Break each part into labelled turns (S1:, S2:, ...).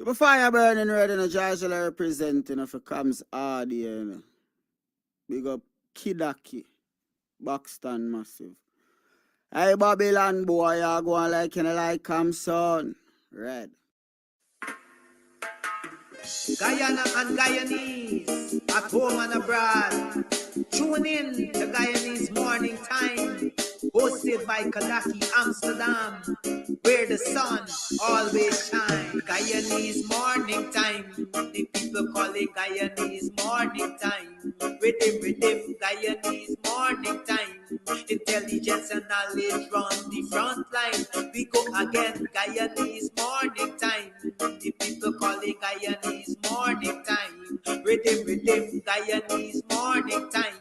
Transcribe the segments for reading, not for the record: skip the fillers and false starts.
S1: Keep a fire burning red and a Georgia representing if it comes hard here. You know. Big up Kidaki, Buxton Massive. Hey Babylon boy, you go on like you know, like son. Red.
S2: Guyana and Guyanese, at home and abroad. Tune in to Guyanese Morning Time, hosted by Kadaki Amsterdam, where the sun always shines. Guyanese Morning Time, the people call it Guyanese Morning Time. Rhythm, Guyanese Morning Time. Intelligence and knowledge run the front line. We go again, Guyanese Morning Time. The people call it Guyanese Morning Time. Rhythm, Guyanese Morning Time.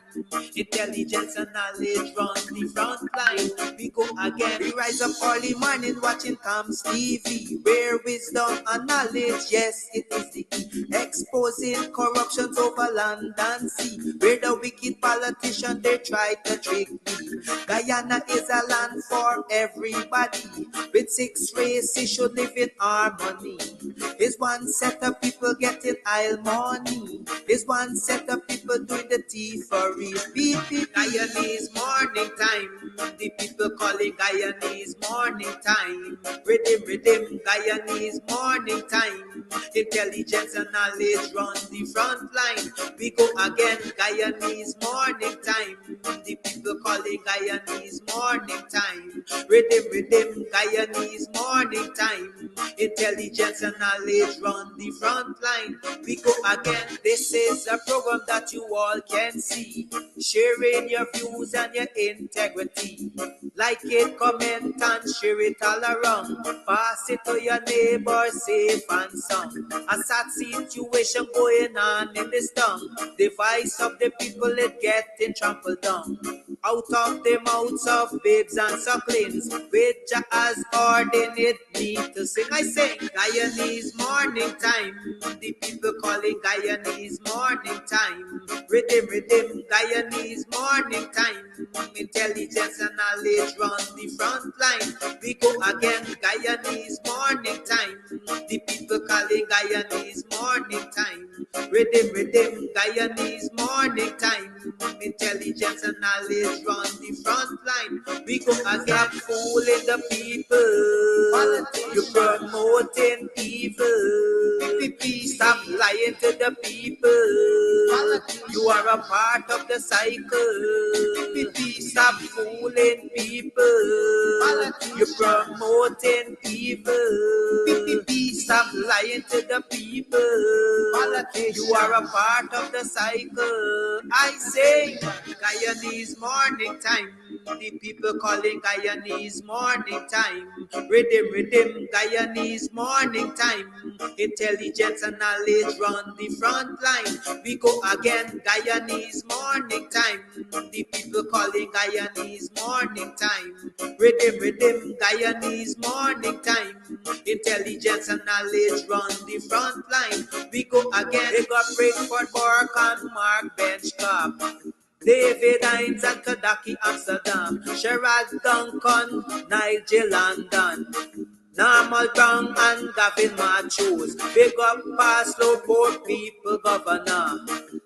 S2: Intelligence and knowledge run the front line. We go again. We rise up early morning watching Tom's TV, where wisdom and knowledge, yes, it is the key. Exposing corruption over land and sea, where the wicked politician they try to trick me. Guyana is a land for everybody. With 6 races should live in harmony. Is one set of people getting aisle money. Is one set of people doing the thievery. Guyanese Morning Time. The people calling Guyanese Morning Time. Rhythm, Guyanese Morning Time. Intelligence and knowledge run the front line. We go again, Guyanese Morning Time. The people calling Guyanese Morning Time. Rhythm, Guyanese Morning Time. Intelligence and knowledge run the front line. We go again. This is a program that you all can see. Sharing your views and your integrity. Like it, comment and share it all around. Pass it to your neighbor, safe and sound. A sad situation going on in this town. The voice of the people is getting trampled down. Out of the mouths of babes and sucklings, which as ordained me to sing. I sing Guyanese Morning Time. The people calling Guyanese Morning Time. Rhythm, Guyanese Morning Time. Intelligence and knowledge run the front line. We go again, Guyanese Morning Time. The people calling Guyanese Morning Time. Rhythm, Guyanese Morning Time. Intelligence and knowledge run the front line. We go again, fooling the people. You're promoting evil. Stop lying to the people. You are a part of the cycle. Stop fooling people. You're promoting evil. Stop lying to the people. You are a part of the cycle. I say Guyanese Morning Time. The people calling Guyanese Morning Time. Rhythm, Guyanese Morning Time. Intelligence and knowledge run the front line. We go again, Guyanese Morning Time. The people calling Guyanese Morning Time. Rhythm, Guyanese Morning Time. Intelligence and knowledge run the front line. We go again. They got Breakford, Bork and Mark Benchcop. David Hines and Kadaki Amsterdam. Sherrod Duncan, Nigel London. Normal Brown and Gavin Matthews. Big up Paslow, Port People Governor.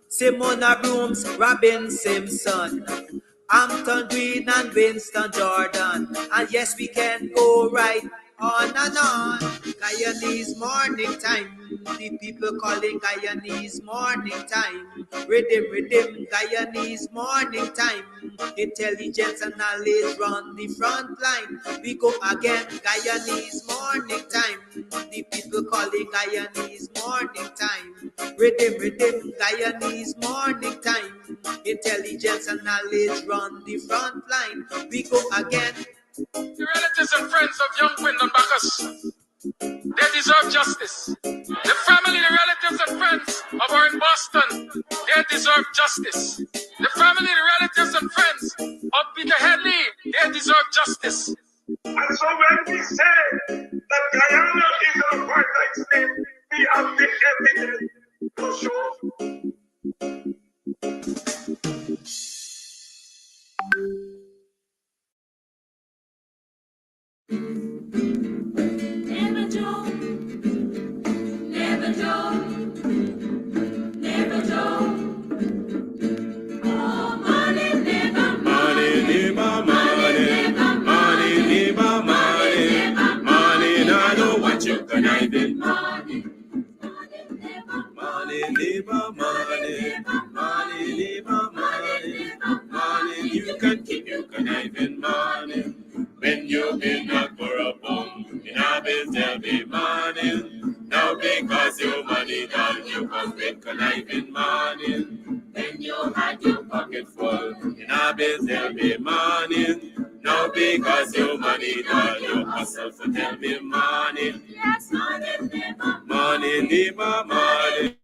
S2: Simona Brooms, Robin Simpson. Hampton Green and Winston Jordan. And yes, we can go right on and on. Guyanese Morning Time. The people calling Guyanese Morning Time. Rhythm, Guyanese Morning Time. Intelligence and knowledge run the front line. We go again, Guyanese Morning Time. The people calling Guyanese Morning Time. Rhythm, Guyanese Morning Time. Intelligence and knowledge run the front line. We go again.
S3: The relatives and friends of young Quindon Bacchus, they deserve justice. The family, the relatives and friends of our in Boston, they deserve justice. The family, the relatives and friends of Peter Headley, they deserve justice.
S4: And so when we say that Guyana is an apartheid state, we have the evidence to show.
S5: Never joke, can keep you conniving morning. When you've been up for a bum, in a bed there'll be morning. Now because your money done, you come with conniving morning. When you had your pocket full, in a bed there'll be morning. Now because your money done, you hustle for tell me morning. Yes, morning, neighbor. Morning, neighbor, morning.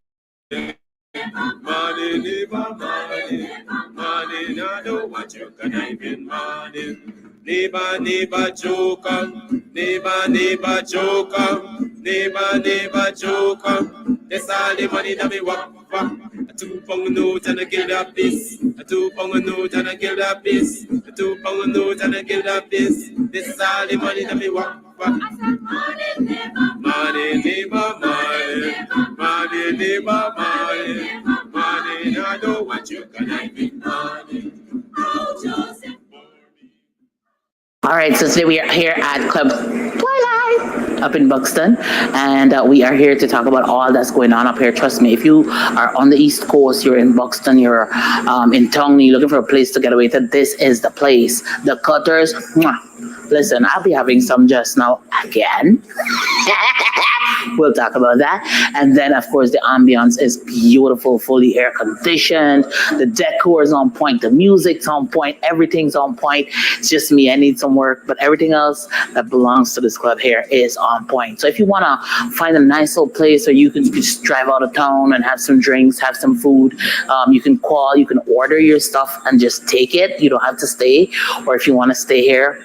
S5: Morning, neighbor, morning. Morning, I don't want you conniving morning. Neighbor, neighbor, joker. Neighbor, neighbor, joker. Neighbor, neighbor, joker. That's all the money that me walk. A 2 pound note and a kill that piece. A 2 pound note and a kill that piece. A 2 pound note and a kill that piece. This is all the money that me walk. I said morning, neighbor. Morning, neighbor, morning. Morning, neighbor, morning. Morning, I don't want you conniving morning. Oh, Joseph.
S6: All right, so today we are here at Club Twilight up in Buxton, and we are here to talk about all that's going on up here. Trust me, if you are on the East Coast, you're in Buxton, you're in Tongley, looking for a place to get away to, this is the place. The Cutters, mwah. Listen, I'll be having some just now again. We'll talk about that. And then, of course, the ambience is beautiful, fully air conditioned. The decor is on point. The music's on point. Everything's on point. It's just me. I need some work. But everything else that belongs to this club here is on point. So if you want to find a nice little place where you can just drive out of town and have some drinks, have some food, you can call, you can order your stuff and just take it. You don't have to stay. Or if you want to stay here,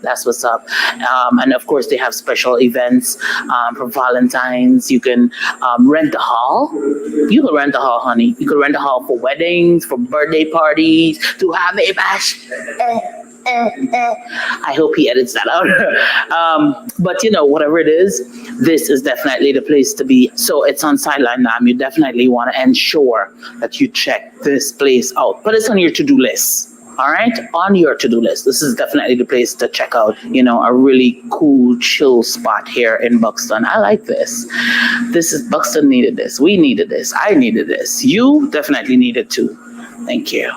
S6: that's what's up. And of course, they have special events for Valentine's. You can rent a hall. You can rent a hall, honey. You can rent a hall for weddings, for birthday parties, to have a bash. I hope he edits that out. But you know, whatever it is, this is definitely the place to be. So it's on Sideline Nam. You definitely want to ensure that you check this place out. But it's on your to-do list. All right, on your to-do list. This is definitely the place to check out, you know, a really cool, chill spot here in Buxton. I like this. Buxton needed this. We needed this. I needed this. You definitely needed too. Thank you.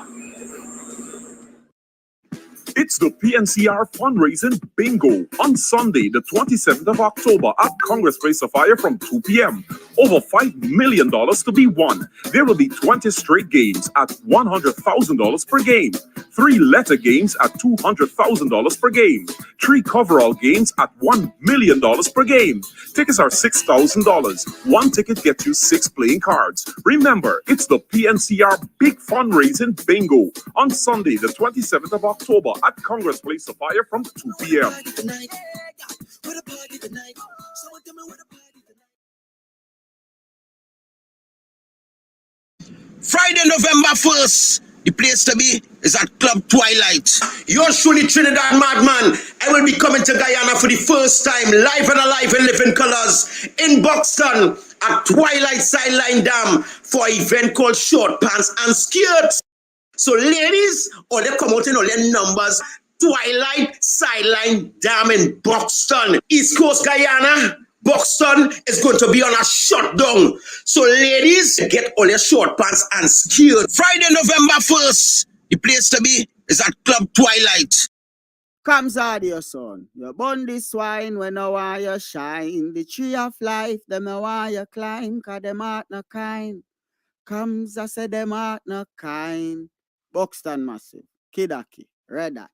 S7: It's the PNCR Fundraising Bingo on Sunday, the 27th of October at Congress Place of Fire from 2 p.m. Over $5 million to be won. There will be 20 straight games at $100,000 per game, 3 letter games at $200,000 per game, 3 coverall games at $1 million per game. Tickets are $6,000. 1 ticket gets you 6 playing cards. Remember, it's the PNCR Big Fundraising Bingo on Sunday, the 27th of October at Congress Place of Fire from 2 p.m.
S8: Friday, November 1st, the place to be is at Club Twilight.
S2: Yours truly, Trinidad Madman. I will be coming to Guyana for the first time, live and alive in living colors, in Buxton at Twilight Sideline Dam for an event called Short Pants and Skirts. So ladies, all they come out in all their numbers, Twilight Sideline Dam in Buxton, East Coast Guyana. Buxton is going to be on a shutdown. So ladies, get all your short pants and skirts.
S8: Friday, November 1st, the place to be is at Club Twilight.
S1: Comes out your son. You burn the swine when I want you shine. The tree of life, them I want you climb, cause them heart not kind. Comes, I say them heart not kind. Buxton Massive, Kidaki, Red Hat.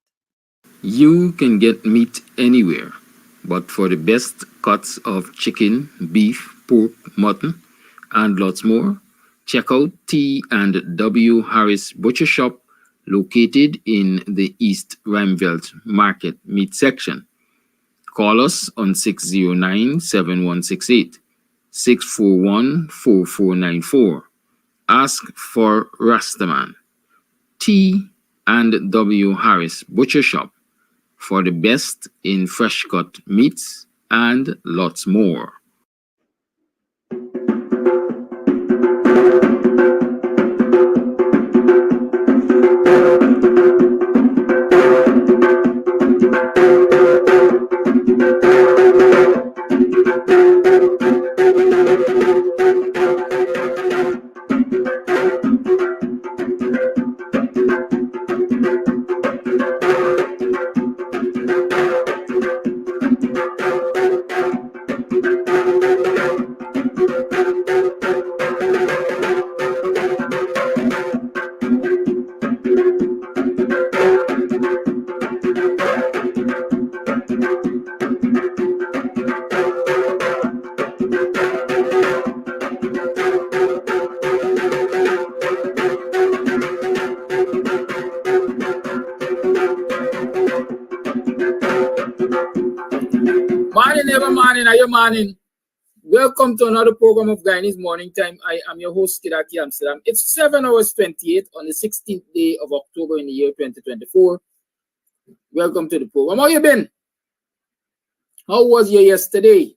S9: You can get meat anywhere, but for the best cuts of chicken, beef, pork, mutton, and lots more, check out T&W Harris Butcher Shop, located in the East Rheinveld Market Meat Section. Call us on 609-7168, 641-4494. Ask for Rastaman. T&W Harris Butcher Shop, for the best in fresh cut meats and lots more. Morning, every morning. Are you morning? Welcome to another program of Guyanese Morning Time. I am your host, Kidaki Amsterdam. It's 7 hours 28 on the 16th day of October in the year 2024. Welcome to the program. How you been? How was your yesterday?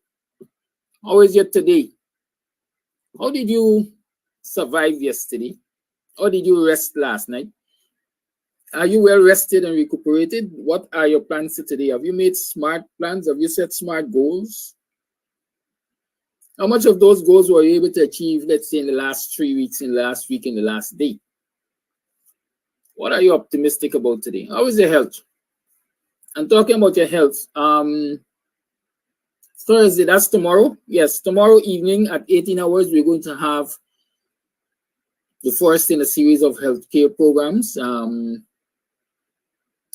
S9: How is your today? How did you survive yesterday? How did you rest last night? Are you well rested and recuperated? What are your plans for today? Have you made smart plans? Have you set smart goals? How much of those goals were you able to achieve, let's say, in the last 3 weeks, in the last week, in the last day? What are you optimistic about today? How is your health? I'm talking about your health. Thursday, that's tomorrow. Yes, tomorrow evening at 18 hours, we're going to have the first in a series of healthcare programs.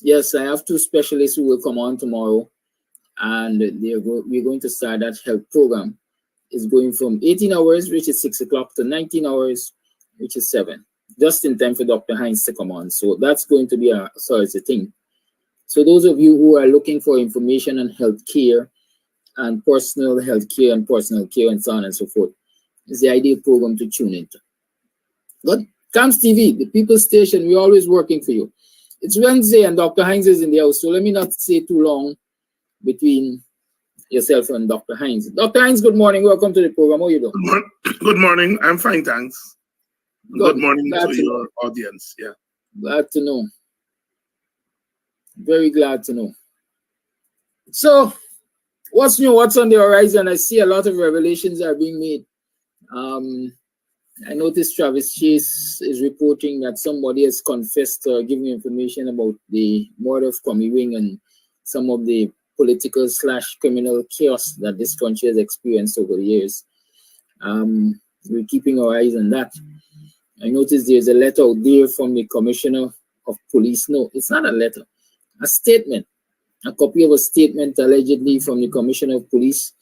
S9: Yes, I have 2 specialists who will come on tomorrow, and we're going to start that health program. It's going from 18 hours, which is 6 o'clock, to 19 hours, which is 7, just in time for Dr. Hines to come on. So that's going to be a Thursday thing. So those of you who are looking for information on health care and personal health care and personal care and so on and so forth, is the ideal program to tune into. But CAMS TV, the People's Station, we're always working for you. It's Wednesday and Dr. Hines is in the house, so let me not say too long between yourself and Dr. Hines. Dr. Hines, good morning. Welcome to the program. How are you doing?
S10: Good morning. I'm fine, thanks. Good morning
S9: Glad
S10: to
S9: to
S10: your audience. Yeah.
S9: Glad to know. Very glad to know. So, what's new? What's on the horizon? I see a lot of revelations are being made. I noticed Travis Chase is reporting that somebody has confessed or given information about the murder of Kwame Wing and some of the political / criminal chaos that this country has experienced over the years. We're keeping our eyes on that. I noticed there's a letter out there from the Commissioner of Police. No, it's not a letter, a statement, a copy of a statement allegedly from the Commissioner of Police,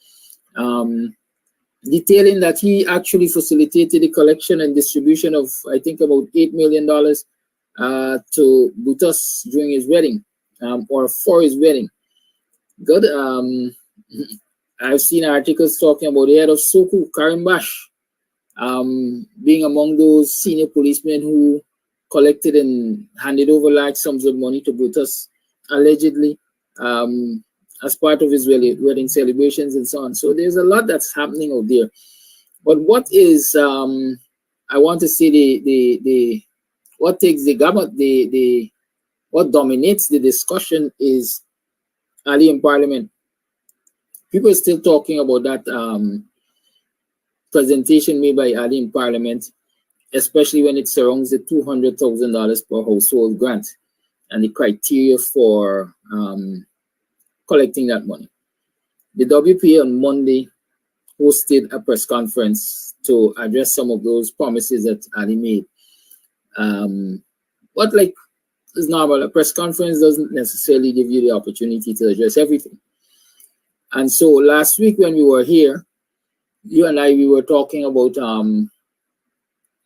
S9: detailing that he actually facilitated the collection and distribution of, I think, about $8 million to Butas during his wedding, or for his wedding. Good. I've seen articles talking about the head of Soku, Karim Bash, being among those senior policemen who collected and handed over large sums of money to Butas, allegedly, as part of his wedding celebrations and so on. So there's a lot that's happening out there. But what is, I want to say, what takes the government, what dominates the discussion is Ali in Parliament. People are still talking about that presentation made by Ali in Parliament, especially when it surrounds the $200,000 per household grant and the criteria for collecting that money. The WPA on Monday hosted a press conference to address some of those promises that Ali made. But like is normal, a press conference doesn't necessarily give you the opportunity to address everything. And so last week when we were here, you and I, we were talking about,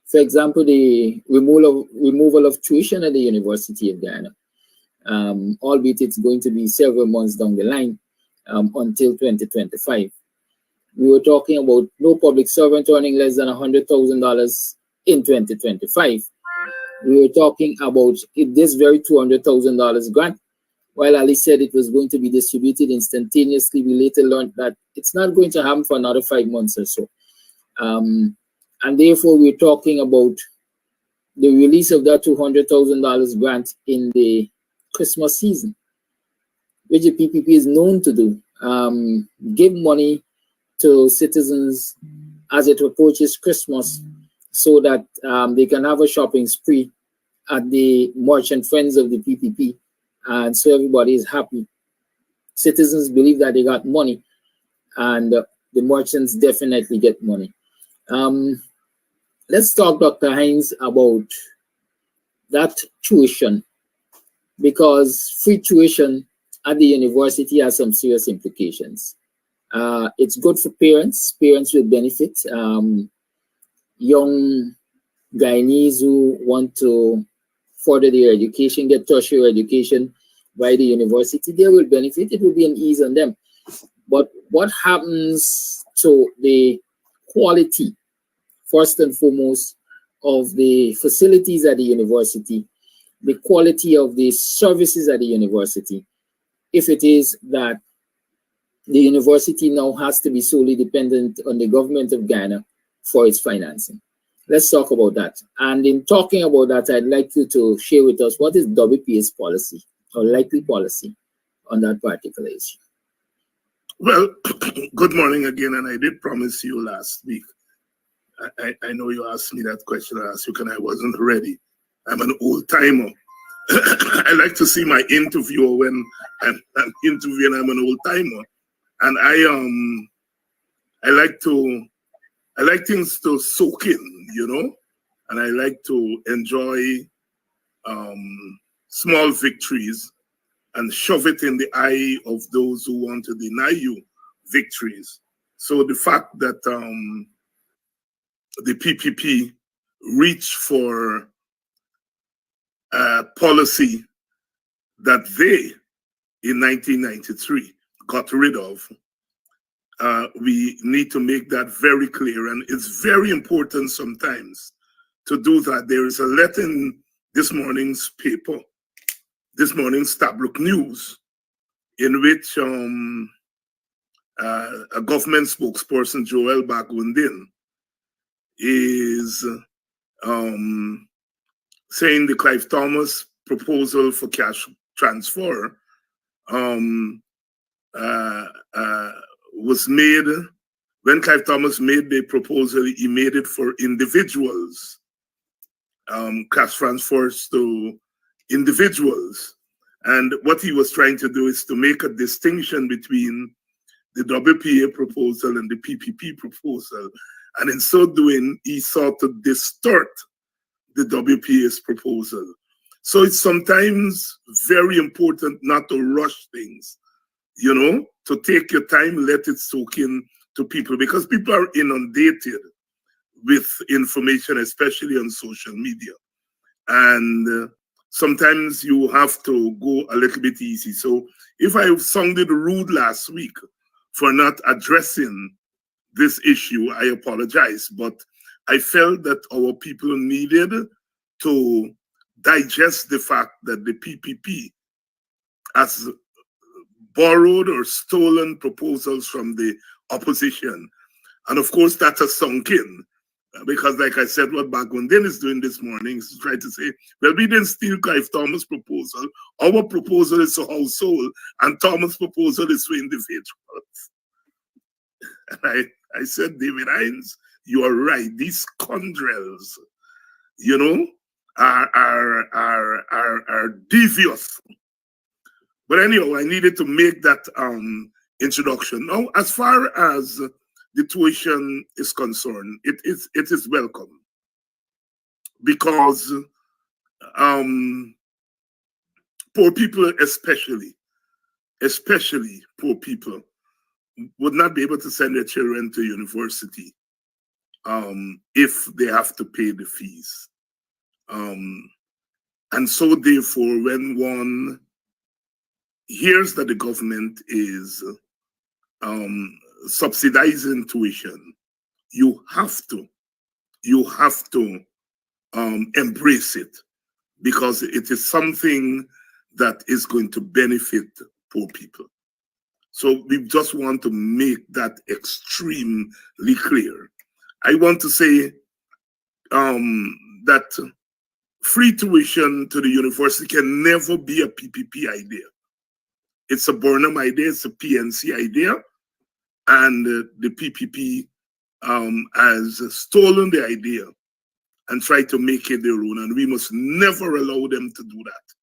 S9: for example, the removal of tuition at the University of Guyana. Albeit it's going to be several months down the line, until 2025. We were talking about no public servant earning less than $100,000 in 2025. We were talking about this very $200,000 grant. While Ali said it was going to be distributed instantaneously, we later learned that it's not going to happen for another 5 months or so. And therefore, we're talking about the release of that $200,000 grant in the Christmas season, which the PPP is known to do. Give money to citizens as it approaches Christmas so that they can have a shopping spree at the merchant friends of the PPP, and so everybody is happy. Citizens believe that they got money, and the merchants definitely get money. Let's talk, Dr. Hines, about that tuition because free tuition at the university has some serious implications. It's good for parents. Parents will benefit. Young Guyanese who want to further their education, get tertiary education by the university, they will benefit. It will be an ease on them. But what happens to the quality, first and foremost, of the facilities at the university, the quality of the services at the university, if it is that the university now has to be solely dependent on the government of Ghana for its financing? Let's talk about that. And in talking about that, I'd like you to share with us what is WPA's policy or likely policy on that particular issue.
S10: Well, good morning again, and I did promise you last week. I know you asked me that question last week, and I wasn't ready. I'm an old timer. I like to see my interviewer when I'm interviewing. I'm an old timer, and I like things to soak in, you know, and I like to enjoy small victories and shove it in the eye of those who want to deny you victories. So the fact that the PPP reached for a policy that they, in 1993, got rid of, we need to make that very clear. And it's very important sometimes to do that. There is a letter in this morning's paper, this morning's Tablook News, in which a government spokesperson, Joel Bagundin, is saying the Clive Thomas proposal for cash transfer was made, when Clive Thomas made the proposal, he made it for individuals, cash transfers to individuals. And what he was trying to do is to make a distinction between the WPA proposal and the PPP proposal. And in so doing, he sought to distort the WPA's proposal. So it's sometimes very important not to rush things, you know, to take your time, let it soak in to people, because people are inundated with information, especially on social media. And sometimes you have to go a little bit easy. So if I sounded rude last week for not addressing this issue, I apologize. But I felt that our people needed to digest the fact that the PPP has borrowed or stolen proposals from the opposition. And of course, that has sunk in. Because like I said, what Bagundin is doing this morning is trying to say, well, we didn't steal Clive Thomas' proposal. Our proposal is for household, and Thomas' proposal is for individuals. And I said, David Hines, you are right. These scoundrels, you know, are devious. But anyhow, I needed to make that introduction. Now, as far as the tuition is concerned, it is welcome, because poor people, especially poor people, would not be able to send their children to university if they have to pay the fees. And so therefore, when one hears that the government is subsidizing tuition, you have to embrace it, because it is something that is going to benefit poor people. So we just want to make that extremely clear. I want to say that free tuition to the university can never be a PPP idea. It's a Burnham idea, it's a PNC idea, and the PPP has stolen the idea and tried to make it their own, and we must never allow them to do that.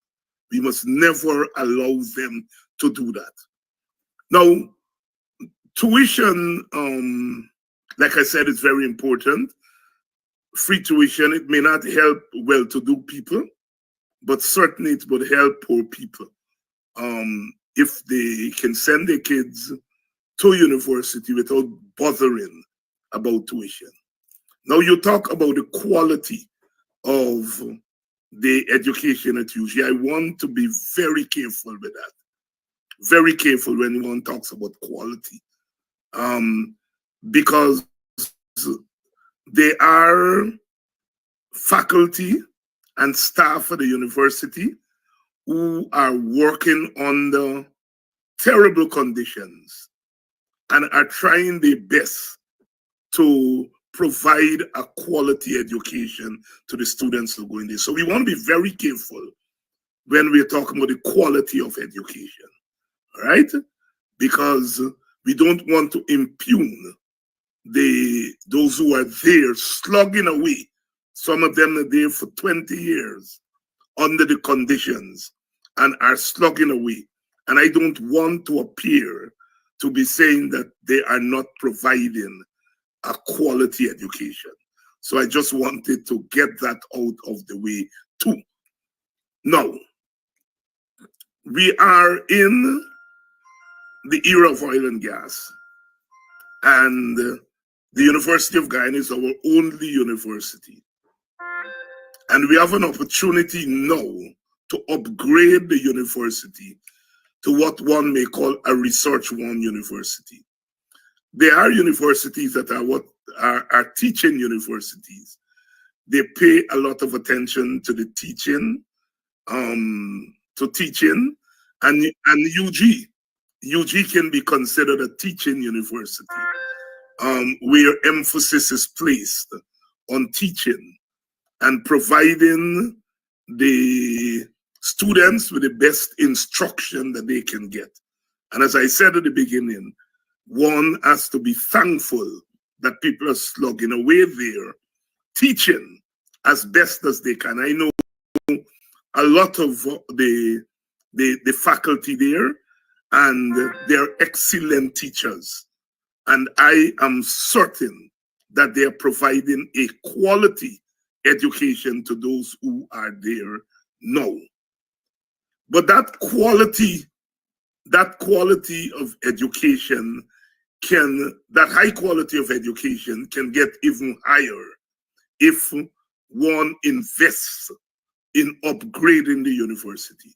S10: We must never allow them to do that. Now, tuition, like I said, is very important. Free tuition, it may not help well-to-do people, but certainly it would help poor people if they can send their kids to university without bothering about tuition. Now you talk about the quality of the education at UG. I want to be very careful with that. Very careful when one talks about quality. Because there are faculty and staff at the university who are working under terrible conditions and are trying their best to provide a quality education to the students who go in there. So we want to be very careful when we're talking about the quality of education, right? Because we don't want to impugn those who are there slugging away. Some of them are there for 20 years under the conditions and are slugging away. And I don't want to appear to be saying that they are not providing a quality education. So I just wanted to get that out of the way too. Now, we are in the era of oil and gas, and the University of Guyana is our only university. And we have an opportunity now to upgrade the university to what one may call a research one university. There are universities that are what are teaching universities. They pay a lot of attention to the teaching, and UG can be considered a teaching university, where emphasis is placed on teaching and providing the students with the best instruction that they can get. And as I said at the beginning, one has to be thankful that people are slugging away there, teaching as best as they can. I know a lot of the faculty there, and they're excellent teachers. And I am certain that they are providing a quality education to those who are there now. But that quality of education that high quality of education can get even higher if one invests in upgrading the university.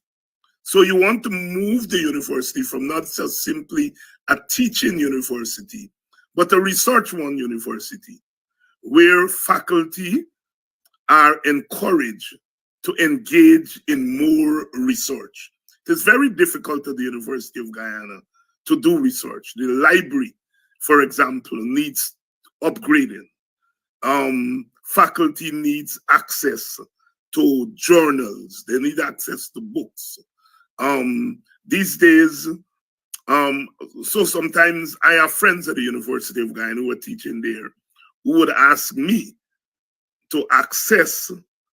S10: So you want to move the university from not just simply a teaching university, but a research one university, where faculty are encouraged to engage in more research. It is very difficult at the University of Guyana to do research. The library, for example, needs upgrading. Faculty needs access to journals. They need access to books. These days, so sometimes I have friends at the University of Guyana who are teaching there who would ask me to access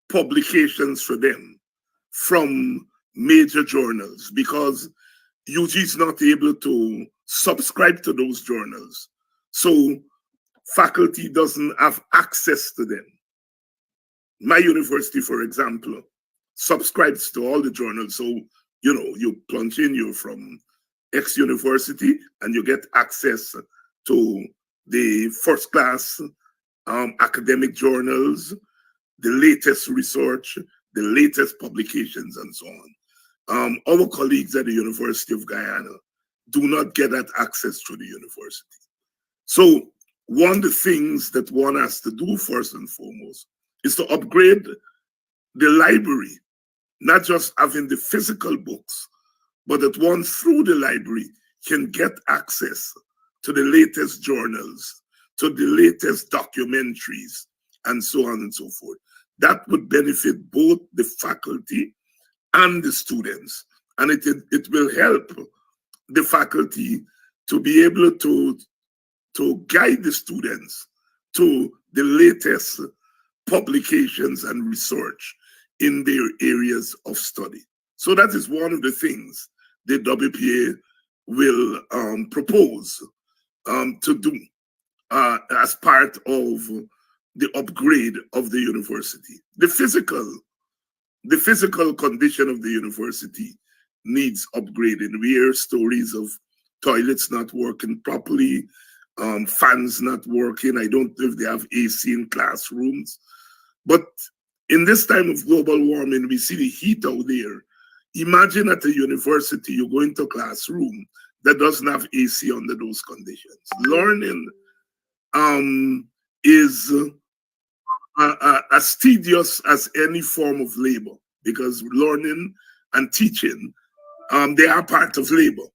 S10: publications for them from major journals because UG is not able to subscribe to those journals. So faculty doesn't have access to them. My university, for example, subscribes to all the journals. So, you know, you plunge in, you're from X university and you get access to the first class academic journals, the latest research, the latest publications, and so on. Our colleagues at the University of Guyana do not get that access to the university. So one of the things that one has to do first and foremost is to upgrade the library, not just having the physical books, but that one through the library can get access to the latest journals, to the latest documentaries, and so on and so forth. That would benefit both the faculty and the students. And it will help the faculty to be able to guide the students to the latest publications and research in their areas of study. So that is one of the things the WPA will propose to do as part of the upgrade of the university. The physical the physical condition of the university needs upgrading. We hear stories of toilets not working properly, fans not working. I don't know if they have AC in classrooms. But in this time of global warming, we see the heat out there. Imagine at a university, you go into a classroom that doesn't have AC under those conditions. Learning is as tedious as any form of labor, because learning and teaching, they are part of labor.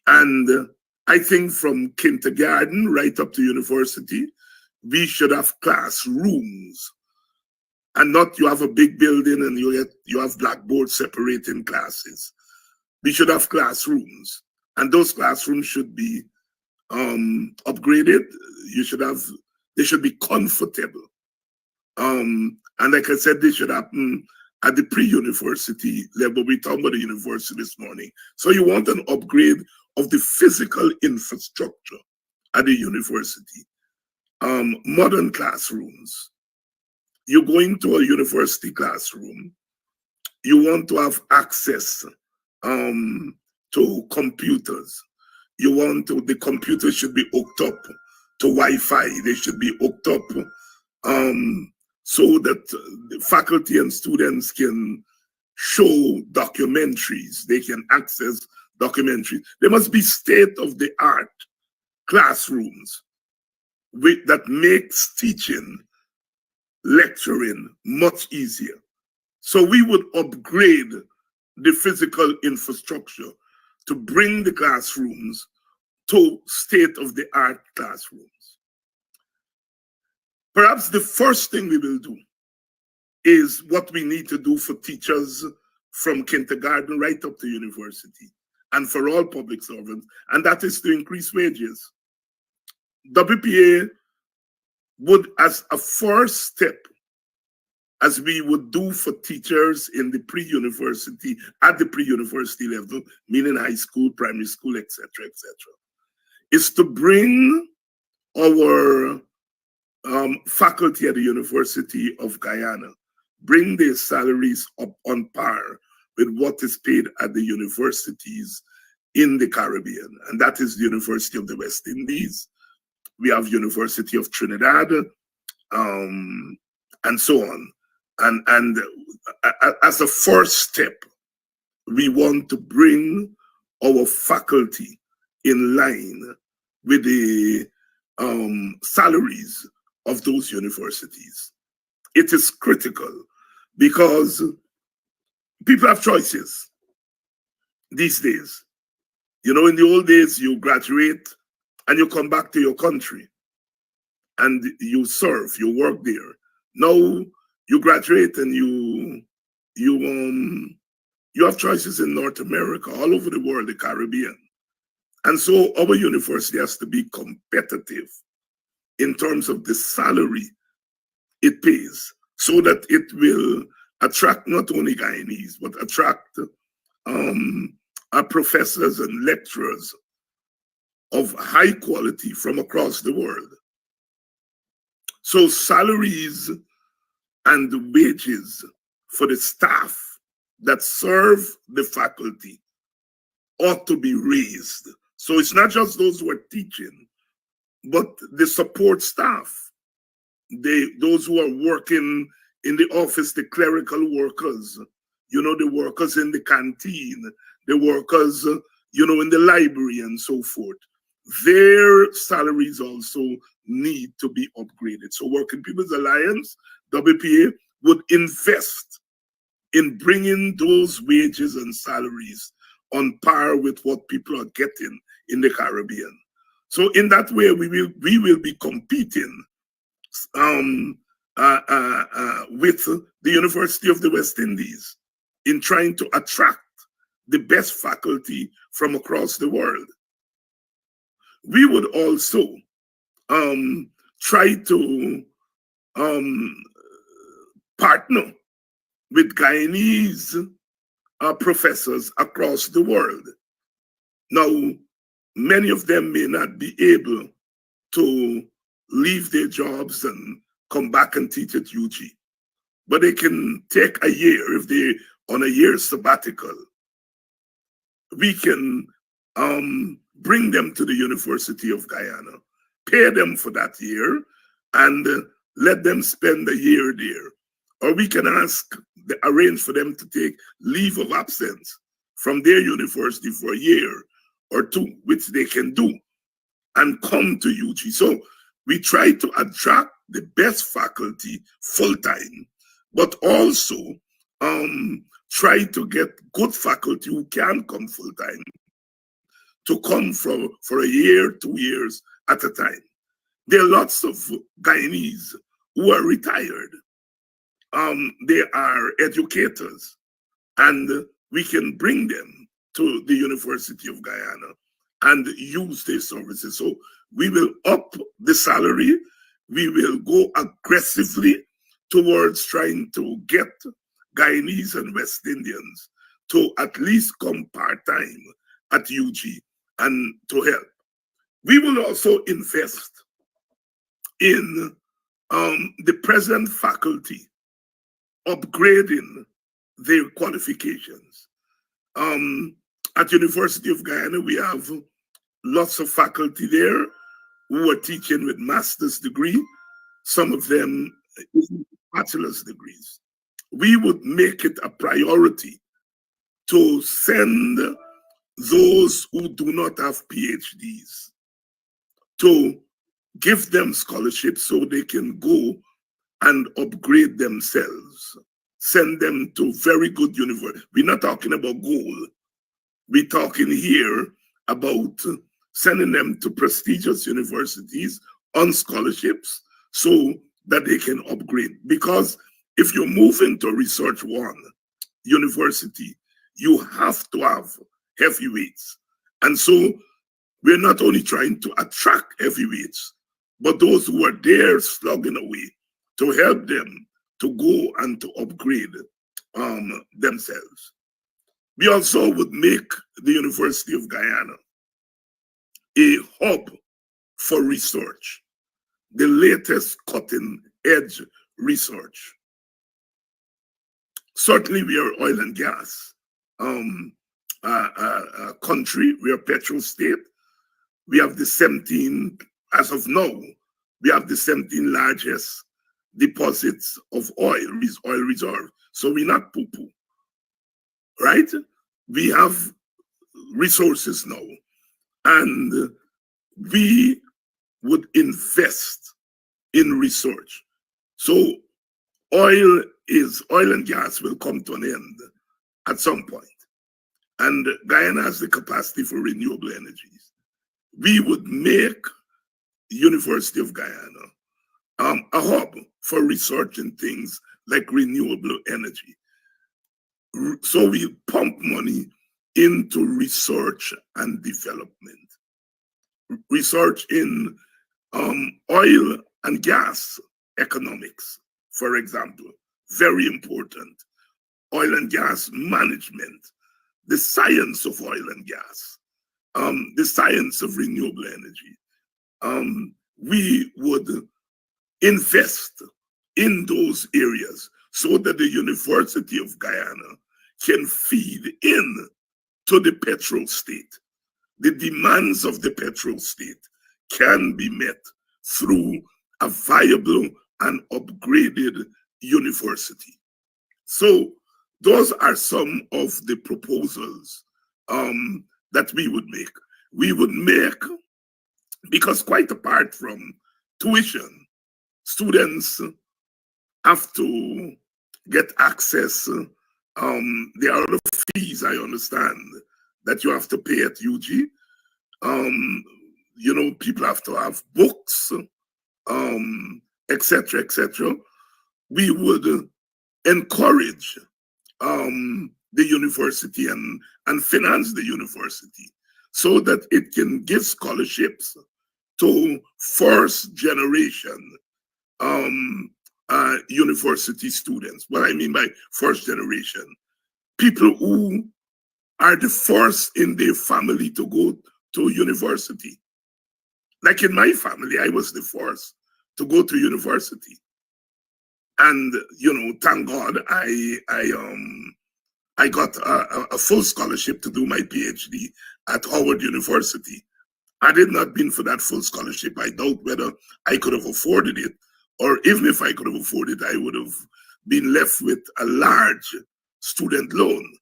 S10: And I think from kindergarten right up to university, we should have classrooms, and not you have a big building and you have blackboards separating classes. We should have classrooms, and those classrooms should be upgraded. They should be comfortable. And like I said, this should happen at the pre-university level. We talked about the university this morning. So you want an upgrade of the physical infrastructure at the university. Modern classrooms. You go into a university classroom, you want to have access to computers. The computers should be hooked up to Wi-Fi. They should be hooked up so that the faculty and students can show documentaries. They can access documentaries. There must be state-of-the-art classrooms that makes teaching, lecturing much easier. So we would upgrade the physical infrastructure to bring the classrooms to state-of-the-art classrooms. Perhaps the first thing we will do is what we need to do for teachers from kindergarten right up to university, and for all public servants, and that is to increase wages. WPA would, as a first step, as we would do for teachers in the pre-university, at the pre-university level, meaning high school, primary school, etc., is to bring our faculty at the University of Guyana, bring their salaries up on par with what is paid at the universities in the Caribbean. And that is the University of the West Indies. We have University of Trinidad, and so on. And as a first step, we want to bring our faculty in line with the salaries of those universities. It is critical because people have choices these days. You know, in the old days, you graduate and you come back to your country and you serve, you work there. Now you graduate and you have choices in North America, all over the world, the Caribbean. And so our university has to be competitive in terms of the salary it pays, so that it will attract not only Guyanese, but attract our professors and lecturers of high quality from across the world. So salaries and wages for the staff that serve the faculty ought to be raised. So it's not just those who are teaching, but the support staff, those who are working in the office, the clerical workers, you know, the workers in the canteen, the workers, you know, in the library and so forth. Their salaries also need to be upgraded. So Working People's Alliance, WPA, would invest in bringing those wages and salaries on par with what people are getting in the Caribbean. So in that way, we will be competing with the University of the West Indies in trying to attract the best faculty from across the world. We would also try to partner with Guyanese professors across the world. Now, many of them may not be able to leave their jobs and come back and teach at UG. but they can take a year if they're on a year sabbatical. We can bring them to the University of Guyana, pay them for that year, and let them spend a year there. Or we can arrange for them to take leave of absence from their university for a year or two, which they can do, and come to UG. So we try to attract the best faculty full-time, but also try to get good faculty who can come full-time to come for a year, 2 years at a time. There are lots of Guyanese who are retired. They are educators, and we can bring them to the University of Guyana and use their services. So we will up the salary. We will go aggressively towards trying to get Guyanese and West Indians to at least come part-time at UG and to help. We will also invest in the present faculty, upgrading their qualifications. At University of Guyana, we have lots of faculty there who are teaching with master's degree, some of them bachelor's degrees. We would make it a priority to send those who do not have PhDs, to give them scholarships so they can go and upgrade themselves, send them to very good universities. We're not talking about gold. We're talking here about sending them to prestigious universities on scholarships so that they can upgrade. Because if you move into Research 1 university, you have to have heavyweights. And so we're not only trying to attract heavyweights, but those who are there slugging away to help them to go and to upgrade themselves. We also would make the University of Guyana a hub for research, the latest cutting edge research. Certainly we are oil and gas country, we are petrol state. We have the 17, as of now, we have the 17 largest deposits of oil reserve. So we're not poo-poo, right? We have resources now, and we would invest in research. So oil and gas will come to an end at some point. And Guyana has the capacity for renewable energies. We would make University of Guyana a hub for research in things like renewable energy. So we pump money into research and development. Research in oil and gas economics, for example, very important. Oil and gas management, the science of oil and gas, the science of renewable energy. We would invest in those areas so that the University of Guyana can feed in to the petrol state. The demands of the petrol state can be met through a viable and upgraded university. So those are some of the proposals that we would make. We would make, because quite apart from tuition, students have to get access. There are other fees, I understand, that you have to pay at UG. You know, people have to have books, etc., etc. We would encourage the university and finance the university so that it can give scholarships to first generation university students. What I mean by first generation, people who are the first in their family to go to university. Like in my family, I was the first to go to university. And thank God I got a full scholarship to do my PhD at Howard University. Had it not been for that full scholarship, I doubt whether I could have afforded it, or even if I could have afforded it, I would have been left with a large student loan.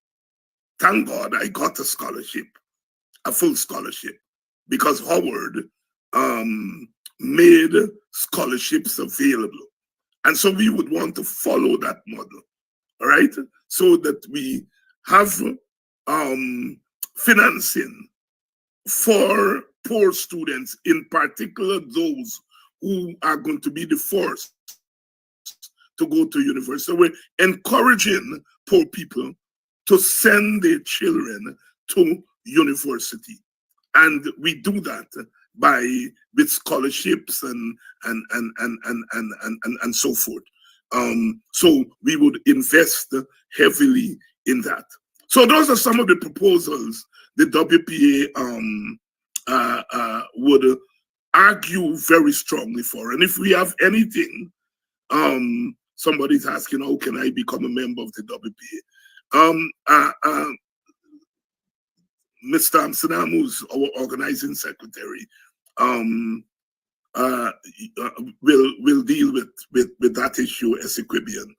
S10: Thank God I got a scholarship, a full scholarship, because Howard made scholarships available. And so we would want to follow that model, all right? So that we have financing for poor students, in particular those who are going to be the first to go to university. So we're encouraging poor people to send their children to university. And we do that with scholarships and so forth. So we would invest heavily in that. So those are some of the proposals the WPA would argue very strongly for. And if we have anything, somebody's asking, how can I become a member of the WPA? Mr. Amsterdam, who's our organizing secretary, will deal with that issue as equivalent.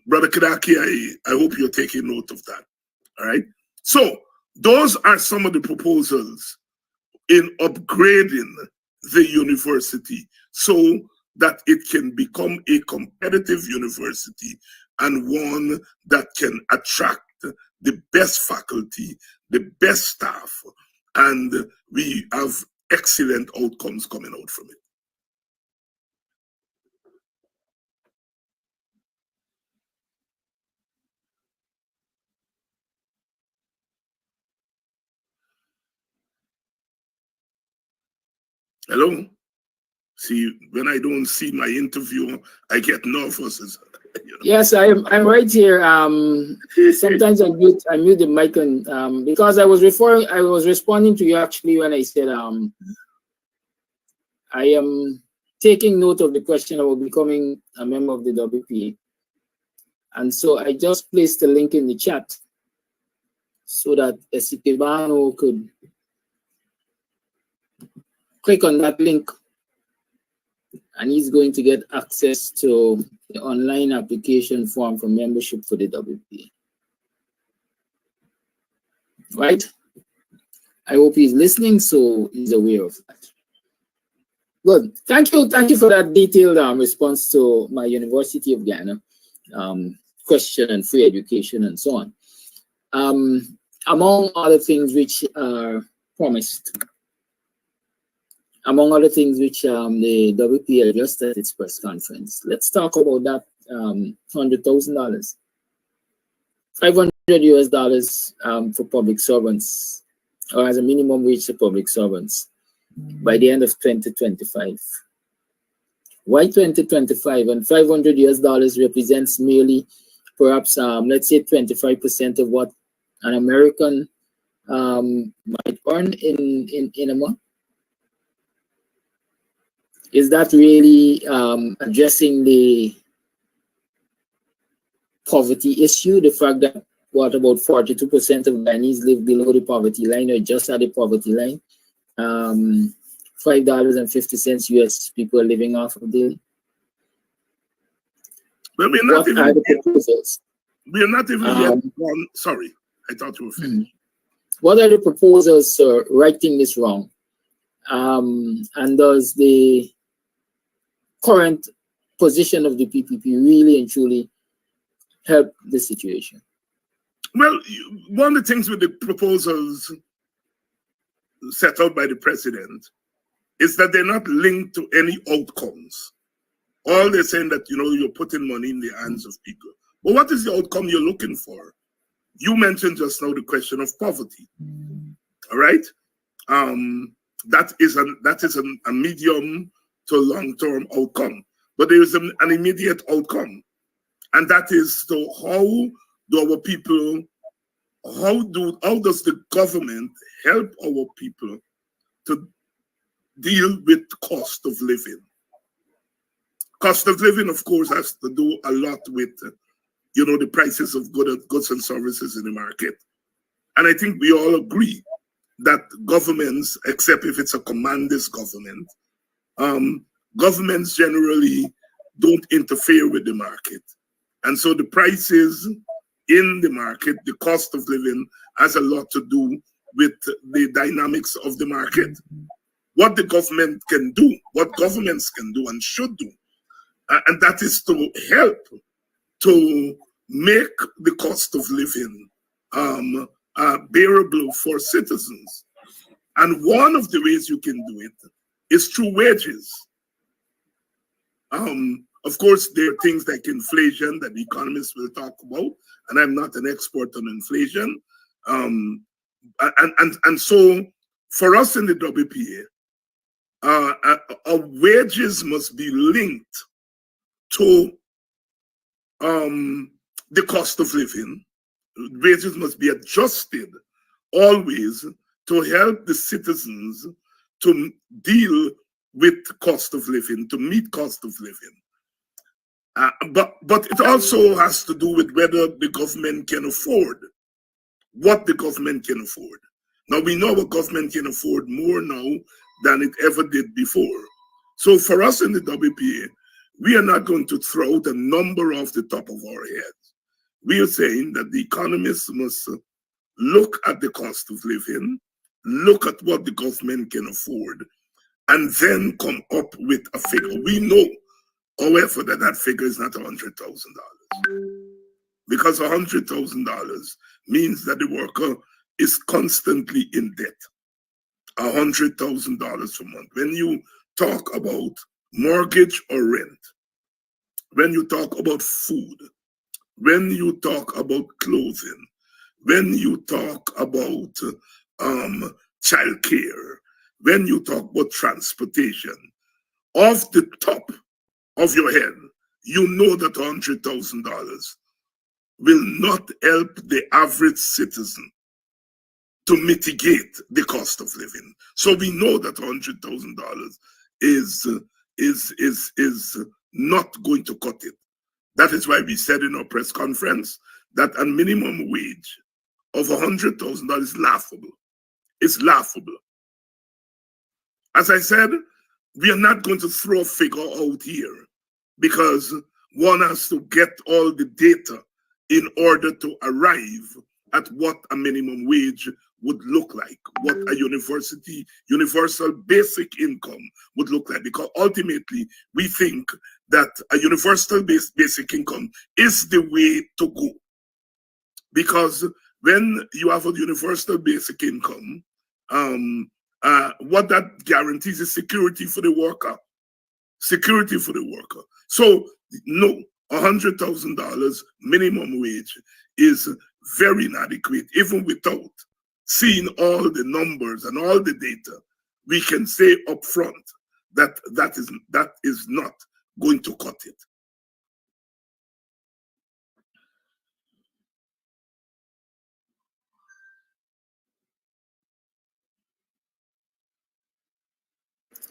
S10: Brother Kadaki, I hope you're taking note of that. All right. So those are some of the proposals in upgrading the university so that it can become a competitive university and one that can attract the best faculty, the best staff, and we have excellent outcomes coming out from it. Hello? See, when I don't see my interview, I get nervous.
S9: Yes, I'm right here. Sometimes I mute the mic, and because I was responding to you actually when I said I am taking note of the question about becoming a member of the WPA, and so I just placed the link in the chat so that Esikebano could click on that link, and he's going to get access to the online application form for membership for the WPA. Right? I hope he's listening, so he's aware of that. Good. Thank you for that detailed response to my University of Ghana question and free education and so on. Among other things which are promised, among other things which the WPA addressed at its press conference. Let's talk about that $100,000, $500 US for public servants, or as a minimum wage for public servants by the end of 2025. Why 2025? And $500 US represents merely perhaps let's say 25% of what an American might earn in a month. Is that really addressing the poverty issue? The fact that what about 42% of Guyanese live below the poverty line or just at the poverty line? $5.50 US people are living off of daily.
S10: But we're not
S9: what are the proposals?
S10: We're not even yet on. Sorry, I thought you were finished.
S9: What are the proposals for righting this wrong? And does the current position of the PPP really and truly help the situation?
S10: Well, one of the things with the proposals set out by the president is that they're not linked to any outcomes. All they're saying that, you're putting money in the hands of people. But what is the outcome you're looking for? You mentioned just now the question of poverty. All right? That is a medium to long-term outcome. But there is an immediate outcome. And that is how do our people, how does the government help our people to deal with cost of living? Cost of living, of course, has to do a lot with, the prices of goods and services in the market. And I think we all agree that governments, except if it's a commandist government, governments generally don't interfere with the market. And so the prices in the market, the cost of living, has a lot to do with the dynamics of the market. What the government can do, what governments can do and should do, and that is to help to make the cost of living bearable for citizens. And one of the ways you can do it is through wages. Of course, there are things like inflation that economists will talk about, and I'm not an expert on inflation. And so for us in the WPA, our wages must be linked to the cost of living. Wages must be adjusted always to help the citizens to deal with cost of living, to meet cost of living. But it also has to do with whether the government can afford what the government can afford. Now, we know a government can afford more now than it ever did before. So for us in the WPA, we are not going to throw the number off the top of our heads. We are saying that the economists must look at the cost of living, look at what the government can afford, and then come up with a figure. We know, however, that that figure is not $100,000, because $100,000 means that the worker is constantly in debt. $100,000 a month. When you talk about mortgage or rent, when you talk about food, when you talk about clothing, when you talk about childcare, when you talk about transportation, off the top of your head, you know that $100,000 will not help the average citizen to mitigate the cost of living. So we know that $100,000 is not going to cut it. That is why we said in our press conference that a minimum wage of $100,000 is laughable. It's laughable. As I said, we are not going to throw a figure out here because one has to get all the data in order to arrive at what a minimum wage would look like, what a universal basic income would look like. Because ultimately, we think that a universal basic income is the way to go. Because when you have a universal basic income, what that guarantees is security for the worker. Security for the worker. So, no, $100,000 minimum wage is very inadequate, even without seeing all the numbers and all the data. We can say up front that that is not going to cut it.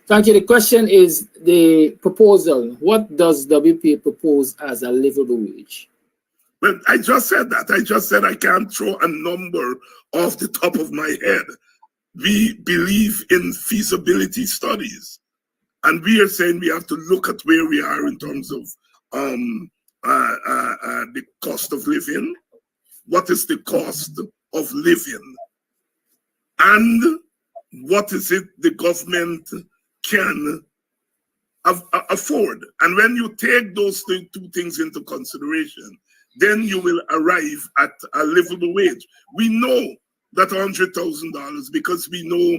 S9: Thank you. The question is the proposal. What does WPA propose as a livable wage?
S10: Well, I just said that. I just said I can't throw a number off the top of my head. We believe in feasibility studies. And we are saying we have to look at where we are in terms of the cost of living. What is the cost of living? And what is it the government can afford? And when you take those two things into consideration, then you will arrive at a livable wage. We know that $100,000 because we know,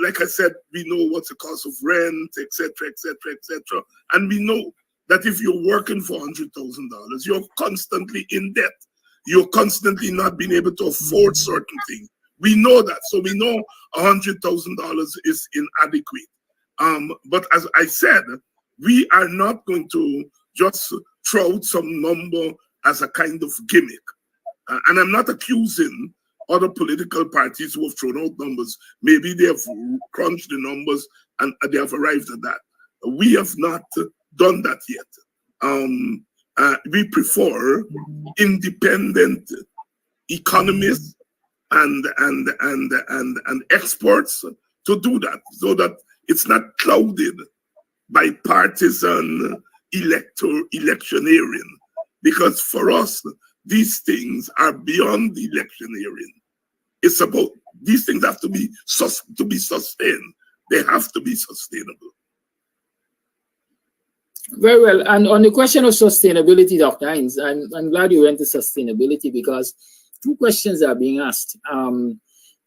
S10: like I said, we know what's the cost of rent, etc., etc., etc. And we know that if you're working for $100,000, you're constantly in debt. You're constantly not being able to afford certain things. We know that. So we know $100,000 is inadequate. But as I said, we are not going to just throw out some number as a kind of gimmick. And I'm not accusing other political parties who have thrown out numbers. Maybe they have crunched the numbers and they have arrived at that. We have not done that yet. We prefer independent economists and experts to do that, so that it's not clouded by partisan electioneering. Because for us, these things are beyond the electioneering. It's about, these things have to be sustained. They have to be sustainable.
S11: Very well. And on the question of sustainability, Dr. Hines, I'm glad you went to sustainability, because two questions are being asked.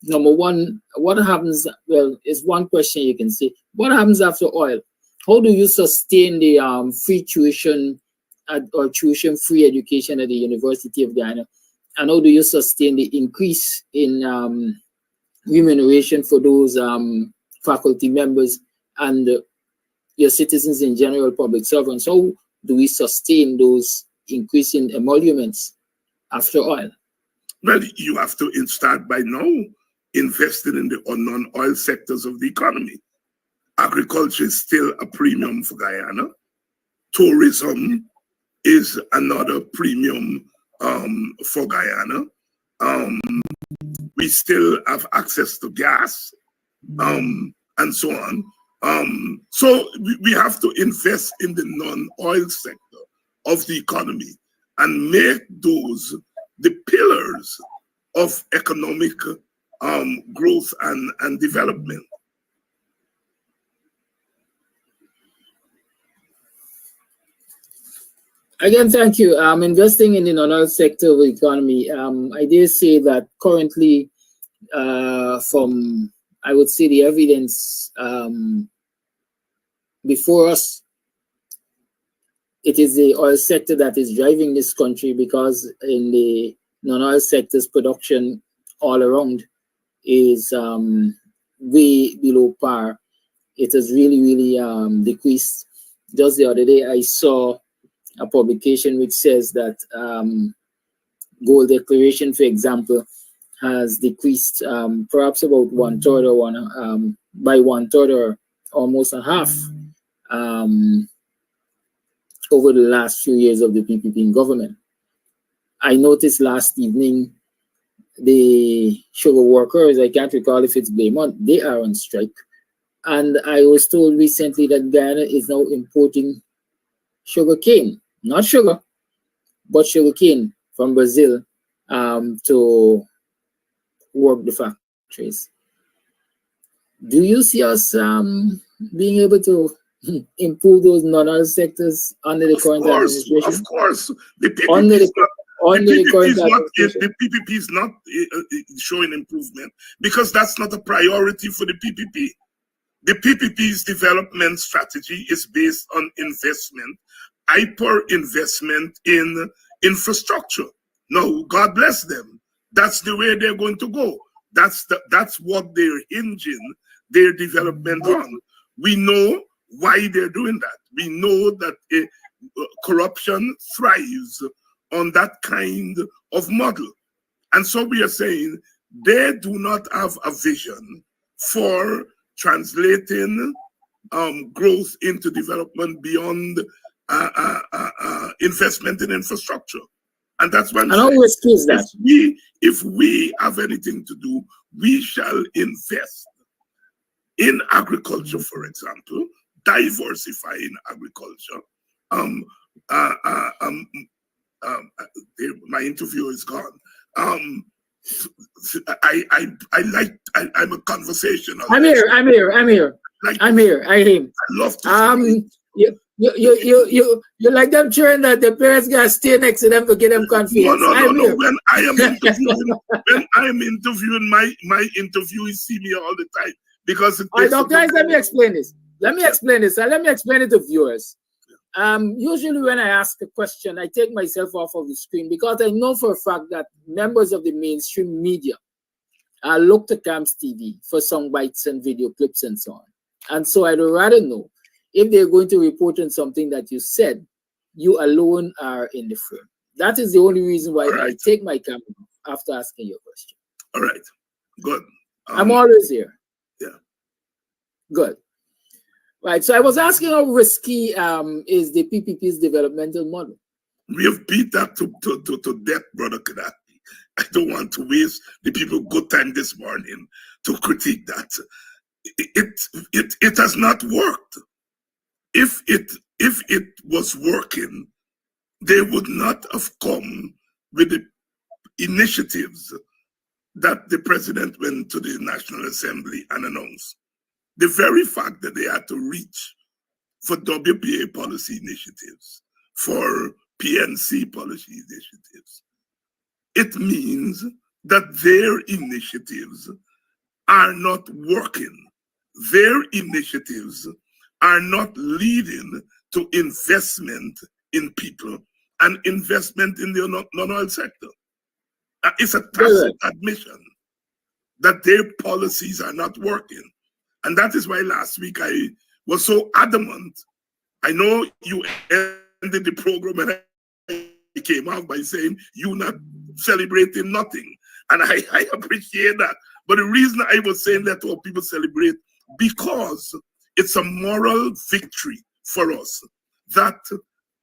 S11: Number one, what happens, well, is one question you can say. What happens after oil? How do you sustain the free tuition or tuition-free education at the University of Guyana? And how do you sustain the increase in remuneration for those faculty members and your citizens in general, public servants? How do we sustain those increasing emoluments after oil?
S10: Well, you have to start by now investing in the non-oil sectors of the economy. Agriculture is still a premium for Guyana. Tourism is another premium for Guyana. We still have access to gas, and so on. So we have to invest in the non-oil sector of the economy and make those the pillars of economic growth and development.
S11: Again, thank you. Investing in the non-oil sector of the economy, I dare say that currently, from, I would say, the evidence before us, it is the oil sector that is driving this country, because in the non-oil sector's production all around is way below par. It has really, really decreased. Just the other day, I saw a publication which says that gold declaration, for example, has decreased perhaps about 1/3 or by 1/3 or almost a half over the last few years of the PPP government. I noticed last evening the sugar workers, I can't recall if it's Baymont, they are on strike. And I was told recently that Guyana is now importing sugar cane, not sugar, but sugar cane from Brazil to work the factories. Do you see us being able to improve those non-oil sectors under the current administration?
S10: Of course. The PPP is not showing improvement because that's not a priority for the PPP. The PPP's development strategy is based on investment, hyper investment in infrastructure. No, God bless them. That's the way they're going to go. That's what they're hinging their development on. We know why they're doing that. We know that corruption thrives on that kind of model. And so we are saying they do not have a vision for translating growth into development beyond investment in infrastructure. And that's why if we have anything to do, we shall invest in agriculture, for example, diversifying agriculture. My interview is gone. I'm a conversational.
S11: I'm here. I
S10: love to
S11: you like them children that the parents gotta stay next to them to get them confused.
S10: No. When I am interviewing, my interviewees see me all the time because it takes
S11: guys, let me explain this. Let me explain it to viewers. Usually when I ask a question, I take myself off of the screen because I know for a fact that members of the mainstream media look to Camps TV for song bites and video clips and so on. And so I'd rather know if they're going to report on something that you said, you alone are in the frame. That is the only reason why I take my camera off after asking your question.
S10: All right, good.
S11: I'm always here.
S10: Yeah.
S11: Good. Right. So I was asking how risky is the PPP's developmental model?
S10: We have beat that to death, Brother Kadaki. I don't want to waste the people good time this morning to critique that. It has not worked. If it was working, they would not have come with the initiatives that the president went to the National Assembly and announced. The very fact that they had to reach for WPA policy initiatives, for PNC policy initiatives, it means that their initiatives are not working. Their initiatives are not leading to investment in people and investment in the non-oil sector. It's a tacit admission that their policies are not working. And that is why last week I was so adamant. I know you ended the program and I came out by saying you're not celebrating nothing. And I appreciate that. But the reason I was saying that to people celebrate, because it's a moral victory for us that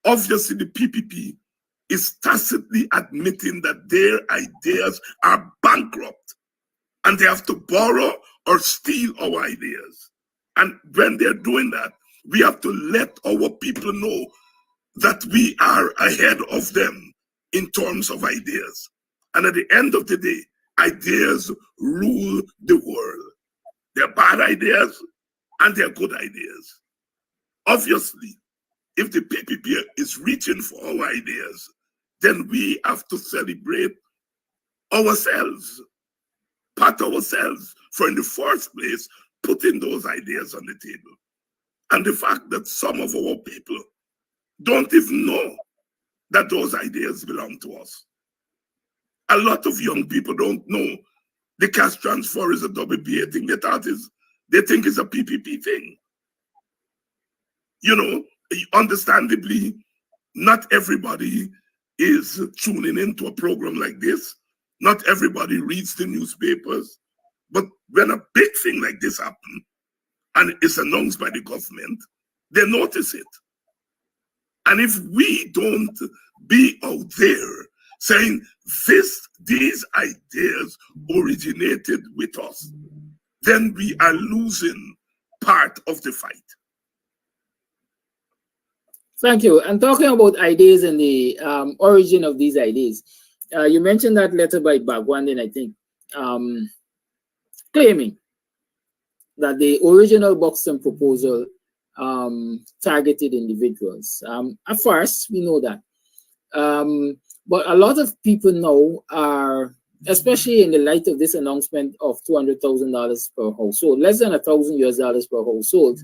S10: obviously the PPP is tacitly admitting that their ideas are bankrupt and they have to borrow or steal our ideas. And when they're doing that, we have to let our people know that we are ahead of them in terms of ideas. And at the end of the day, ideas rule the world. They're bad ideas and they're good ideas. Obviously, if the PPP is reaching for our ideas, then we have to celebrate ourselves, pat ourselves for, in the first place, putting those ideas on the table. And the fact that some of our people don't even know that those ideas belong to us. A lot of young people don't know the cash transfer is a WPA thing. They think it's a PPP thing. You know, understandably, not everybody is tuning into a program like this. Not everybody reads the newspapers. But when a big thing like this happens and it's announced by the government, they notice it. And if we don't be out there saying these ideas originated with us, then we are losing part of the fight.
S11: Thank you. And talking about ideas and the origin of these ideas, you mentioned that letter by Bagwandin, I think, claiming that the original Buxton proposal targeted individuals. At first, we know that. But a lot of people now are, especially in the light of this announcement of $200,000 per household, less than $1,000 per household,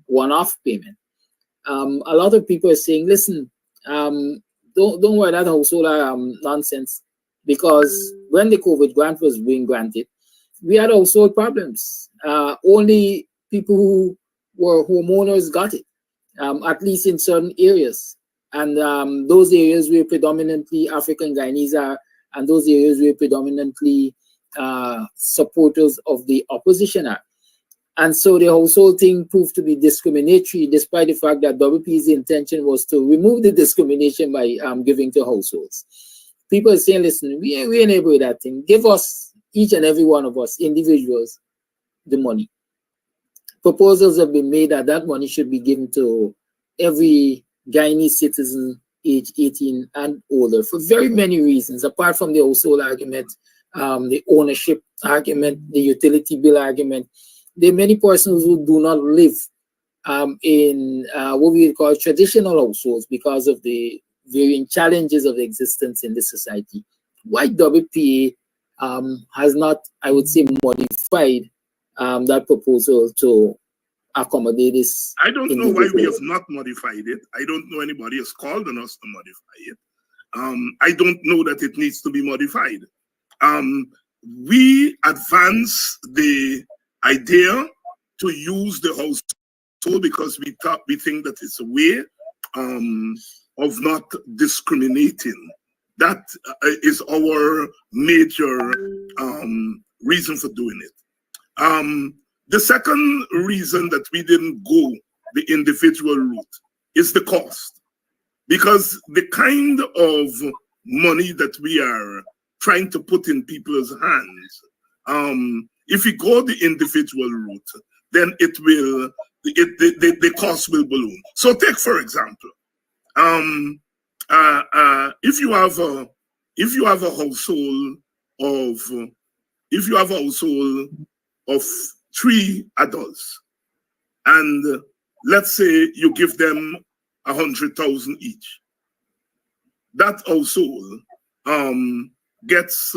S11: one-off payment. A lot of people are saying, listen, don't worry that household are nonsense, because when the COVID grant was being granted, we had household problems. Only people who were homeowners got it, at least in certain areas. And those areas were predominantly African Guyanese, and those areas were predominantly supporters of the opposition act. And so the household thing proved to be discriminatory, despite the fact that WP's intention was to remove the discrimination by giving to households. People are saying, listen, we ain't able with that thing. Give us, each and every one of us, individuals, the money. Proposals have been made that that money should be given to every Guyanese citizen age 18 and older for very many reasons, apart from the household argument, the ownership argument, the utility bill argument. There are many persons who do not live in what we would call traditional households because of the varying challenges of existence in this society. Why WPA has not, I would say, modified that proposal to accommodate this?
S10: I don't know why we have not modified it. I don't know anybody has called on us to modify it. I don't know that it needs to be modified. We advance the idea to use the household because we think that it's a way of not discriminating. That is our major reason for doing it. The second reason that we didn't go the individual route is the cost. Because the kind of money that we are trying to put in people's hands, if we go the individual route, then the cost will balloon. So take, for example, if you have a household of 3 adults, and let's say you give them 100,000 each, that household gets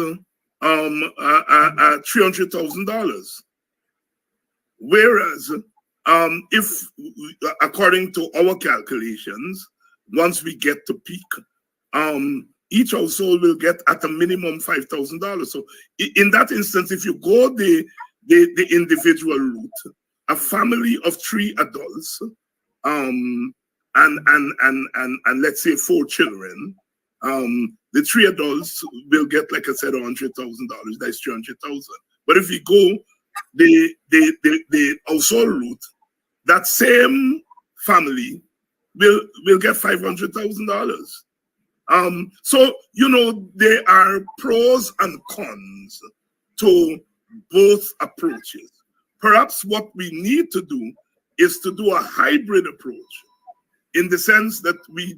S10: $300,000. Whereas, if according to our calculations, once we get to peak, each household will get at a minimum $5,000. So in that instance, if you go the individual route, a family of 3 adults, and let's say 4 children, the 3 adults will get, like I said, $100,000. That's 300,000. But if you go the household route, that same family will get $500,000. So, you know, there are pros and cons to both approaches. Perhaps what we need to do is to do a hybrid approach, in the sense that we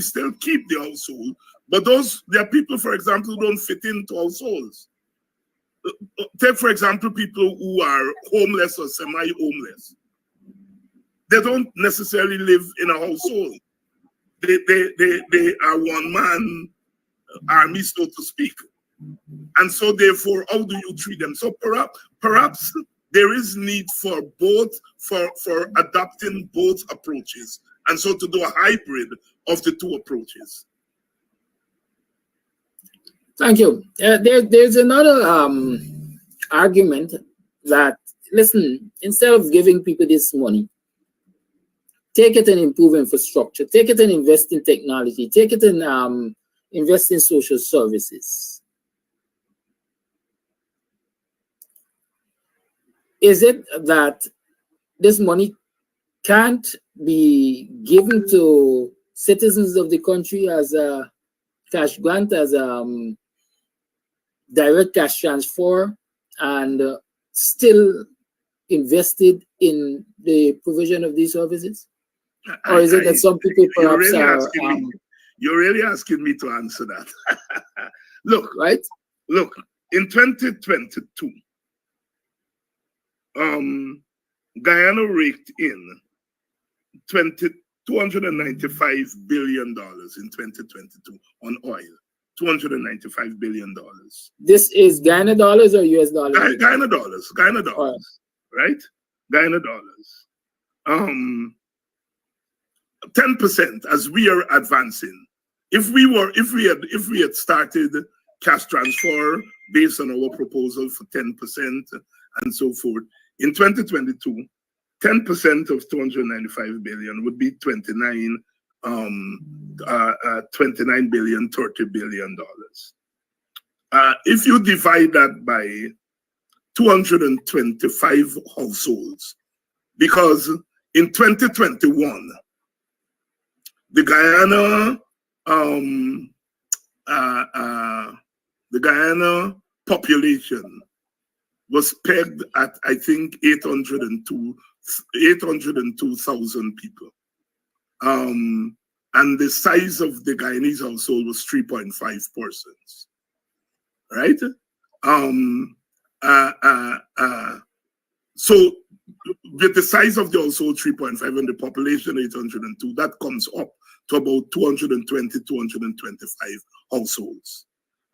S10: still keep the household, but there are people, for example, who don't fit into households. Take, for example, people who are homeless or semi-homeless. They don't necessarily live in a household. They are one-man army, so to speak. And so therefore, how do you treat them? So perhaps there is need for adopting both approaches, and so to do a hybrid of the 2 approaches.
S11: Thank you. There's another argument that, listen, instead of giving people this money, take it and improve infrastructure, take it and invest in technology, take it and invest in social services. Is it that this money can't be given to citizens of the country as a cash grant, as a direct cash transfer, and still invested in the provision of these services? Or is it that some people perhaps
S10: you're really asking me to answer that. Look, in 2022, Guyana raked in $295 billion in 2022 on oil. $295 billion.
S11: This is Guyana dollars or US dollars?
S10: Guyana dollars. Right? Guyana dollars. 10% as we are advancing. If we had started cash transfer based on our proposal for 10% and so forth, in 2022, 10% of 295 billion would be 29 billion, $30 billion. If you divide that by 225 households, because in 2021, the Guyana population was pegged at, I think, 802,000 people. And the size of the Guyanese household was 3.5 persons, right? So with the size of the household 3.5 and the population 802, that comes up to about 220, 225 households.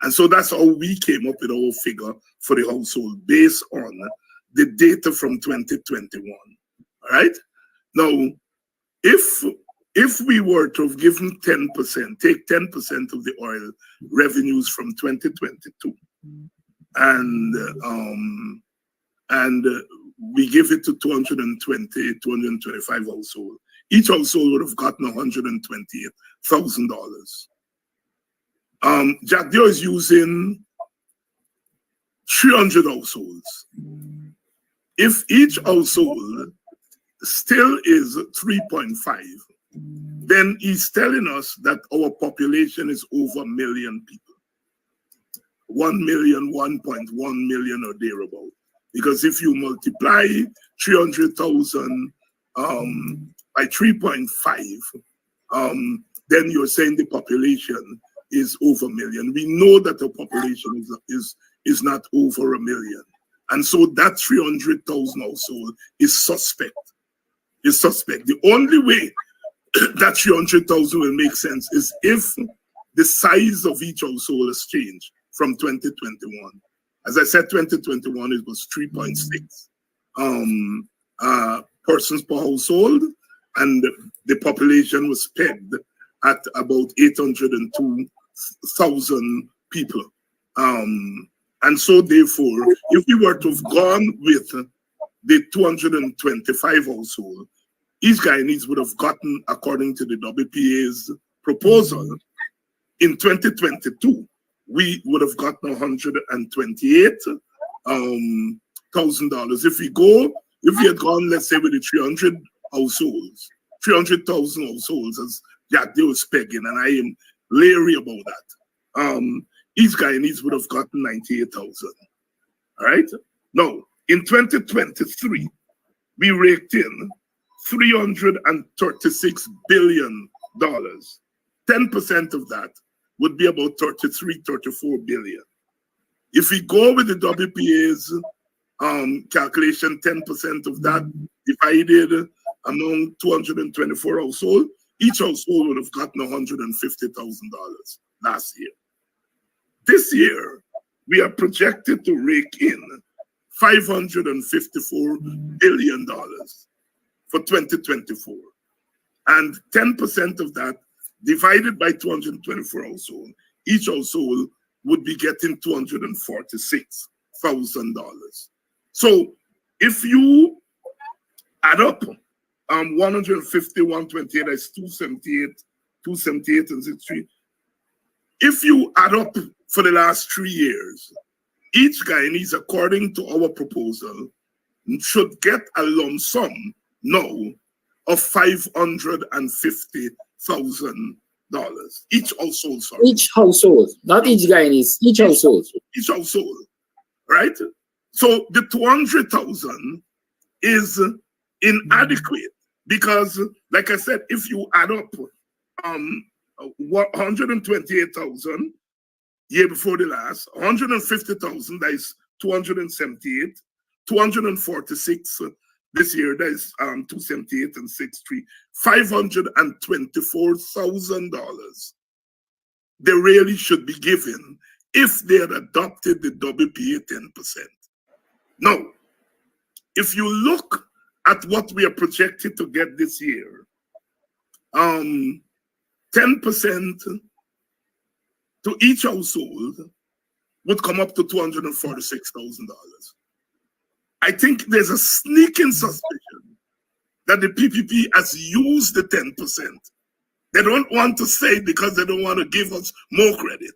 S10: And so that's how we came up with our figure for the household based on the data from 2021, all right? Now, if we were to have given 10%, take 10% of the oil revenues from 2022, and we give it to 220, 225 households, each household would have gotten $128,000. Jack Dio is using 300 households. If each household still is 3.5, then he's telling us that our population is over a million people. 1 million, 1.1 million or thereabout. Because if you multiply 300,000 by 3.5, then you're saying the population is over a million. We know that the population is not over a million. And so that 300,000 household is suspect. The only way that 300,000 will make sense is if the size of each household has changed from 2021. As I said, 2021 it was 3.6 persons per household, and the population was pegged at about 802,000 people. And so therefore, if we were to have gone with the 225 household, each Guyanese would have gotten, according to the WPA's proposal, in 2022, we would have gotten $128,000. If we had gone, let's say, with the 300,000 households, as Jack Day was pegging, and I am leery about that. Each Guyanese would have gotten 98,000. All right. Now, in 2023, we raked in $336 billion. 10% of that would be about 34 billion. If we go with the WPA's calculation, 10% of that divided among 224 households, each household would have gotten $150,000 last year. This year, we are projected to rake in $554 billion for 2024. And 10% of that divided by 224 households, each household would be getting $246,000. So if you add up 150, 128, that's 278 and 63. If you add up for the last 3 years, each Guyanese, according to our proposal, should get a lump sum now of $550,000. Each household, sorry.
S11: Each household, not each Guyanese, each household.
S10: Each household, right? So the 200,000 is inadequate because, like I said, if you add up 128,000 year before the last, 150,000, that is 278, 246 this year, that is 278 and 63, $524,000 they really should be given if they had adopted the WPA 10%. Now, if you look at what we are projected to get this year, 10% to each household would come up to $246,000. I think there's a sneaking suspicion that the PPP has used the 10%. They don't want to say because they don't want to give us more credit.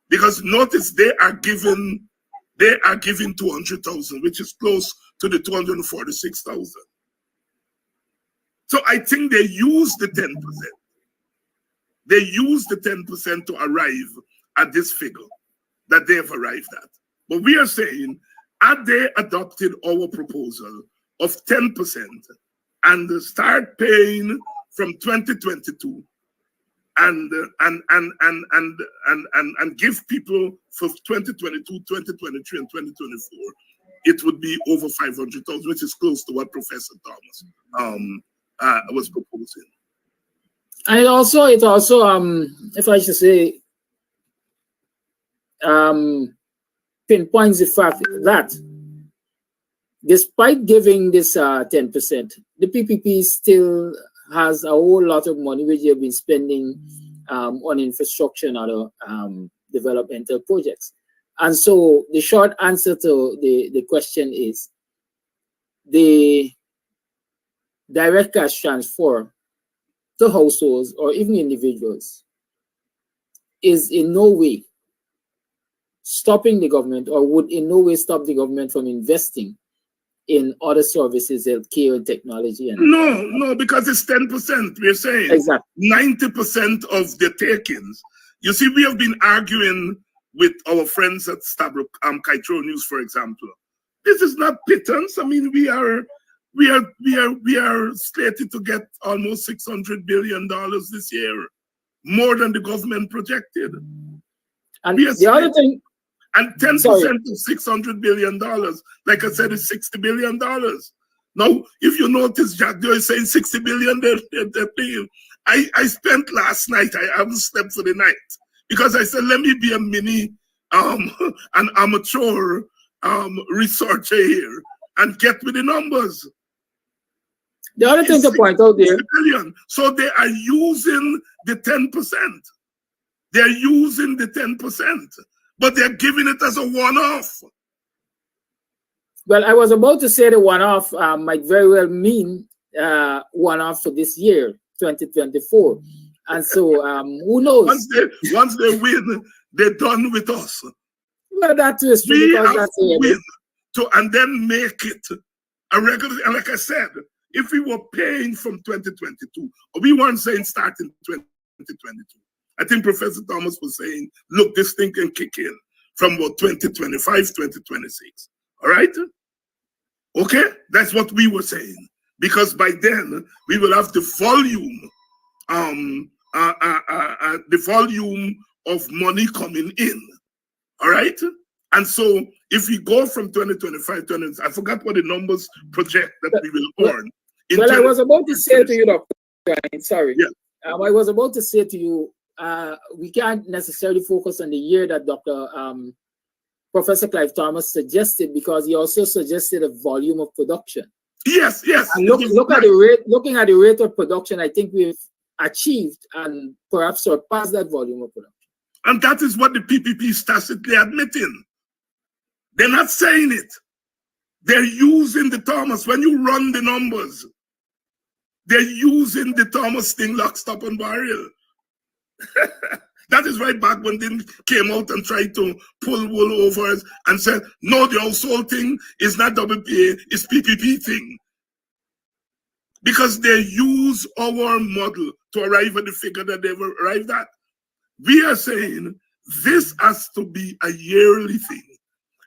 S10: Because notice they are giving 200,000, which is close to the 246,000. So I think they use the 10%. They use the 10% to arrive at this figure that they have arrived at. But we are saying, had they adopted our proposal of 10% and start paying from 2022 and give people for 2022, 2023, and 2024, it would be over 500,000, which is close to what Professor Thomas was proposing.
S11: And it also, if I should say, pinpoints the fact that despite giving this 10%, the PPP still has a whole lot of money which they have been spending on infrastructure and other developmental projects. And so the short answer to the question is the direct cash transfer to households or even individuals is in no way stopping the government or would in no way stop the government from investing in other services, healthcare and technology? And
S10: no, because it's 10%. We're saying
S11: exactly
S10: 90% of the takings. You see, we have been arguing with our friends at Stabrook, Kaitro News, for example. This is not pittance. I mean, we are slated to get almost $600 billion this year, more than the government projected.
S11: And the other thing,
S10: and 10% of $600 billion, like I said, is $60 billion. Now, if you notice, Jack Joy is saying $60 billion. I spent last night, I haven't slept for the night, because I said, let me be a mini, an amateur researcher here and get with the numbers.
S11: The other thing to point out there.
S10: Billion. So they are using the 10%. They're using the 10%, but they're giving it as a one-off.
S11: Well, I was about to say the one-off might very well mean one-off for this year, 2024. And so who knows?
S10: Once they win, they're done with us.
S11: Well, that too is true.
S10: We have to win and then make it a regular. And like I said, if we were paying from 2022, we weren't saying start in 2022. I think Professor Thomas was saying, look, this thing can kick in from about 2025, 2026. All right? Okay? That's what we were saying. Because by then, we will have the volume, of money coming in. All right? And so if we go from 2025 to I forgot what the numbers project that we will earn.
S11: Well, I was about to say to you, Dr. Ryan, sorry.
S10: Yeah.
S11: I was about to say to you, we can't necessarily focus on the year that Professor Clive Thomas suggested, because he also suggested a volume of production.
S10: Yes.
S11: And look at the rate. Looking at the rate of production, I think we've achieved and perhaps surpassed that volume of production.
S10: And that is what the PPP is tacitly admitting. They're not saying it. They're using the Thomas. When you run the numbers, they're using the Thomas thing lock, stock, and barrel. That is why Bagwandin came out and tried to pull wool over us and said, no, the household thing is not WPA, it's PPP thing. Because they use our model to arrive at the figure that they've arrived at. We are saying this has to be a yearly thing.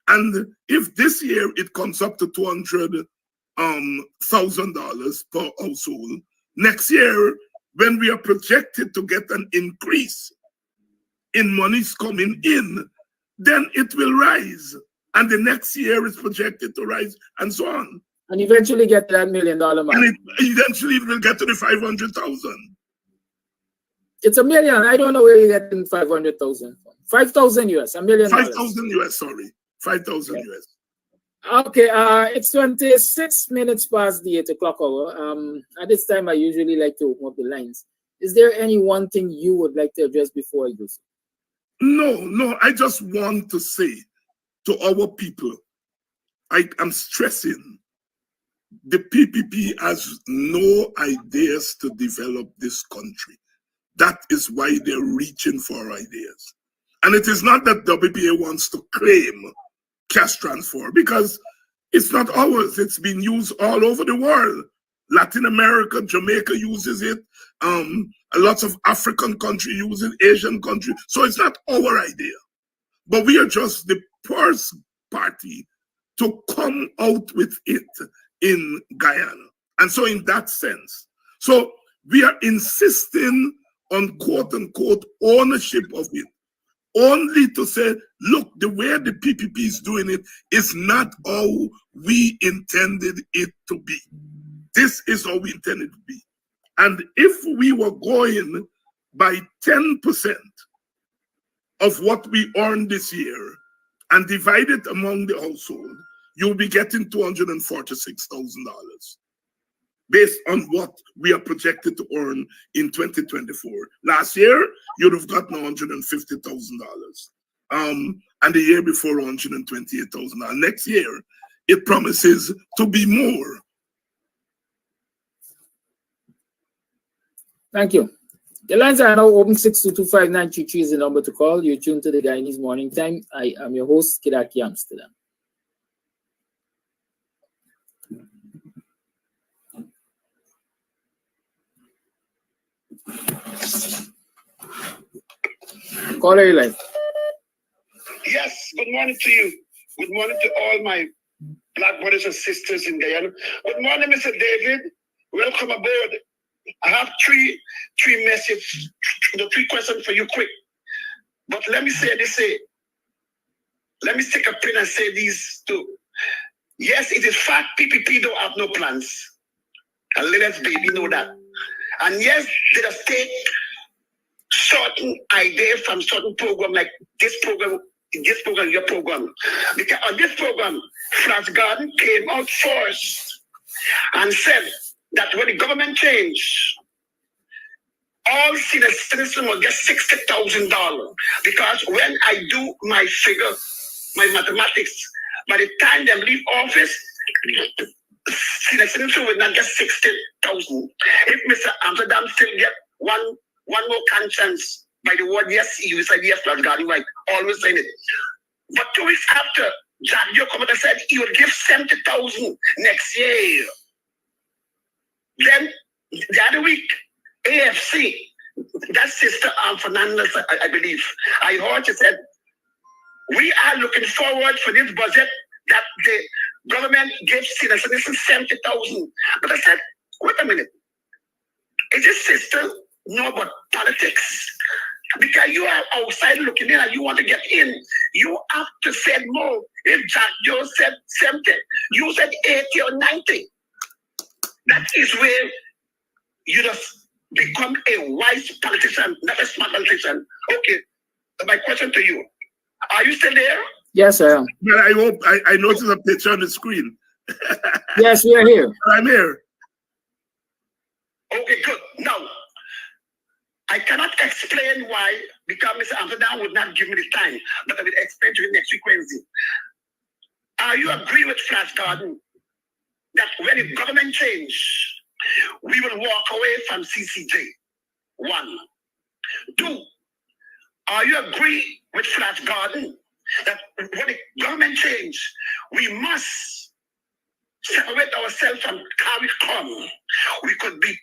S10: And if this year it comes up to $200,000 per household, next year, when we are projected to get an increase in monies coming in, then it will rise. And the next year is projected to rise, and so on.
S11: And eventually get to that $1 million mark.
S10: And eventually it will get to the 500,000.
S11: It's $1 million. I don't know where you're getting 500,000 from. 5,000 US, $1 million.
S10: 5,000 US, sorry. 5,000 US.
S11: Okay, it's 26 minutes past the 8 o'clock hour. At this time, I usually like to open up the lines. Is there any one thing you would like to address before I do so?
S10: No, I just want to say to our people, I am stressing, the PPP has no ideas to develop this country. That is why they're reaching for ideas. And it is not that WPA wants to claim cash transfer, because it's not ours. It's been used all over the world. Latin America, Jamaica uses it. A lot of African countries use it, Asian countries. So it's not our idea. But we are just the first party to come out with it in Guyana. And so in that sense, so we are insisting on quote unquote ownership of it, only to say, look, the way the PPP is doing it is not how we intended it to be. This is how we intended it to be. And if we were going by 10% of what we earned this year and divide it among the household, you'll be getting $246,000 based on what we are projected to earn in 2024. Last year, you'd have gotten $150,000. And the year before, $128,000. Next year, it promises to be more.
S11: Thank you. The lines are now open. 6225933 is the number to call. You're tuned to the Guyanese Morning Time. I am your host, Kidaki Amsterdam. Caller line.
S4: Yes, good morning to you. Good morning to all my black brothers and sisters in Guyana. Good morning, Mr. David. Welcome aboard. I have three messages, three questions for you quick. But let me say this, let me take a pen and say these two. Yes, it is fact PPP don't have no plans. And let us baby know that. And yes, they just take certain idea from certain program like this program, your program. Because on this program, Flash Garden came out first and said that when the government changed, all senior citizens will get $60,000. Because when I do my figure, my mathematics, by the time they leave office, senior citizens will not get 60,000. If Mr. Amsterdam still get one more conscience by the word yes, he said yes, Lord God, right, always saying it. But 2 weeks after, Jack Joe come out and said he would give 70,000 next year. Then the other week, AFC, that sister Fernandez, I believe, I heard she said, we are looking forward for this budget that the government gives senior citizens 70,000. But I said, wait a minute. Is this sister know about politics? Because you are outside looking in and you want to get in. You have to say more. If Jack Joe said 70, you said 80 or 90. That is where you just become a wise politician, not a smart politician. Okay, my question to you. Are you still there?
S11: Yes, I am.
S10: Well, I hope I noticed a picture on the screen.
S11: Yes, we are here.
S10: I'm here.
S4: Okay, good. Now, I cannot explain why, because Mr. Amsterdam would not give me the time, but I will explain to you next week Wednesday. Are you agree with Flash Garden that when the government change, we will walk away from CCJ? 1. 2. Are you agree with Flash Garden that when the government change, we must separate ourselves from CARICOM? We could be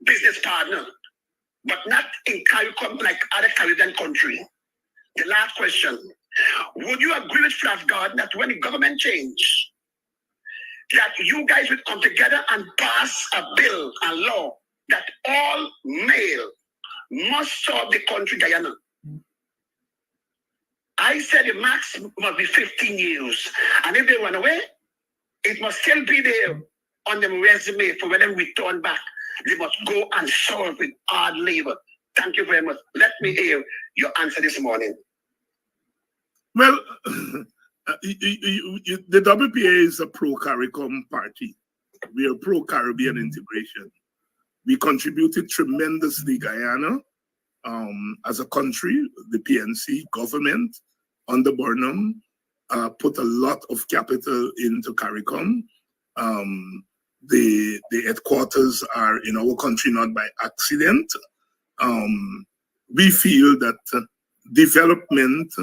S4: business partner, but not in CARICOM like other Caribbean countries. The last question, would you agree with Flash Garden that when the government change, that you guys would come together and pass a bill, a law, that all male must serve the country Guyana? I said the max must be 15 years. And if they run away, it must still be there on their resume for when they return back. They must go and serve with hard labor. Thank you very much. Let me hear your answer this morning.
S10: Well, the WPA is a pro-CARICOM party. We are pro-Caribbean integration. We contributed tremendously Guyana as a country. The PNC government under Burnham put a lot of capital into CARICOM. The headquarters are in our country not by accident. We feel that development,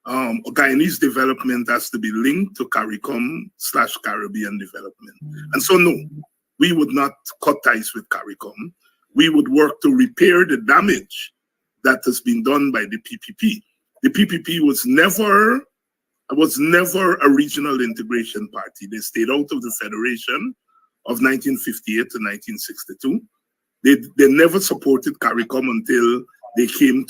S10: Guyanese development has to be linked to CARICOM/Caribbean development. And so no, we would not cut ties with CARICOM. We would work to repair the damage that has been done by the PPP. The PPP was never a regional integration party. They stayed out of the Federation of 1958 to 1962. They never supported CARICOM until they came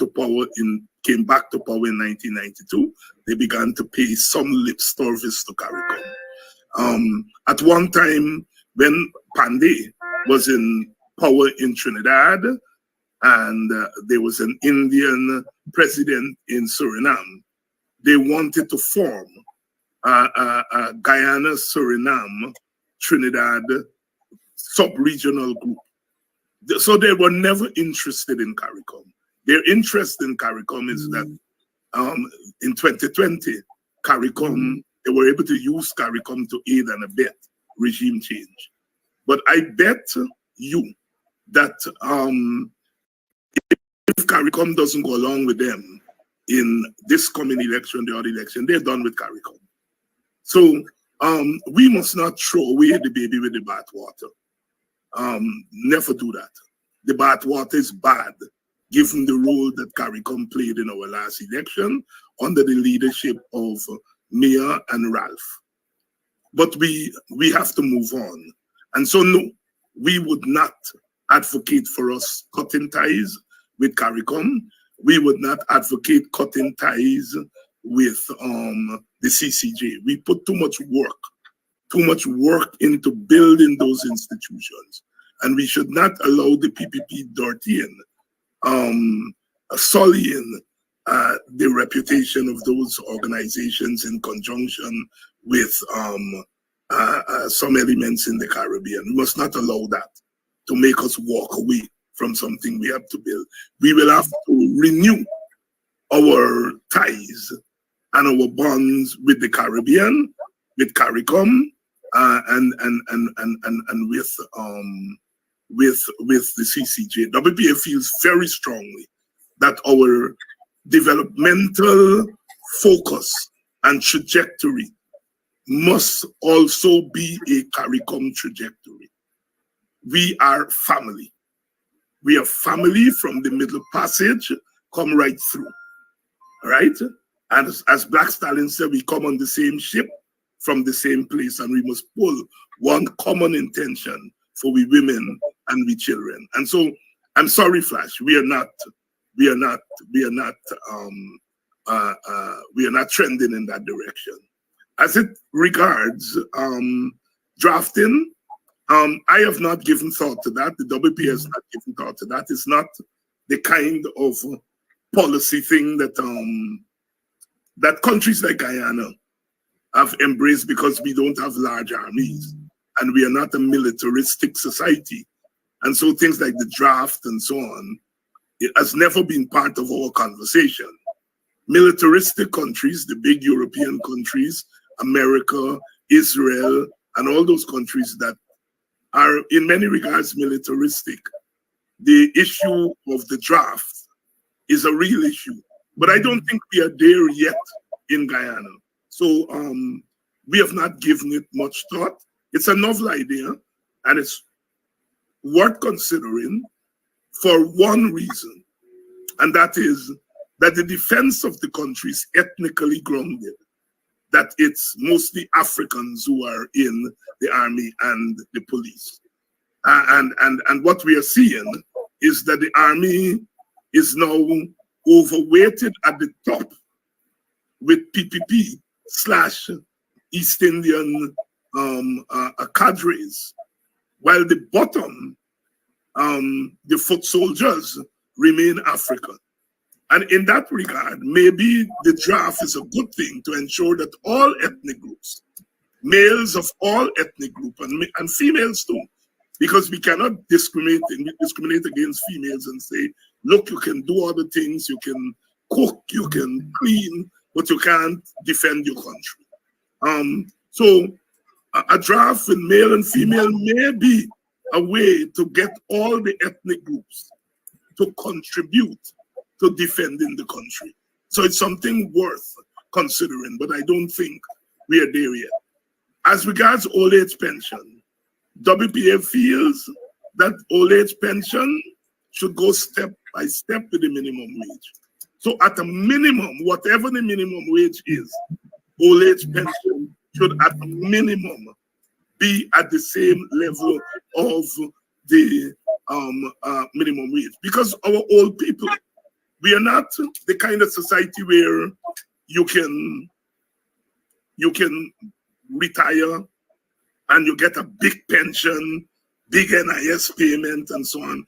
S10: back to power in 1992. They began to pay some lip service to CARICOM. At one time, when Pandey was in power in Trinidad, and there was an Indian president in Suriname, they wanted to form a Guyana, Suriname, Trinidad sub-regional group. So they were never interested in CARICOM. Their interest in CARICOM is that in 2020, CARICOM, they were able to use CARICOM to aid and abet regime change. But I bet you that if CARICOM doesn't go along with them in this coming election, the other election, they're done with CARICOM. So we must not throw away the baby with the bathwater. Never do that. The bathwater is bad. given the role that CARICOM played in our last election under the leadership of Mia and Ralph. But we have to move on. And so, no, we would not advocate for us cutting ties with CARICOM. We would not advocate cutting ties with the CCJ. We put too much work into building those institutions. And we should not allow the PPP dirtying, sullying the reputation of those organizations in conjunction with some elements in the Caribbean. We must not allow that to make us walk away from something we have to build. We will have to renew our ties and our bonds with the Caribbean, with CARICOM, and with the CCJ. WPA feels very strongly that our developmental focus and trajectory must also be a CARICOM trajectory. We are family. We are family from the Middle Passage, come right through, right? And as Black Stallion said, we come on the same ship from the same place, and we must pull one common intention for we women and we children. And so, I'm sorry, Flash, we are not trending in that direction. As it regards drafting, I have not given thought to that. The WP has not given thought to that. It's not the kind of policy thing that that countries like Guyana have embraced, because we don't have large armies and we are not a militaristic society. And so things like the draft and so on, it has never been part of our conversation. Militaristic countries, the big European countries, America, Israel, and all those countries that are in many regards militaristic, the issue of the draft is a real issue. But I don't think we are there yet in Guyana. So we have not given it much thought. It's a novel idea, and it's worth considering for one reason, and that is that the defense of the country is ethnically grounded, that it's mostly Africans who are in the army and the police. And what we are seeing is that the army is now overweighted at the top with PPP / East Indian cadres, while the bottom, the foot soldiers, remain African. And in that regard, maybe the draft is a good thing to ensure that all ethnic groups, males of all ethnic groups, and females too, because we cannot discriminate against females and say, look, you can do other things, you can cook, you can clean, but you can't defend your country. So a draft in male and female may be a way to get all the ethnic groups to contribute to defending the country. So it's something worth considering, but I don't think we are there yet. As regards old age pension, WPA feels that old age pension should go step by step with the minimum wage. So at a minimum, whatever the minimum wage is, old age pension should at a minimum be at the same level of the minimum wage. Because our old people, we are not the kind of society where you can retire and you get a big pension, big NIS payment, and so on.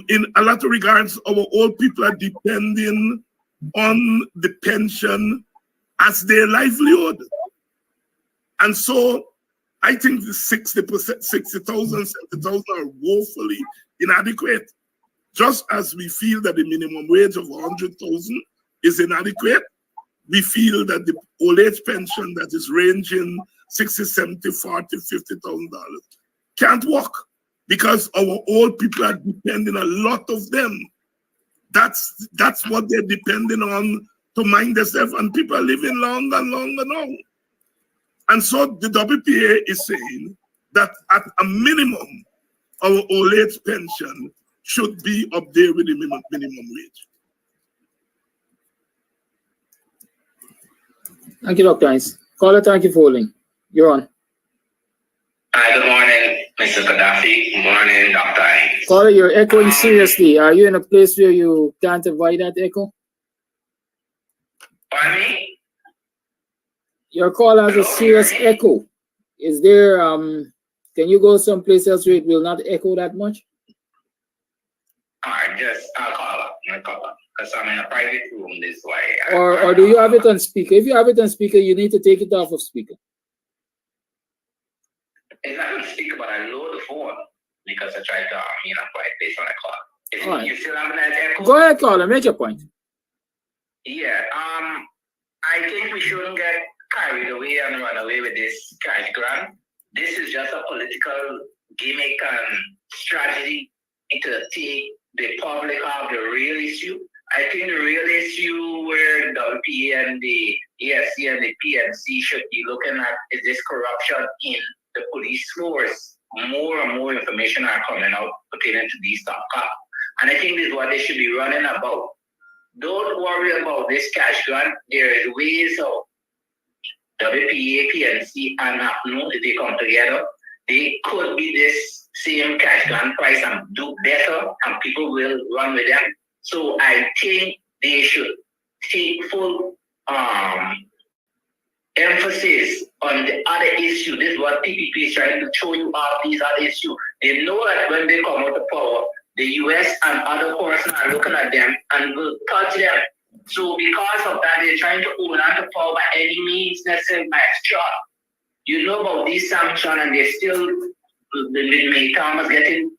S10: In a lot of regards, our old people are depending on the pension as their livelihood. And so I think the 60,000, 70,000 are woefully inadequate. Just as we feel that the minimum wage of 100,000 is inadequate, we feel that the old age pension that is ranging 60, 70, 40, $50,000 can't work, because our old people are depending, a lot of them. That's what they're depending on to mind themselves, and people are living longer and longer now. And so the WPA is saying that at a minimum, our old age pension should be up there with the minimum wage.
S11: Thank you, Dr. Hines. Caller, thank you for holding. You're on.
S12: Hi, good morning, Mr. Gaddafi. Good morning, Dr. Hines.
S11: Caller, you're echoing seriously. Are you in a place where you can't avoid that echo?
S12: Pardon me?
S11: Your call has a serious echo. Is there, can you go someplace else where it will not echo that much?
S12: All right, I'll call up. Because I'm in a private room this way.
S11: Or do you have it on speaker? If you have it on speaker, you need to take it off of speaker.
S12: It's not on speaker, but I load the phone because I tried to, quiet place when I call.
S11: Right.
S12: You still having that echo?
S11: Go ahead, caller, make your point.
S12: Yeah, I think we shouldn't get carried away and run away with this cash grant. This is just a political gimmick and strategy to take the public off the real issue. I think the real issue where WPA and the ESC and the PNC should be looking at is this corruption in the police force. More and more information are coming out pertaining to these top cops. And I think this is what they should be running about. Don't worry about this cash grant. There is ways of WPA, PNC, and APNU, if they come together, they could be this same cash grant price and do better, and people will run with them. So I think they should take full emphasis on the other issue. This is what PPP is trying to show you all these other issues. They know that when they come out of power, the US and other persons are looking at them and will touch them. So because of that, they're trying to hold on to power by any means necessary by extra. You know about these sanctions, and they're still, the Thomas getting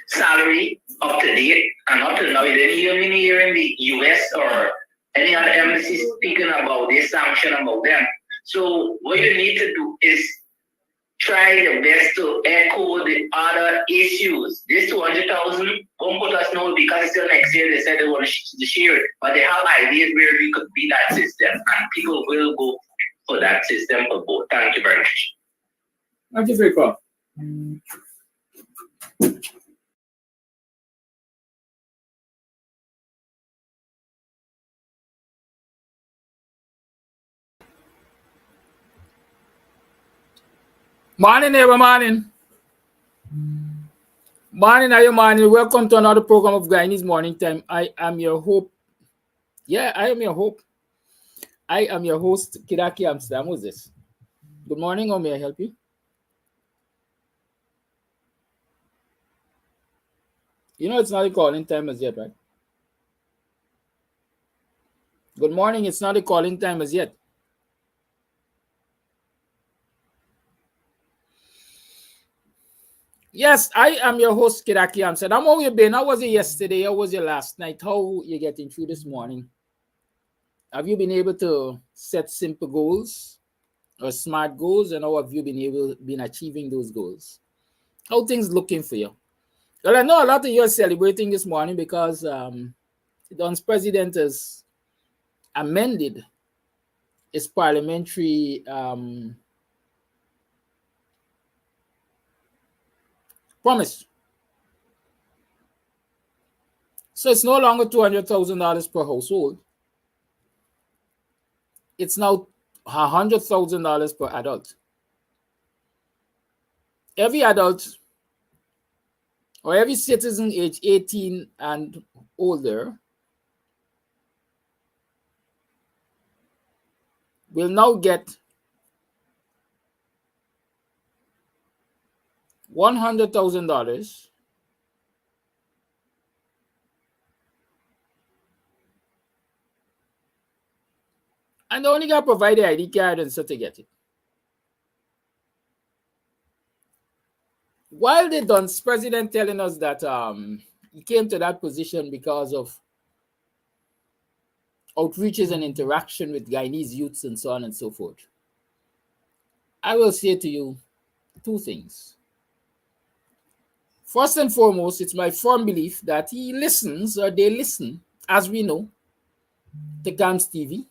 S12: salary up to date, and up to now, you didn't even hear in the US or any other embassy speaking about this sanction about them. So what you need to do is try your best to echo the other issues. This 200,000 won't put us no because still next year they said they want to share it, but they have ideas where we could be that system, and people will go for that system for both. Thank you very much.
S11: Thank you for your call. Morning, neighbor, morning. Morning, are you morning? Welcome to another program of Guyanese Morning Time. I am your hope. Yeah, I am your hope. I am your host, Kidaki Amsterdam. Who's this? Good morning, or may I help you? You know it's not a calling time as yet, right? Good morning, it's not a calling time as yet. Yes, I am your host, Kidaki Amsterdam. How you been? How was it yesterday? How was it last night? How you getting through this morning? Have you been able to set simple goals or smart goals, and how have you been achieving those goals? How things looking for you? Well, I know a lot of you are celebrating this morning because Don's president has amended his parliamentary promise. So it's no longer $200,000 per household. It's now $100,000 per adult. Every adult or every citizen age 18 and older will now get $100,000 and they only got to provide the ID card and so to get it. While the Don's president telling us that he came to that position because of outreaches and interaction with Guyanese youths and so on and so forth, I will say to you two things. First and foremost, it's my firm belief that he listens, or they listen, as we know, to GAMS TV.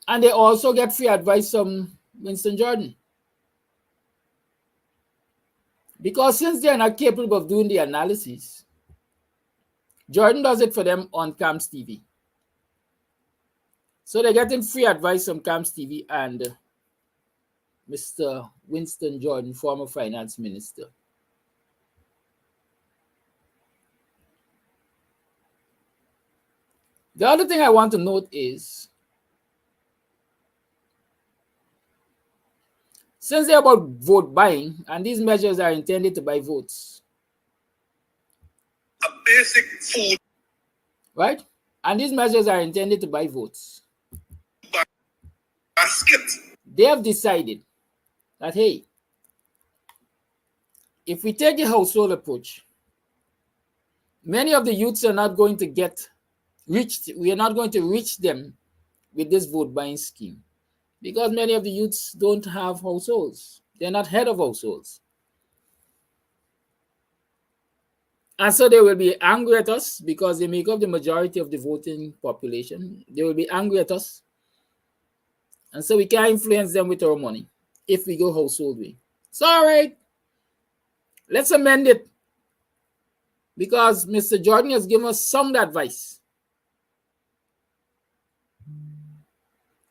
S11: And they also get free advice from Winston Jordan. Because since they're not capable of doing the analysis, Jordan does it for them on Camps TV. So they're getting free advice from Camps TV and Mr. Winston Jordan, former finance minister. The other thing I want to note is, since they're about vote buying, and these measures are intended to buy votes.
S4: A basic food
S11: Right? And these measures are intended to buy votes.
S4: basket.
S11: They have decided that, hey, if we take the household approach, many of the youths are not going to get reached. We are not going to reach them with this vote buying scheme because many of the youths don't have households. They're not head of households. And so they will be angry at us because they make up the majority of the voting population. They will be angry at us. And so we can't influence them with our money if we go household way. So, all right, let's amend it because Mr. Jordan has given us sound advice.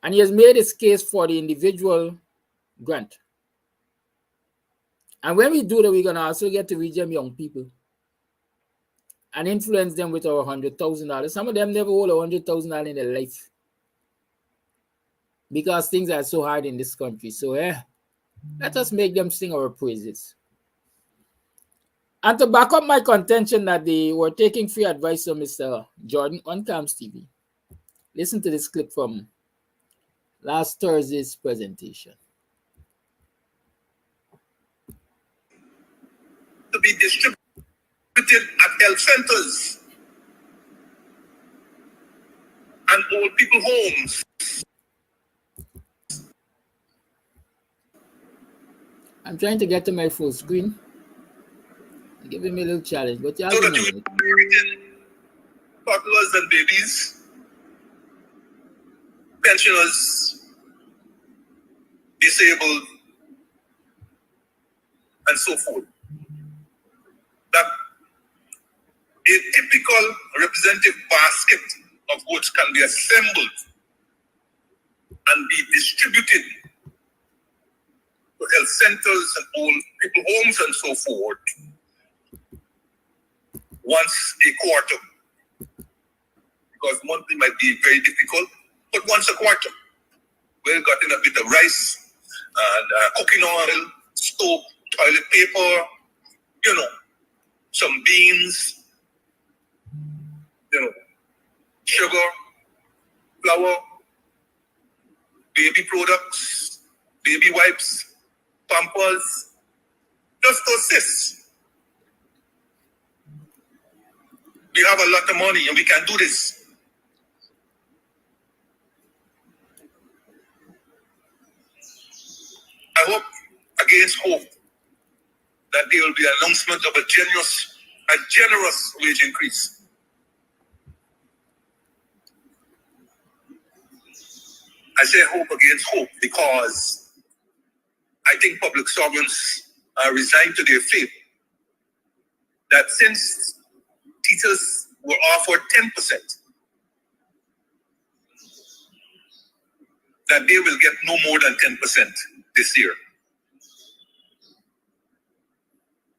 S11: And he has made his case for the individual grant. And when we do that, we're going to also get to reach them young people and influence them with our $100,000. Some of them never hold $100,000 in their life because things are so hard in this country. So, let us make them sing our praises. And to back up my contention that they were taking free advice from Mr. Jordan on Camps TV, listen to this clip from last Thursday's presentation.
S4: To be distributed at health centers and old people homes.
S11: I'm trying to get to my full screen. Giving me a little challenge, but yeah,
S4: So that you toddlers and babies, pensioners, disabled, and so forth. That a typical representative basket of goods can be assembled and be distributed to health centers and old people homes and so forth once a quarter. Because monthly might be very difficult, but once a quarter. We've got in a bit of rice and cooking oil, soap, toilet paper, some beans, sugar, flour, baby products, baby wipes, Pampers, just to assist. We have a lot of money and we can do this. I hope, against hope, that there will be an announcement of a generous wage increase. I say hope against hope because I think public servants are resigned to their fate. That since teachers were offered 10%, that they will get no more than 10% this year.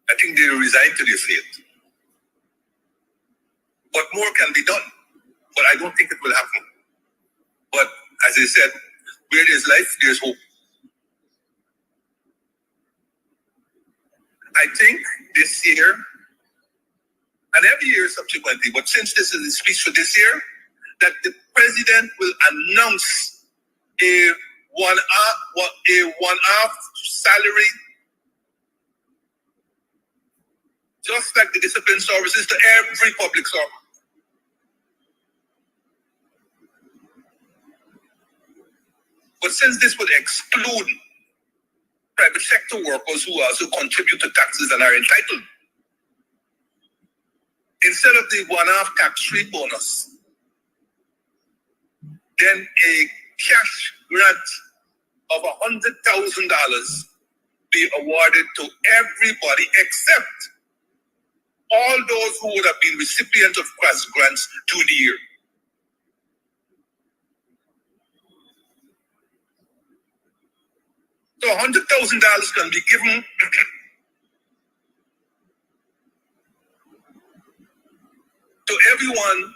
S4: I think they are resigned to their fate. But more can be done, but I don't think it will happen. But as I said, where there's life, there's hope. I think this year, and every year subsequently, but since this is the speech for this year, that the president will announce a one-off salary, just like the discipline services, to every public servant. But since this would exclude private sector workers who also contribute to taxes and are entitled, instead of the one-off tax-free bonus, then a cash grant of $100,000 be awarded to everybody except all those who would have been recipients of cash grants during the year. So $100,000 can be given to everyone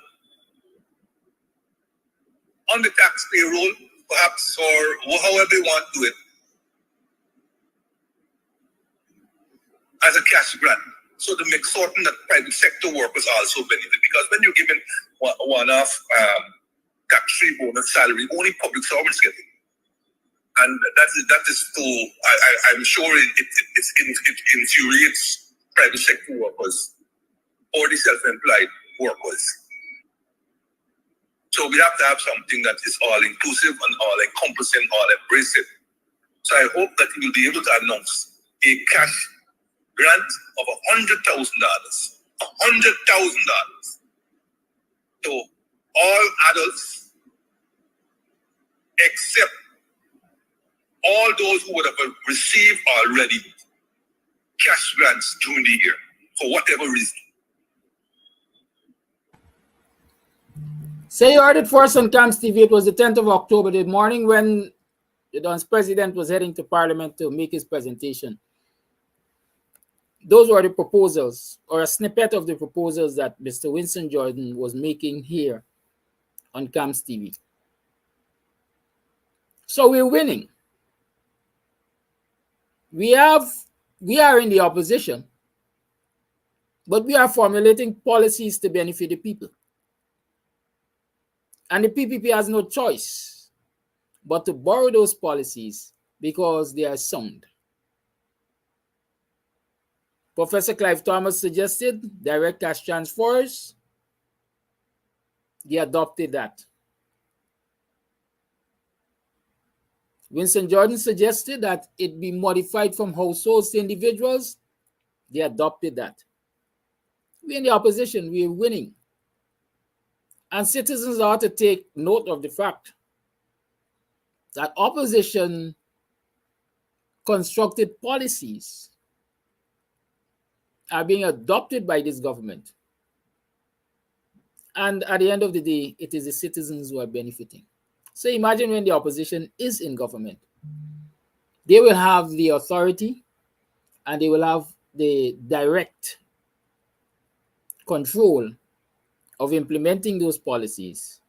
S4: on the tax payroll, perhaps, or however they want to do it, as a cash grant. So to make certain that private sector workers also benefit, because when you're given one-off tax-free bonus salary, only public servants get it. And that is too, I'm sure it infuriates private sector workers or the self-employed workers. So we have to have something that is all-inclusive and all-encompassing, all-embracing. So I hope that you will be able to announce a cash grant of $100,000 to all adults except all those who would have received already cash grants during the year for whatever reason.
S11: Say you heard it first on Camps TV. It was the 10th of October, the morning when the Don's president was heading to Parliament to make his presentation. Those were the proposals, or a snippet of the proposals that Mr. Winston Jordan was making here on Camps TV. So we're winning. We are in the opposition, but we are formulating policies to benefit the people. And the PPP has no choice but to borrow those policies because they are sound. Professor Clive Thomas suggested direct cash transfers. They adopted that. Winston Jordan suggested that it be modified from households to individuals. They adopted that. We're in the opposition. We're winning. And citizens ought to take note of the fact that opposition constructed policies are being adopted by this government. And at the end of the day, it is the citizens who are benefiting. So imagine when the opposition is in government. They will have the authority and they will have the direct control of implementing those policies.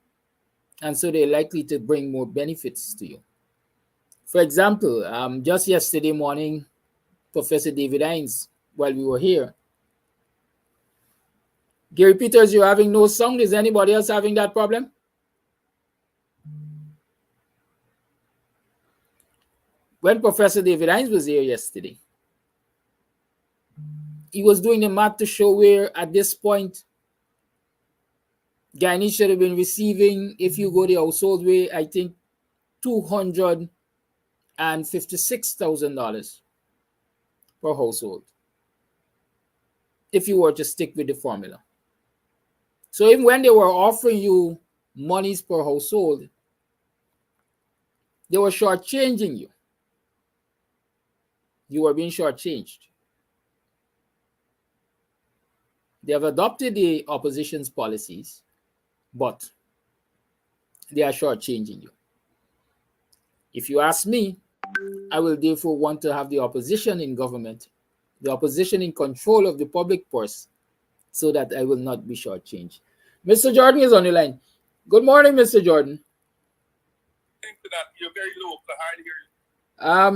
S11: And so they're likely to bring more benefits to you. For example, just yesterday morning, Professor David Hines, while we were here, Gary Peters, you're having no sound. Is anybody else having that problem? When Professor David Hines was here yesterday, he was doing the math to show where at this point Guyanese should have been receiving, if you go the household way, I think $256,000 per household, if you were to stick with the formula. So even when they were offering you monies per household, they were shortchanging you. You were being shortchanged. They have adopted the opposition's policies, but they are shortchanging you. If you ask me, I will therefore want to have the opposition in government, the opposition in control of the public purse, so that I will not be shortchanged. Mr. Jordan is on the line. Good morning, Mr. Jordan.
S10: Thanks for that. You're very low. It's hard to hear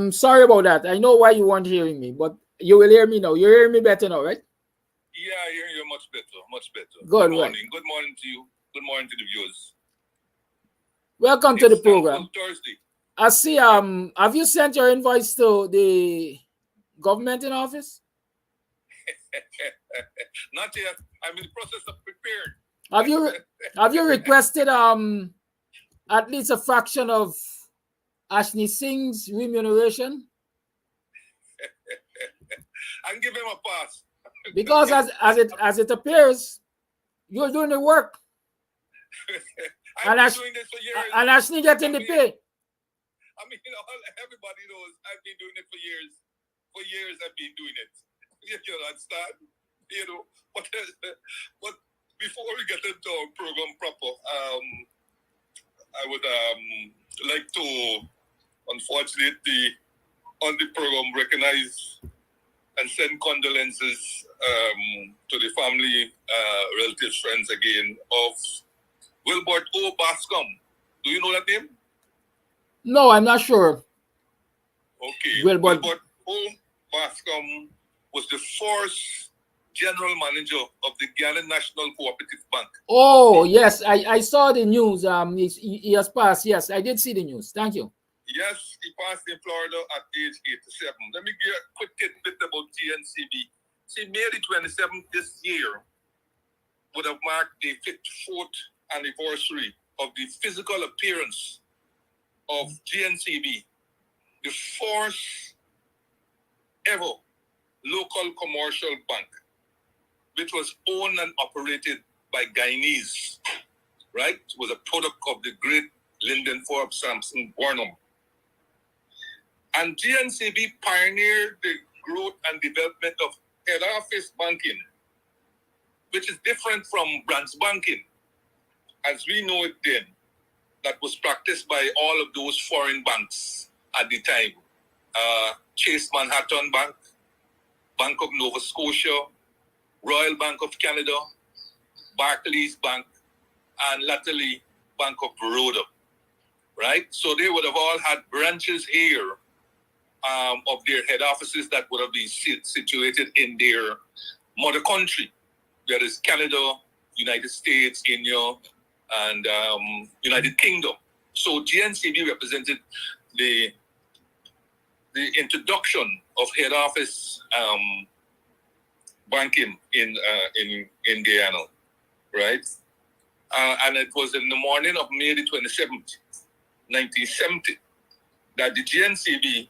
S10: you.
S11: Sorry about that. I know why you weren't hearing me, but you will hear me now. You're hearing me better now, right?
S10: Yeah, I hear you much better. Much better.
S11: Good
S10: morning.
S11: right.
S10: Good morning to you. Good morning to the viewers.
S11: Welcome to the program.
S10: Thursday.
S11: I see. Have you sent your invoice to the government in office?
S10: Not yet. I'm in the process of preparing.
S11: Have you requested at least a fraction of Ashni Singh's remuneration?
S10: I can give him a pass.
S11: Because as it appears, you're doing the work.
S10: I've been doing this for years.
S11: And Ashni getting the pay.
S10: I mean, everybody knows I've been doing it for years.
S3: For years I've been doing it. You understand? You know, but before we get into our program proper, I would like to, unfortunately, on the program, recognize and send condolences to the family, relatives, friends again of Wilbert O. Bascom. Do you know that name?
S11: No, I'm not sure.
S3: Okay.
S11: Wilbert
S3: O. Bascom was the first general manager of the Ghana National Cooperative Bank.
S11: Oh, yes, I saw the news. He has passed. Yes, I did see the news. Thank you.
S3: Yes, he passed in Florida at age 87. Let me give a quick tidbit about GNCB. See, May the 27th this year would have marked the 54th anniversary of the physical appearance of GNCB, the first ever local commercial bank, which was owned and operated by Guyanese, right? It was a product of the great Lyndon Forbes Sampson Barnum. And GNCB pioneered the growth and development of head office banking, which is different from branch banking, as we know it then, that was practiced by all of those foreign banks at the time. Chase Manhattan Bank, Bank of Nova Scotia, Royal Bank of Canada, Barclays Bank, and latterly Bank of Baroda, right? So they would have all had branches here of their head offices that would have been situated in their mother country, that is Canada, United States, India, and United Kingdom. So GNCB represented the introduction of head office banking in Guyana, right? And it was in the morning of May the 27th, 1970, that the GNCB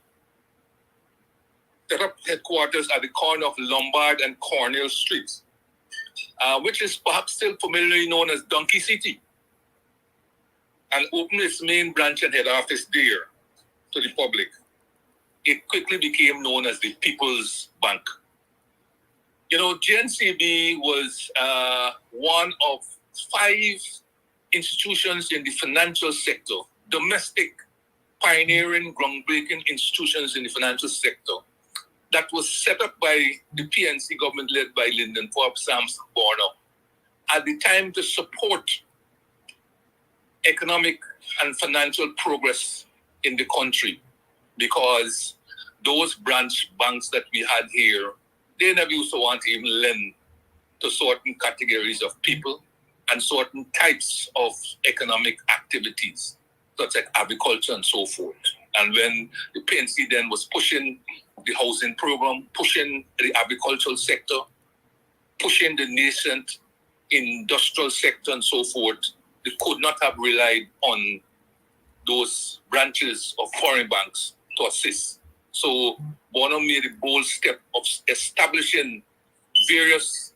S3: set up headquarters at the corner of Lombard and Cornell Streets, which is perhaps still familiarly known as Donkey City, and opened its main branch and head office there to the public. It quickly became known as the People's Bank. You know, GNCB was one of 5 institutions in the financial sector, domestic, pioneering, groundbreaking institutions in the financial sector that was set up by the PNC government led by Lyndon Forbes Sampson Barnum at the time to support economic and financial progress in the country, because those branch banks that we had here, they never used to want to even lend to certain categories of people and certain types of economic activities, such as agriculture and so forth. And when the PNC then was pushing the housing program, pushing the agricultural sector, pushing the nascent industrial sector and so forth, they could not have relied on those branches of foreign banks to assist. So Barnum made a bold step of establishing various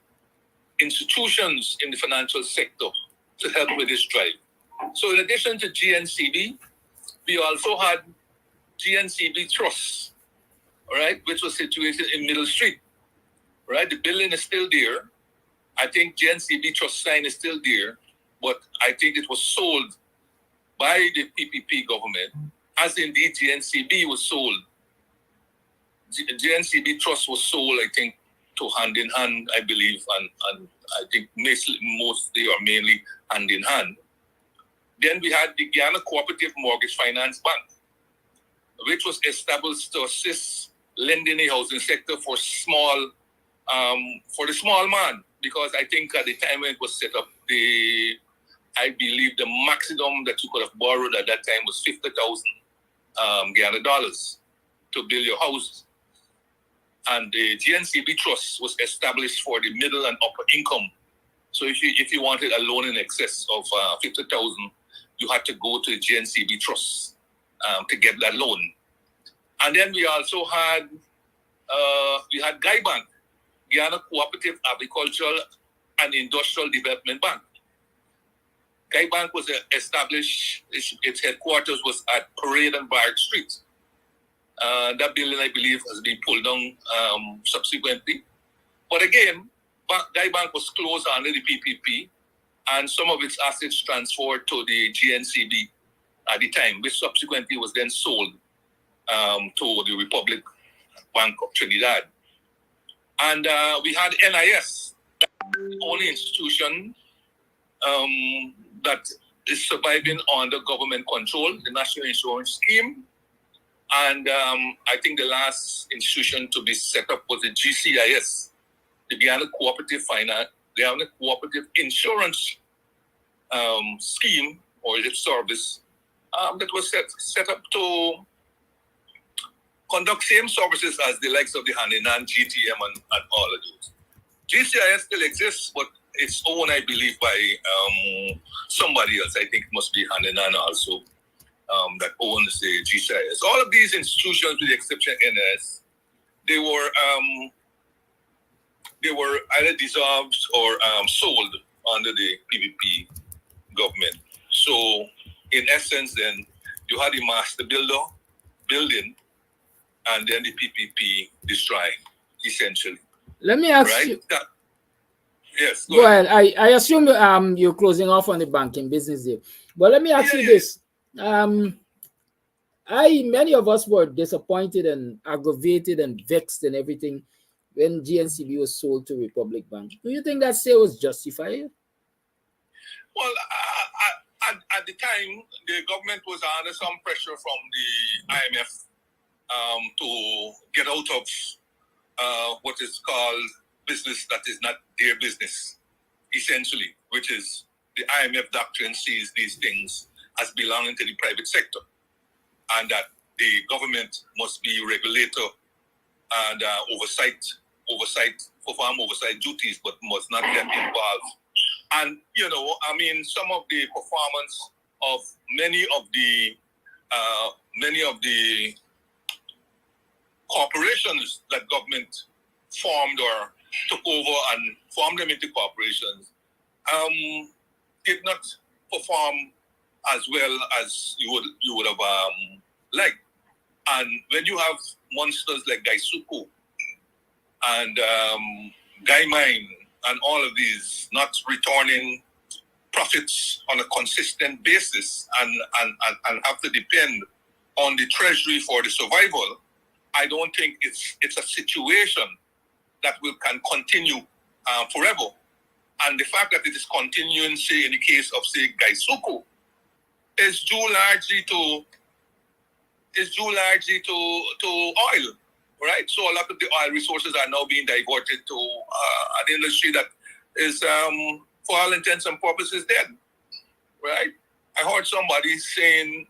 S3: institutions in the financial sector to help with this drive. So in addition to GNCB, we also had GNCB Trust, all right, which was situated in Middle Street, right? The building is still there. I think GNCB Trust sign is still there, but I think it was sold by the PPP government, as indeed GNCB was sold. GNCB Trust was sold, I think, to hand in hand, I believe, and I think mostly or mainly hand in hand. Then we had the Guyana Cooperative Mortgage Finance Bank, which was established to assist lending in the housing sector for the small man, because I think at the time when it was set up, I believe the maximum that you could have borrowed at that time was 50,000 Guyana dollars to build your house. And the GNCB Trust was established for the middle and upper income. So if you wanted a loan in excess of 50,000, you had to go to the GNCB Trust to get that loan. And then we also had Guy Bank, Guyana Cooperative Agricultural and Industrial Development Bank. Guy Bank was established, its headquarters was at Parade and Barrack Street. That building, I believe, has been pulled down subsequently. But again, Guy Bank was closed under the PPP, and some of its assets transferred to the GNCB at the time, which subsequently was then sold to the Republic Bank of Trinidad. And we had NIS, the only institution that is surviving under government control, the National Insurance Scheme. And I think the last institution to be set up was the GCIS, the Guyana Cooperative Finance, Guyana Cooperative Insurance Scheme, or is it service, that was set up to conduct same services as the likes of the Haninan, GTM, and all of those. GCIS still exists, but it's owned, I believe, by somebody else. I think it must be Haninan also, that owns the GCIS. All of these institutions, with the exception of NS, they were either dissolved or sold under the PPP government. So, in essence, then you had the master building, and then the PPP destroyed, essentially.
S11: Let me ask
S3: right?
S11: you.
S3: Yes.
S11: Go ahead. I assume you're closing off on the banking business there, but let me ask you this. Many of us were disappointed and aggravated and vexed and everything when GNCB was sold to Republic Bank. Do you think that sale was justified?
S3: Well, at the time, the government was under some pressure from the IMF to get out of what is called business that is not their business, essentially, which is the IMF doctrine sees these things as belonging to the private sector, and that the government must be regulator and perform oversight duties, but must not get involved. And some of the performance of many of the corporations that government formed or took over and formed them into corporations did not perform as well as you would have liked. And when you have monsters like Gaisuku and Guy Mine and all of these not returning profits on a consistent basis and have to depend on the treasury for the survival, I don't think it's a situation that can continue forever. And the fact that it is continuing, say, in the case of, say, Gaisuku, is due largely to oil, right? So a lot of the oil resources are now being diverted to an industry that is, for all intents and purposes, dead, right? I heard somebody saying,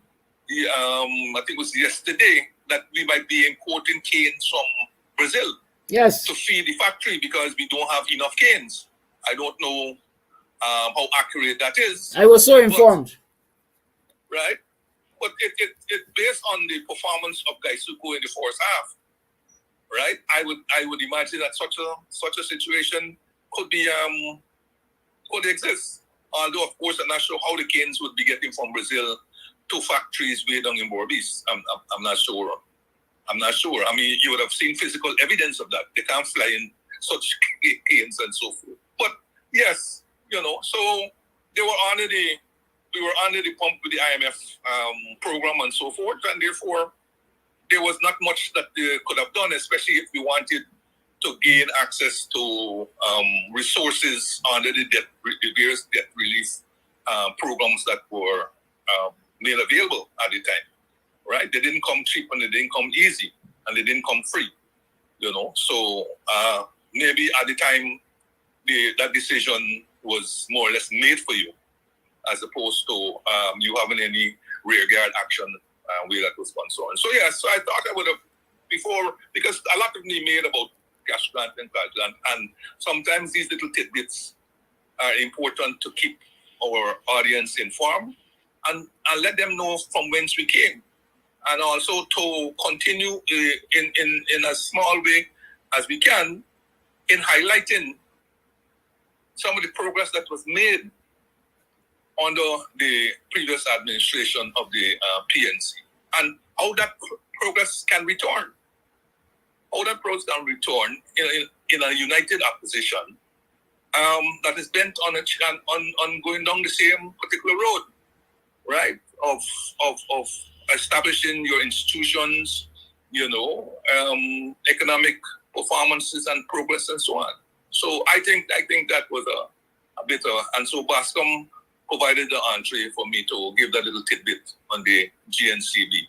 S3: I think it was yesterday, that we might be importing canes from Brazil.
S11: Yes.
S3: To feed the factory because we don't have enough canes. I don't know how accurate that is.
S11: I was so informed.
S3: Right? But it based on the performance of Gaisuku in the first half, right? I would imagine that such a situation could exist. Although of course I'm not sure how the canes would be getting from Brazil to factories way down in Borbis. I'm not sure. I mean, you would have seen physical evidence of that. They can't fly in such canes and so forth. But yes, so we were under the pump with the IMF program and so forth, and therefore there was not much that they could have done, especially if we wanted to gain access to resources under the various debt relief programs that were made available at the time. Right? They didn't come cheap and they didn't come easy and they didn't come free. So maybe at the time that decision was more or less made for you, as opposed to you having any rearguard action where that was concerned. So yeah, so I thought I would have before, because a lot of me made about cash grant and cash grant, and sometimes these little tidbits are important to keep our audience informed and let them know from whence we came. And also to continue in a small way as we can in highlighting some of the progress that was made under the previous administration of the PNC, and how that progress can return. How that progress can return in a united opposition that is bent on going down the same particular road, right? Of establishing your institutions, economic performances and progress and so on. So I think that was a bit and so Bascom provided the entree for me to give that little tidbit on the GNCB.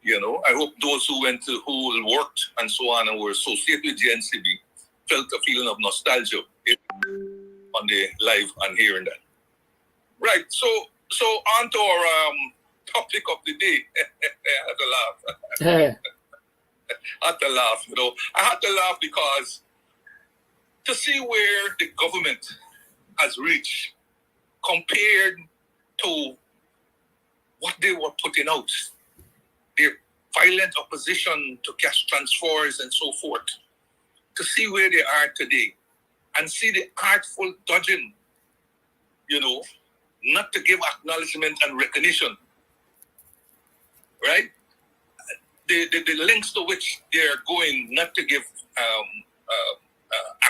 S3: I hope those who worked and so on and were associated with GNCB felt a feeling of nostalgia on the live and hearing that. Right. So on to our topic of the day. I had to laugh. I had to laugh. I had to laugh because to see where the government has reached compared to what they were putting out, their violent opposition to cash transfers and so forth, to see where they are today and see the artful dodging, not to give acknowledgement and recognition, right? The lengths to which they are going not to give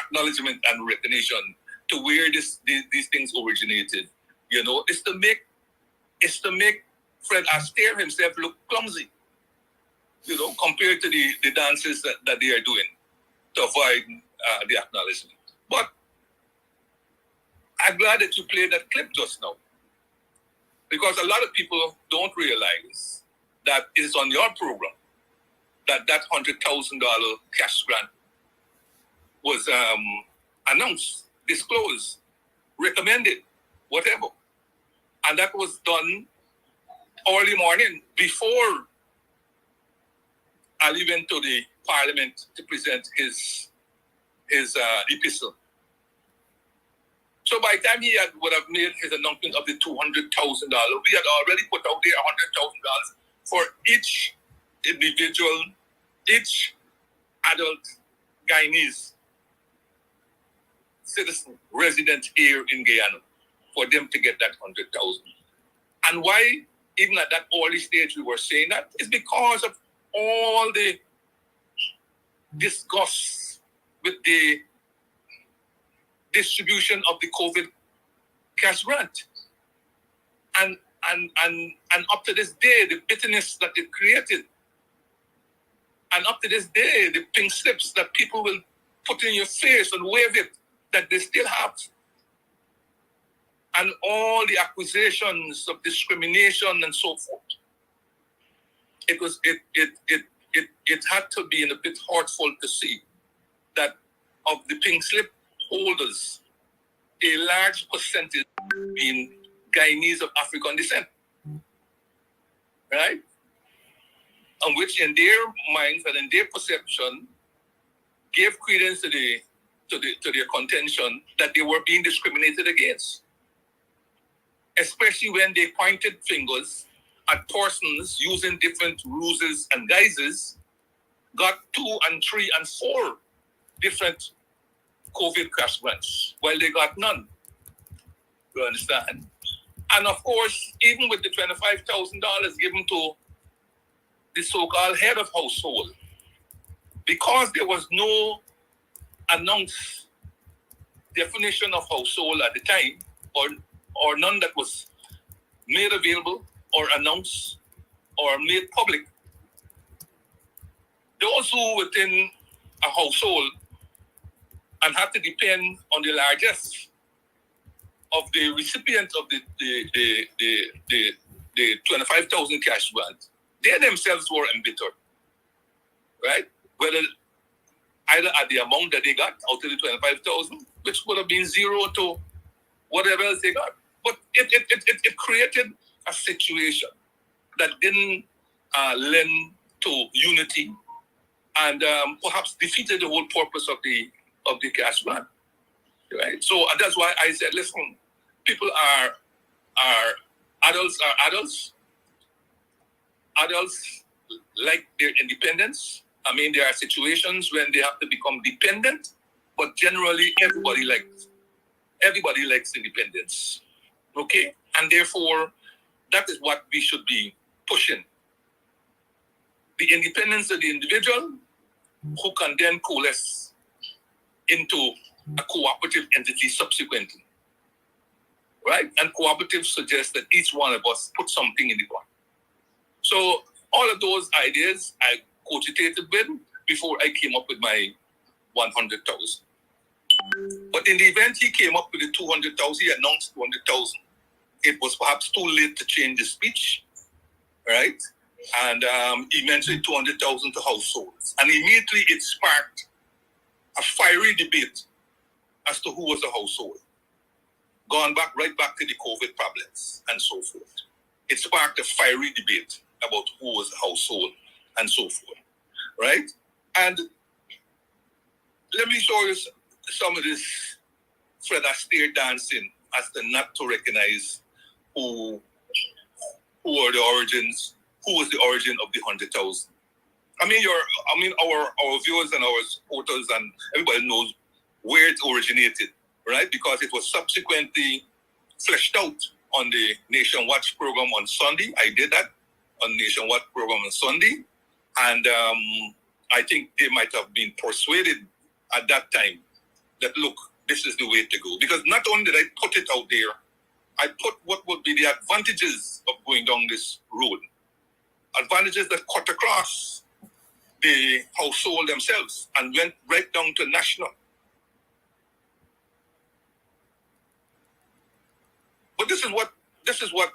S3: acknowledgement and recognition to where these things originated, is to make Fred Astaire himself look clumsy, compared to the dances that they are doing to avoid the acknowledgement. But I'm glad that you played that clip just now, because a lot of people don't realize that it is on your program that $100,000 cash grant was announced, disclosed, recommended, whatever. And that was done early morning before Ali went to the parliament to present his epistle. So by the time he would have made his announcement of the $200,000, we had already put out there $100,000 for each individual, each adult Guyanese citizen resident here in Guyana, for them to get that $100,000. And why, even at that early stage, we were saying that is because of all the disgust with the distribution of the COVID cash grant. And up to this day, the bitterness that it created. And up to this day, the pink slips that people will put in your face and wave it, that they still have. And all the accusations of discrimination and so forth. It had to be a bit hurtful to see that of the pink slip holders, a large percentage being Guyanese of African descent, right? And which, in their minds and in their perception, gave credence to their contention that they were being discriminated against, especially when they pointed fingers at persons using different ruses and guises, got 2 and 3 and 4 different COVID cash grants, while they got none. You understand? And of course, even with the $25,000 given to the so-called head of household, because there was no announced definition of household at the time, or none that was made available or announced or made public, those who within a household and have to depend on the largest of the recipients of the 25,000 cash grant, they themselves were embittered, right? Whether either at the amount that they got out of the 25,000, which would have been zero to whatever else they got. But it created a situation that didn't lend to unity and perhaps defeated the whole purpose of the cash grant, right? So that's why I said, listen, people are adults. Adults like their independence. I mean, there are situations when they have to become dependent, but generally everybody likes independence. Okay? And therefore, that is what we should be pushing. the independence of the individual, who can then coalesce into a cooperative entity subsequently. Right? And cooperatives suggest that each one of us put something in the pot. So all of those ideas I cogitated with before I came up with my 100,000. But in the event he came up with the 200,000, he announced 200,000. It was perhaps too late to change the speech, right? And he mentioned 200,000 to households. And immediately it sparked a fiery debate as to who was a household. Gone back, right back to the COVID problems and so forth. It sparked a fiery debate about who was a household and so forth, right? And let me show you some of this Fred Astaire dancing as to not to recognize who are the origins, who was the origin of the 100,000. Our viewers and our supporters and everybody knows where it originated, right? Because it was subsequently fleshed out on the Nation Watch program on Sunday. I did that on Nation Watch program on Sunday. And I think they might have been persuaded at that time that, look, this is the way to go. Because not only did I put it out there, I put what would be the advantages of going down this road. Advantages that cut across the household themselves and went right down to national. But this is what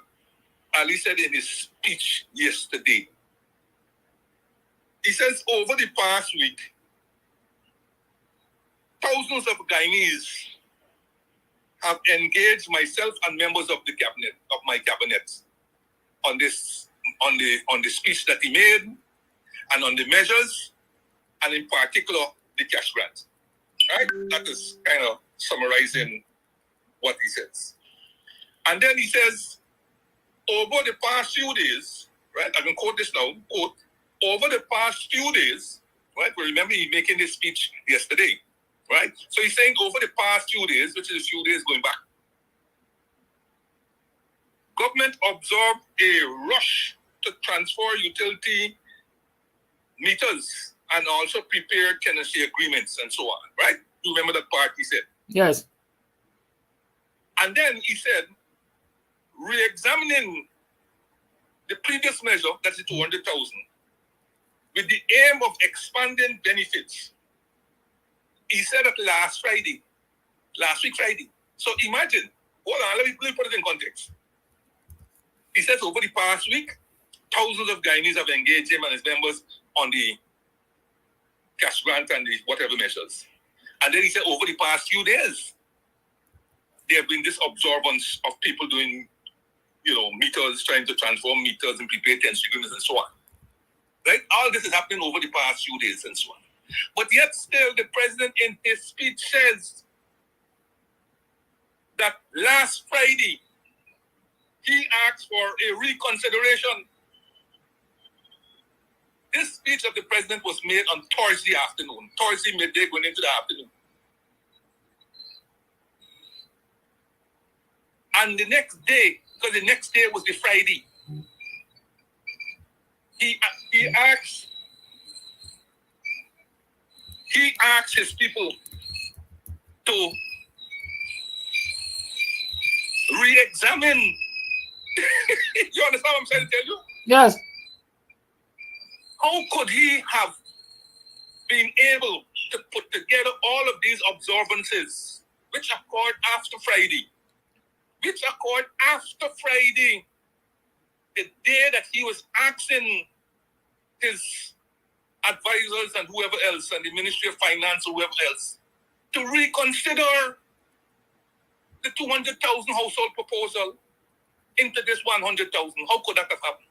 S3: Ali said in his speech yesterday. He says, over the past week, thousands of Guyanese have engaged myself and members of my cabinet on the speech that he made and on the measures, and in particular the cash grant. Right? That is kind of summarizing what he says. And then he says, over the past few days, right? I can quote this now, quote, over the past few days, right? Well, remember he making this speech yesterday, right? So he's saying over the past few days, which is a few days going back, government observed a rush to transfer utility meters and also prepare tenancy agreements and so on, right? You remember that part he said?
S11: Yes.
S3: And then he said, re-examining the previous measure, that's the 200,000, with the aim of expanding benefits. He said that last week Friday. So imagine, hold on, let me put it in context. He says over the past week, thousands of Guyanese have engaged him and his members on the cash grant and the whatever measures. And then he said over the past few days, there have been this observance of people doing, meters, trying to transform meters and prepaid tenancy agreements and so on. Right? All this is happening over the past few days and so on. But yet still, the president in his speech says that last Friday, he asked for a reconsideration. This speech of the president was made on Thursday afternoon, Thursday midday going into the afternoon. And the next day, because the next day was the Friday, he asked his people to re-examine. You understand what I'm trying to tell you?
S11: Yes.
S3: How could he have been able to put together all of these observances, which occurred after Friday? The day that he was asking his advisors and whoever else, and the Ministry of Finance or whoever else, to reconsider the 200,000 household proposal into this 100,000. How could that have happened?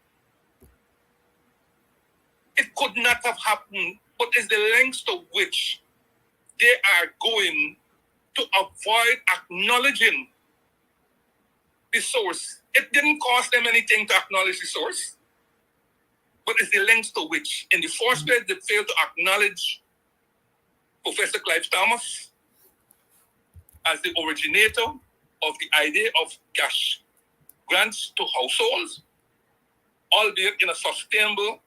S3: It could not have happened, but it's the lengths to which they are going to avoid acknowledging the source. It didn't cost them anything to acknowledge the source, but it's the lengths to which, in the first place, they failed to acknowledge Professor Clive Thomas as the originator of the idea of cash grants to households, albeit in a sustainable,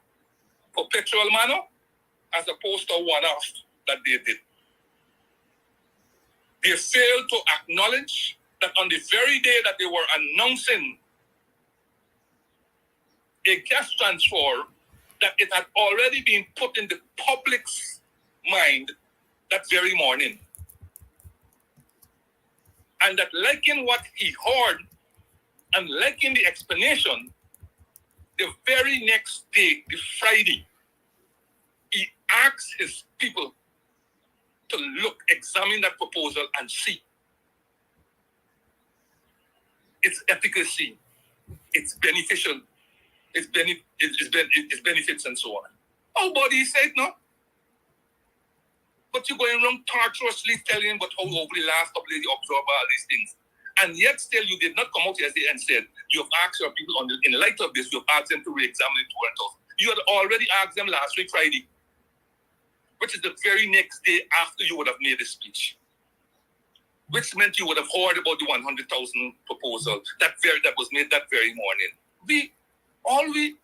S3: perpetual manner as opposed to one-off that they did. They failed to acknowledge that on the very day that they were announcing a cash transfer, that it had already been put in the public's mind that very morning. And that liking what he heard and liking the explanation, the very next day, the Friday, he asked his people to examine that proposal and see its efficacy, its beneficial, its benefits and so on. Nobody said no. But you're going around tortuously telling about how over the last couple of days you observe all these things. And yet still you did not come out yesterday and said, you have asked your people in light of this, you have asked them to re-examine the 200,000. You had already asked them last week Friday, which is the very next day after you would have made a speech. Which meant you would have heard about the 100,000 proposal that was made that very morning. All we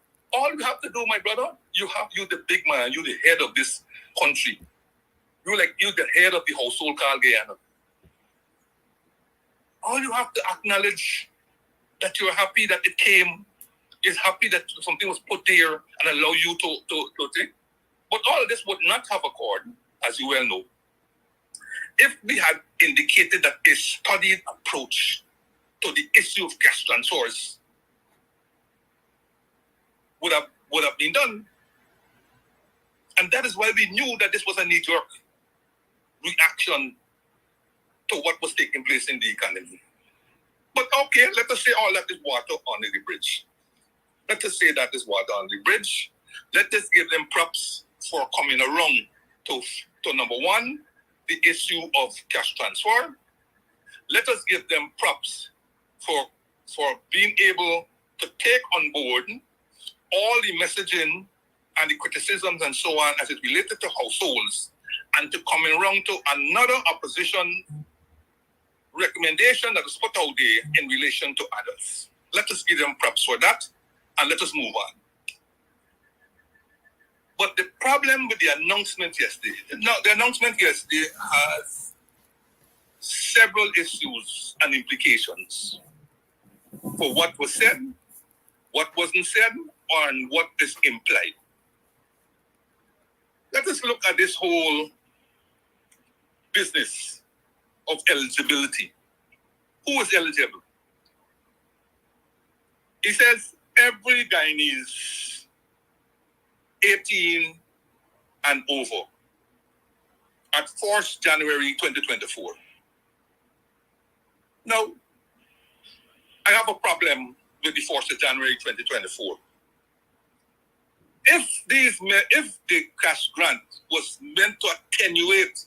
S3: have to do, my brother, you the big man, you the head of this country. You're the head of the household called Guyana. All you have to acknowledge that you're happy that it came, is happy that something was put there and allow you to take. But all of this would not have occurred, as you well know, if we had indicated that a studied approach to the issue of cash transfers would have been done. And that is why we knew that this was a knee-jerk reaction to what was taking place in the economy. But okay, let us say all that is water under the bridge. Let us say that is water on the bridge. Let us give them props for coming around to number one, the issue of cash transfer. Let us give them props for being able to take on board all the messaging and the criticisms and so on as it related to households, and to coming around to another opposition recommendation that was put out there in relation to adults. Let us give them props for that, and let us move on. But the problem with the announcement yesterday, has several issues and implications for what was said, what wasn't said, and what is implied. Let us look at this whole business of eligibility. Who is eligible? He says every Guyanese 18 and over at 1st January 2024. Now, I have a problem with the 1st of January 2024. If the cash grant was meant to attenuate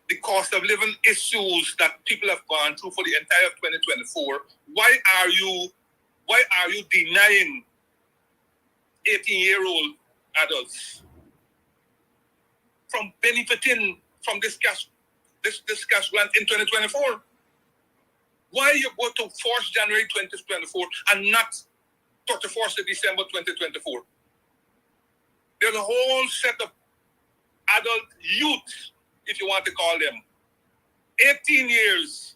S3: the cost of living issues that people have gone through for the entire 2024, why are you denying 18-year-old adults from benefiting from this cash grant in 2024? Why you go to 1st January 2024 and not 31st of December 2024? There's a whole set of adult youth, if you want to call them, 18 years,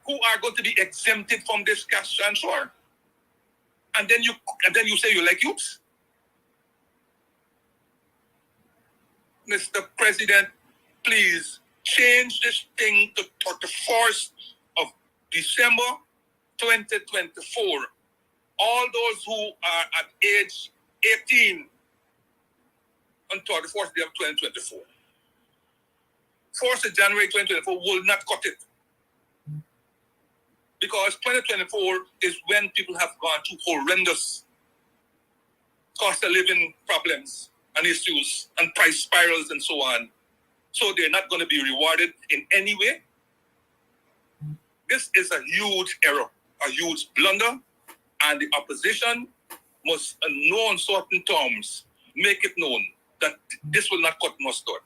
S3: who are going to be exempted from this cash transfer. And then you say you like youths? Mr. President, please change this thing to 31st of December 2024. All those who are at age 18 on 31st day of 2024. 1st of January 2024 will not cut it. Because 2024 is when people have gone through horrendous cost of living problems and issues and price spirals and so on. So they're not going to be rewarded in any way. This is a huge error, a huge blunder, and the opposition must, in no uncertain terms, make it known that this will not cut mustard.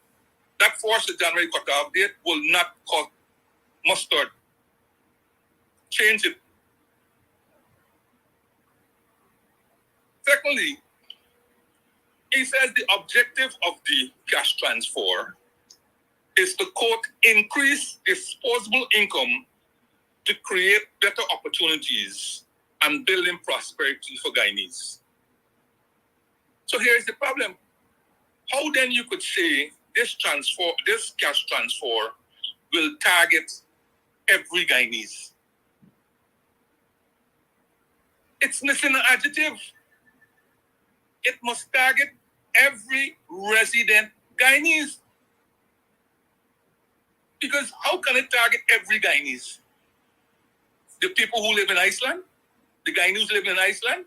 S3: That 1st of January cutoff date will not cut mustard. Change it. Secondly, he says the objective of the cash transfer is to, quote, increase disposable income to create better opportunities and building prosperity for Guyanese. So here's the problem. How then you could say this cash transfer will target every Guyanese? It's missing an adjective. It must target every resident Guyanese. Because how can it target every Guyanese? The people who live in Iceland? The Guyanese who live in Iceland?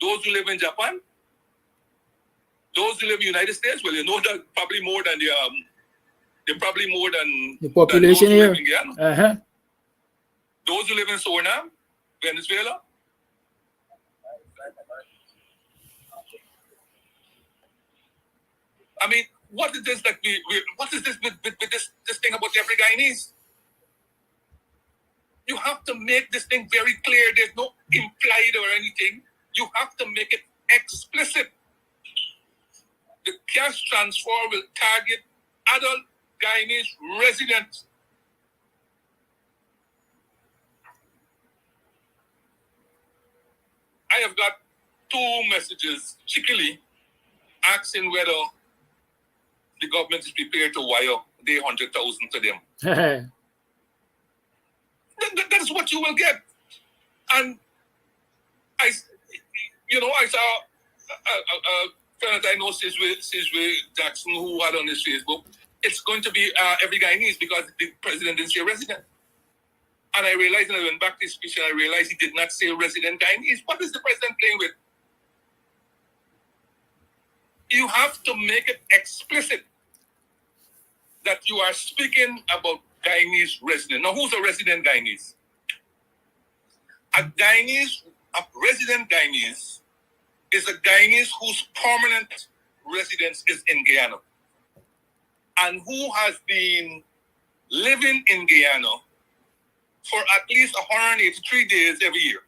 S3: Those who live in Japan? Those who live in the United States? Well, you know that probably more than they're probably more than
S11: the population
S3: than those who
S11: here.
S3: live in Guyana. Those who live in Suriname, Venezuela. I mean, what is this that what is this with this thing about every Guyanese? You have to make this thing very clear. There's no implied or anything. You have to make it explicit. The cash transfer will target adult Guyanese residents. I have got 2 messages, cheekily, asking whether the government is prepared to wire the 100,000 to them. That's what you will get. And I saw a friend that I know, Sizwe Jackson, who had on his Facebook, it's going to be every Guyanese because the president didn't say resident. And I realized, and I went back to his speech, and I realized he did not say resident Guyanese. What is the president playing with? You have to make it explicit that you are speaking about Guyanese resident. Now, who's a resident Guyanese? A resident Guyanese is a Guyanese whose permanent residence is in Guyana and who has been living in Guyana for at least 183 days every year.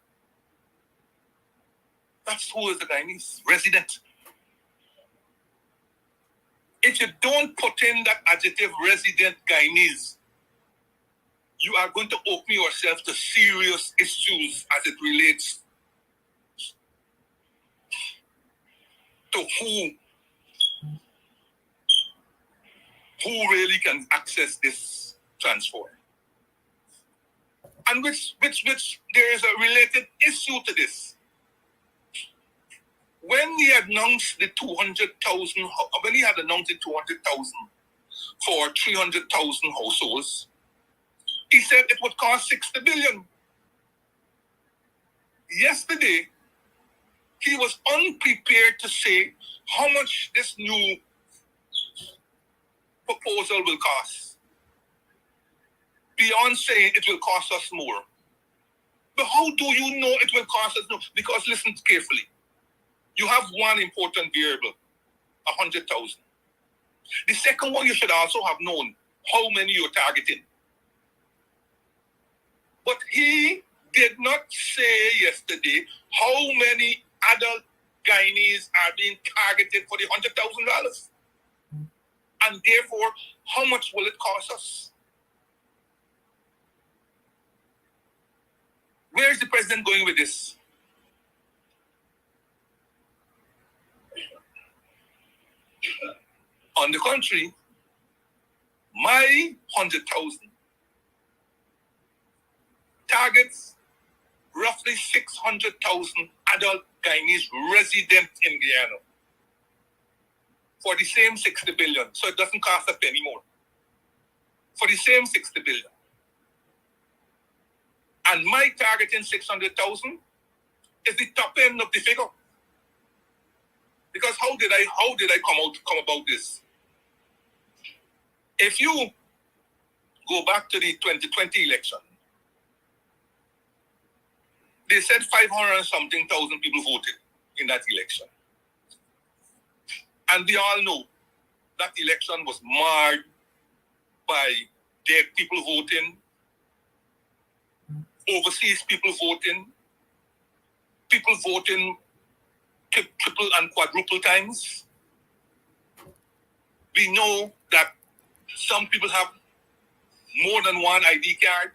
S3: That's who is a Guyanese resident. If you don't put in that adjective resident Guyanese, you are going to open yourself to serious issues as it relates to who really can access this transfer. And which there is a related issue to this. When he announced the 200,000, when he had announced the 200,000 for 300,000 households, he said it would cost 60 billion. Yesterday, he was unprepared to say how much this new proposal will cost. Beyond saying it will cost us more. But how do you know it will cost us more? Because listen carefully. You have one important variable, 100,000. The second one, you should also have known how many you're targeting. But he did not say yesterday how many adult Guyanese are being targeted for the $100,000. And therefore, how much will it cost us? Where is the president going with this? On the contrary, my 100,000 targets roughly 600,000 adult Guyanese residents in Guyana for the same 60 billion. So it doesn't cost a penny more. For the same 60 billion. And my targeting 600,000 is the top end of the figure. Because how did I come about this? If you go back to the 2020 election, they said 500 and something thousand people voted in that election. And we all know that election was marred by dead people voting, overseas people voting triple and quadruple times. We know that some people have more than one ID card.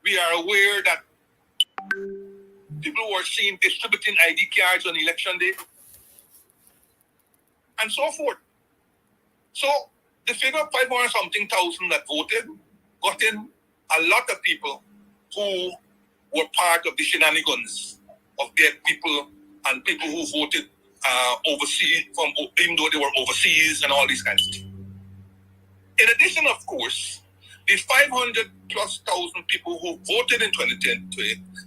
S3: We are aware that people were seen distributing ID cards on election day, and so forth. So the figure of 500-something thousand that voted got in a lot of people who were part of the shenanigans of dead people and people who voted overseas, even though they were overseas and all these kinds of things. In addition, of course, the 500,000+ people who voted in 2010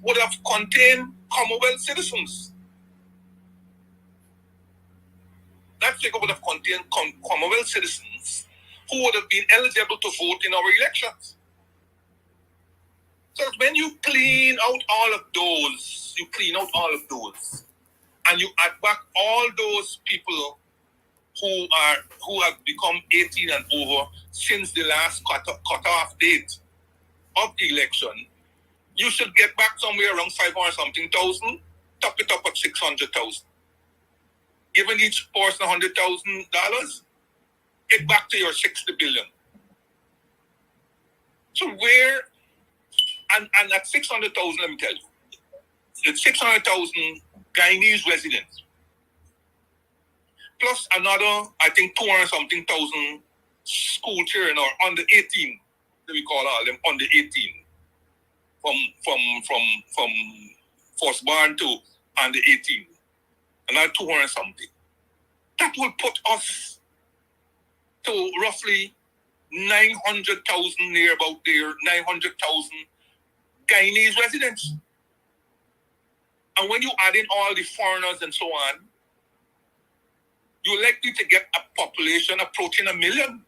S3: would have contained Commonwealth citizens. That figure would have contained Commonwealth citizens who would have been eligible to vote in our elections. So when you clean out all of those, and you add back all those people who have become 18 and over since the last cutoff date of the election, you should get back somewhere around 500-something thousand, top it up at 600,000. Giving each person $100,000, get back to your 60 billion. So where, and at 600,000, let me tell you, it's 600,000 Guyanese residents, plus another, I think, 200-something thousand school children or under 18, that we call all them under 18, from first born to under 18, another 200-something. That will put us to roughly 900,000, near about there, 900,000 Guyanese residents. And when you add in all the foreigners and so on, you're likely to get a population approaching 1 million.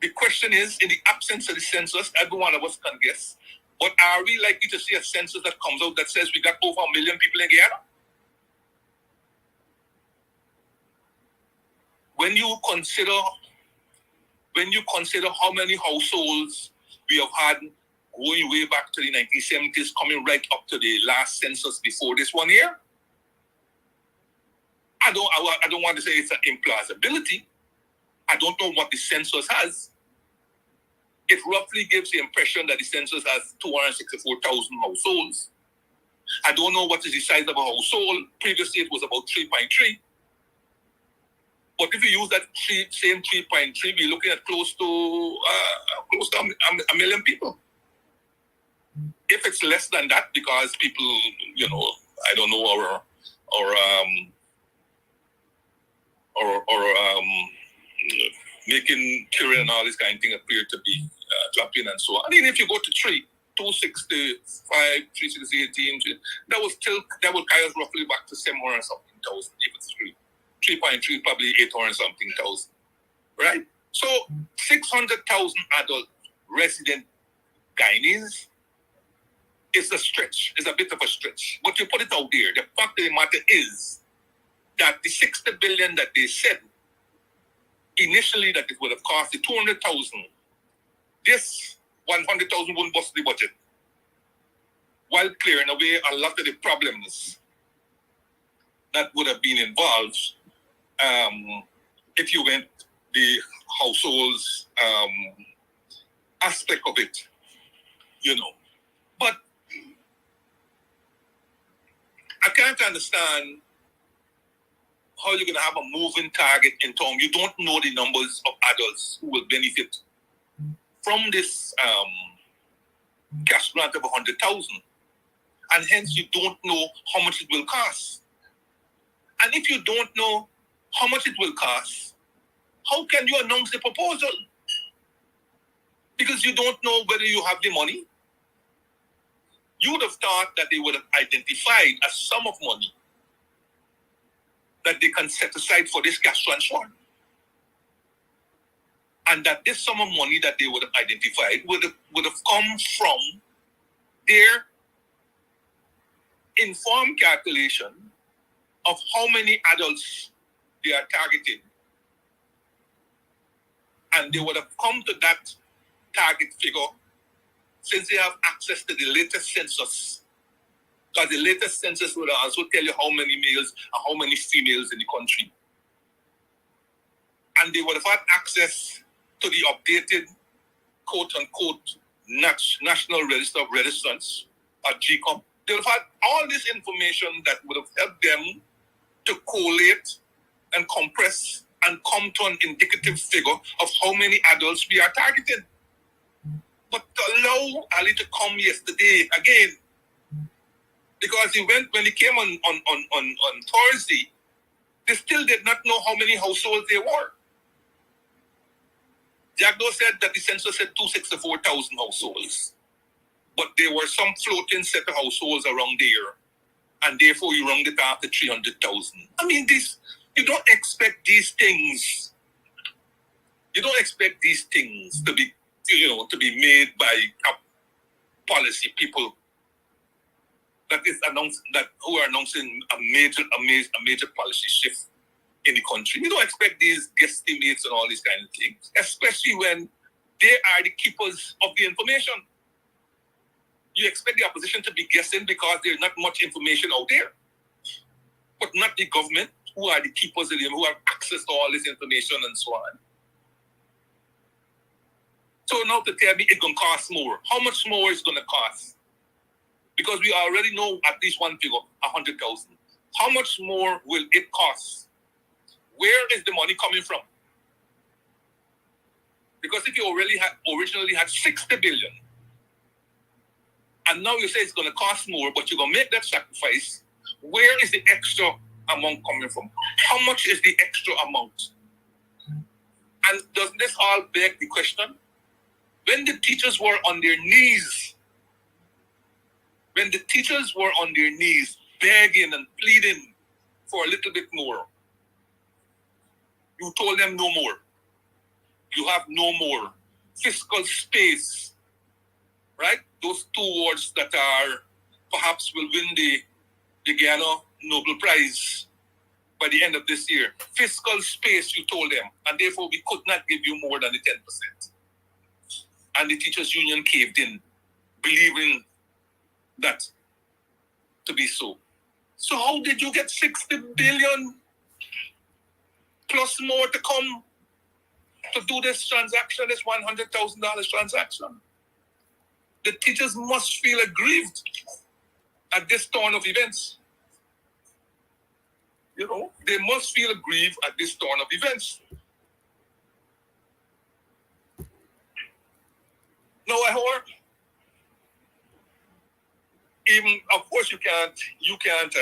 S3: The question is, in the absence of the census, every one of us can guess, but are we likely to see a census that comes out that says we got over 1 million people in Guyana? When you consider how many households we have had going way back to the 1970s, coming right up to the last census before this one year, I don't want to say it's an implausibility. I don't know what the census has. It roughly gives the impression that the census has 264,000 households. I don't know what is the size of a household. Previously, it was about 3.3. But if you use that same 3.3, we're looking at close to 1 million people. If it's less than that, because people, I don't know, making children and all this kind of thing appear to be dropping and so on. I mean, if you go to 265, 318, that would carry us roughly back to 700-something thousand, if it's 3.3, probably 800-something thousand, right? So 600,000 adult resident Guyanese is a stretch, is a bit of a stretch. But you put it out there, the fact of the matter is that the 60 billion that they said initially that it would have cost the 200,000, this 100,000 wouldn't bust the budget, while clearing away a lot of the problems that would have been involved if you went the households aspect of it, But I can't understand how you're going to have a moving target in terms. You don't know the numbers of adults who will benefit from this cash grant of 100,000, and hence you don't know how much it will cost. And if you don't know how much it will cost, how can you announce the proposal? Because you don't know whether you have the money. You would have thought that they would have identified a sum of money that they can set aside for this cash transfer. And that this sum of money that they would have identified would have come from their informed calculation of how many adults they are targeting. And they would have come to that target figure since they have access to the latest census
S10: Because the latest census will also tell you how many males and how many females in the country. And they would have had access to the updated, quote-unquote, National Register of Registrants, or GCOM. They would have had all this information that would have helped them to collate and compress and come to an indicative figure of how many adults we are targeting. But to allow Ali to come yesterday again, because when he came on Thursday, they still did not know how many households there were. Jagdo said that the census said 264,000 households. But there were some floating set of households around there. And therefore you round it off to 300,000. I mean, you don't expect these things. You don't expect these things to be, to be made by policy people who are announcing a major policy shift in the country. You don't expect these guesstimates and all these kind of things, especially when they are the keepers of the information. You expect the opposition to be guessing because there's not much information out there, but not the government, who are the keepers of them, who have access to all this information and so on. So now to tell me it's going to cost more. How much more is going to cost? Because we already know at least one figure, 100,000. How much more will it cost? Where is the money coming from? Because if you originally had 60 billion, and now you say it's going to cost more, but you're going to make that sacrifice, where is the extra amount coming from? How much is the extra amount? And doesn't this all beg the question? When the teachers were on their knees, begging and pleading for a little bit more, you told them no more. You have no more fiscal space, right? Those two words that are perhaps will win the Guyana Nobel Prize by the end of this year. Fiscal space, you told them, and therefore we could not give you more than the 10%. And the teachers' union caved in, believing that to be so. So how did you get 60 billion plus more to come to do this transaction, this $100,000 transaction? The teachers must feel aggrieved at this turn of events. They must feel aggrieved at this turn of events. Now, however, even of course you can't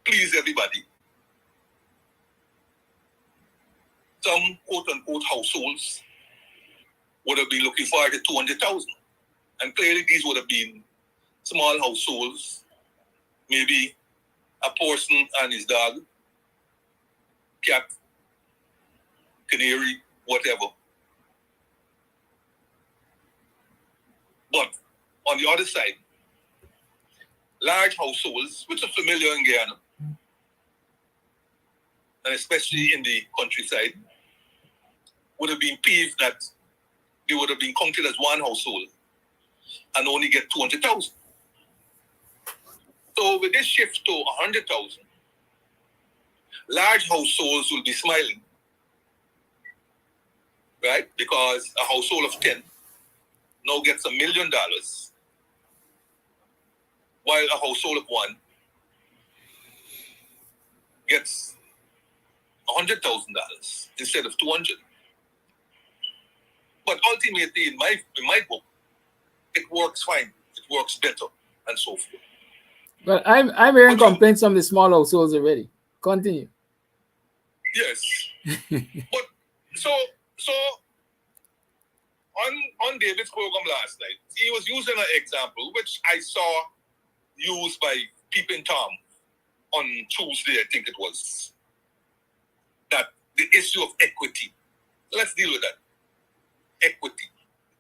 S10: please everybody. Some quote-unquote households would have been looking forward to 200,000. And clearly these would have been small households, maybe a person and his dog, cat, canary, whatever. But on the other side, large households, which are familiar in Guyana, and especially in the countryside, would have been peeved that they would have been counted as one household and only get 200,000. So with this shift to 100,000, large households will be smiling, right? Because a household of 10 now gets $1 million, while a household of 1 gets $100,000 instead of 200. But ultimately, in my book, it works fine. It works better, and so forth.
S11: Well, I'm hearing complaints from the small households already. Continue.
S10: Yes. But so on David's program last night, he was using an example which I saw used by Peeping Tom on Tuesday, I think it was, that the issue of equity. Let's deal with that. Equity.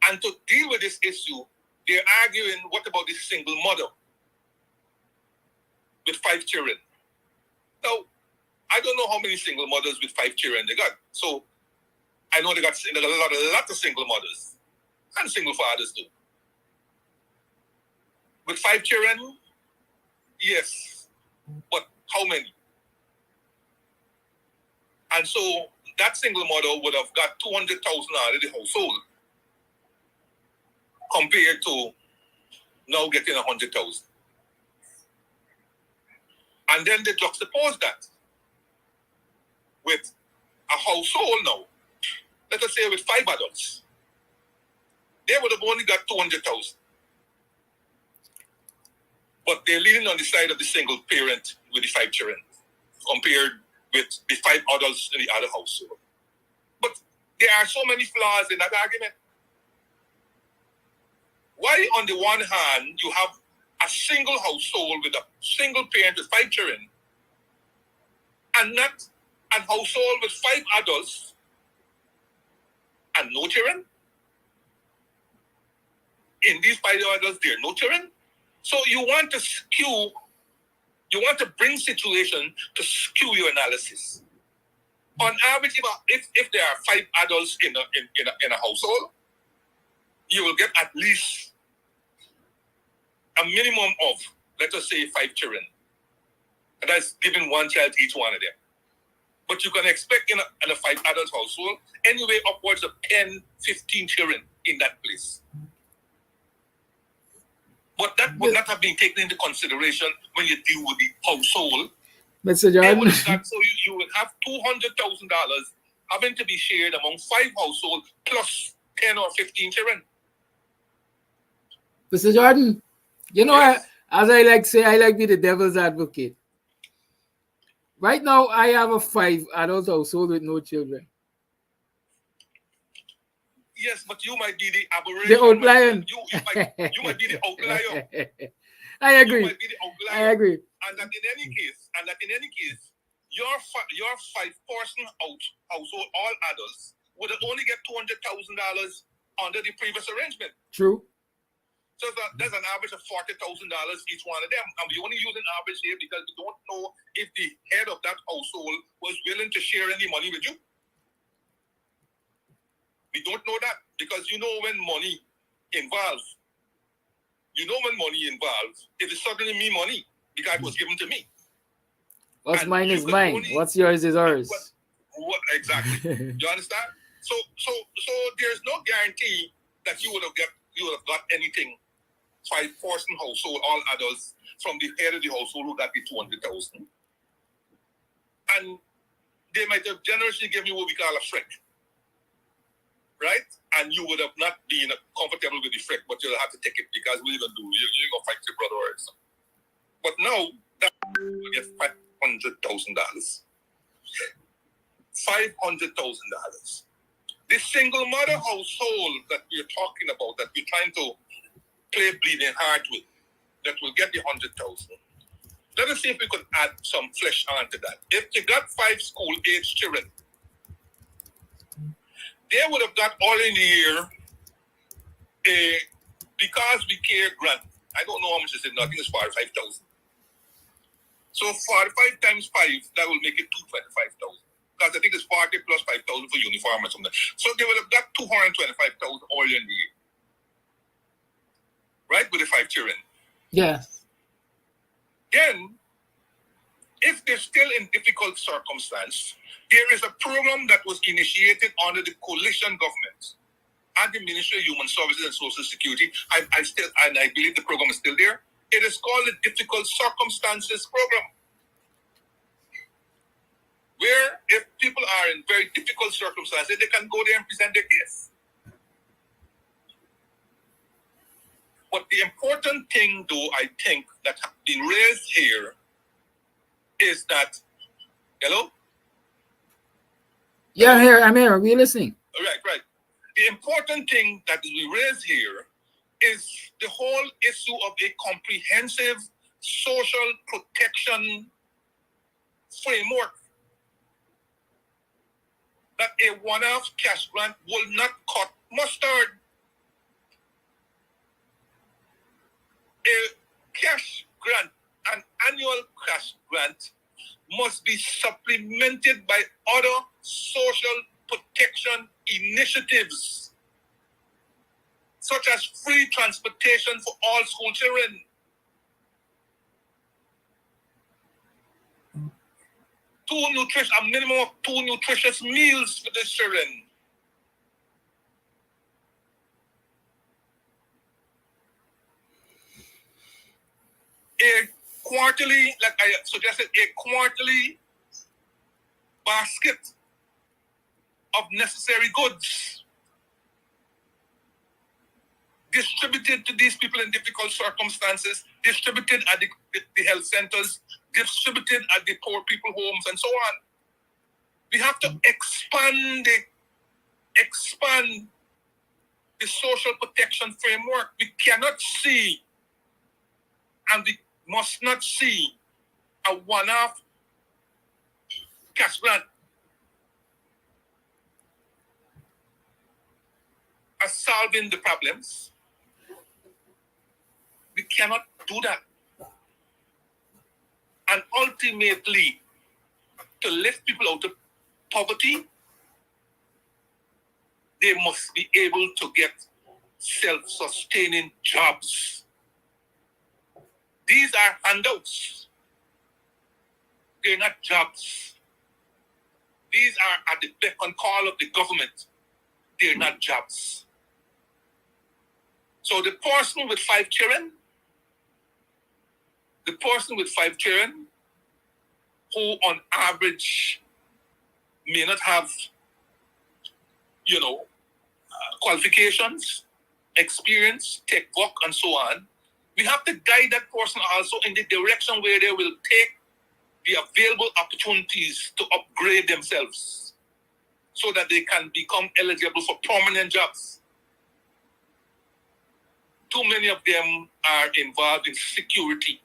S10: And to deal with this issue, they're arguing, what about this single mother with 5 children? Now, I don't know how many single mothers with 5 children they got. So I know they got a lot of single mothers and single fathers too.
S3: with 5 children, yes, but how many? And so that single mother would have got 200,000 out of the household compared to now getting 100,000. And then they juxtapose that with a household now, let us say with 5 adults, they would have only got 200,000. But they're leaning on the side of the single parent with the 5 children compared with the 5 adults in the other household. But there are so many flaws in that argument. Why on the one hand you have a single household with a single parent with 5 children and not a household with 5 adults and no children? In these 5 adults, there are no children. So you want to skew, you want to bring situation to skew your analysis. On average, if there are 5 adults in a household, you will get at least a minimum of, let us say, 5 children. And that's giving 1 child to each one of them. But you can expect in a 5 adult household, anyway upwards of 10, 15 children in that place. But that would not have been taken into consideration when you deal with the household.
S11: Mr. Jordan.
S3: So you would have $200,000 having to be shared among 5 households plus 10 or 15 children.
S11: Mr. Jordan, you know, yes. As I like say, I like to be the devil's advocate. Right now, I have a 5 adult household with no children.
S3: Yes, but you might be the aberration.
S11: The outlier.
S3: You might be the outlier.
S11: I agree.
S3: You might be the outlier.
S11: I agree.
S3: And that in any case, your 5-person household, all adults, would only get $200,000 under the previous arrangement.
S11: True.
S3: So there's an average of $40,000 each one of them. And we only use an average here because we don't know if the head of that household was willing to share any money with you. We don't know that because you know when money involves, it is suddenly me money because it was given to me.
S11: What's
S3: and
S11: mine is mine. What's yours is ours.
S3: What exactly? You understand? So there's no guarantee that you would have got anything. 5-person household, all adults, from the head of the household who got the 200,000. And they might have generously given you what we call a frick. Right? And you would have not been comfortable with the frick, but you'll have to take it because what are you going to do? You're going to fight your brother or something. But now, that will get $500,000. $500,000. This single mother household that we're talking about, that we're trying to play bleeding heart with, that will get the 100,000. Let us see if we could add some flesh onto that. If you got 5 school-age children, they would have got all in the year a Because We Care grant. I don't know how much is it now. I think it's 45,000. So 45 times 5, that will make it 225,000. Because I think it's 40 plus 5,000 for uniform or something. So they would have got 225,000 all in the year. Right? With the 5 children.
S11: Yes.
S3: Then, if they're still in difficult circumstance, there is a program that was initiated under the coalition government and the Ministry of Human Services and Social Security. I believe the program is still there. It is called the Difficult Circumstances Program, where if people are in very difficult circumstances, they can go there and present their case. But the important thing, though, I think that has been raised here is that, hello?
S11: Yeah, I'm here. We're listening.
S3: Right. The important thing that we raised here is the whole issue of a comprehensive social protection framework. That a one-off cash grant will not cut mustard. A cash grant, an annual cash grant, must be supplemented by other social protection initiatives, such as free transportation for all school children, a minimum of 2 nutritious meals for the children. A quarterly, like I suggested, a quarterly basket of necessary goods distributed to these people in difficult circumstances, distributed at the health centers, distributed at the poor people homes, and so on. We have to expand the social protection framework. We cannot see, and we must not see, a one-off cash grant as solving the problems. We cannot do that. And ultimately, to lift people out of poverty, they must be able to get self-sustaining jobs. These are handouts. They're not jobs. These are at the beck and call of the government. They're not jobs. So the person with 5 children, who on average may not have, qualifications, experience, tech work, and so on, we have to guide that person also in the direction where they will take the available opportunities to upgrade themselves so that they can become eligible for permanent jobs. Too many of them are involved in security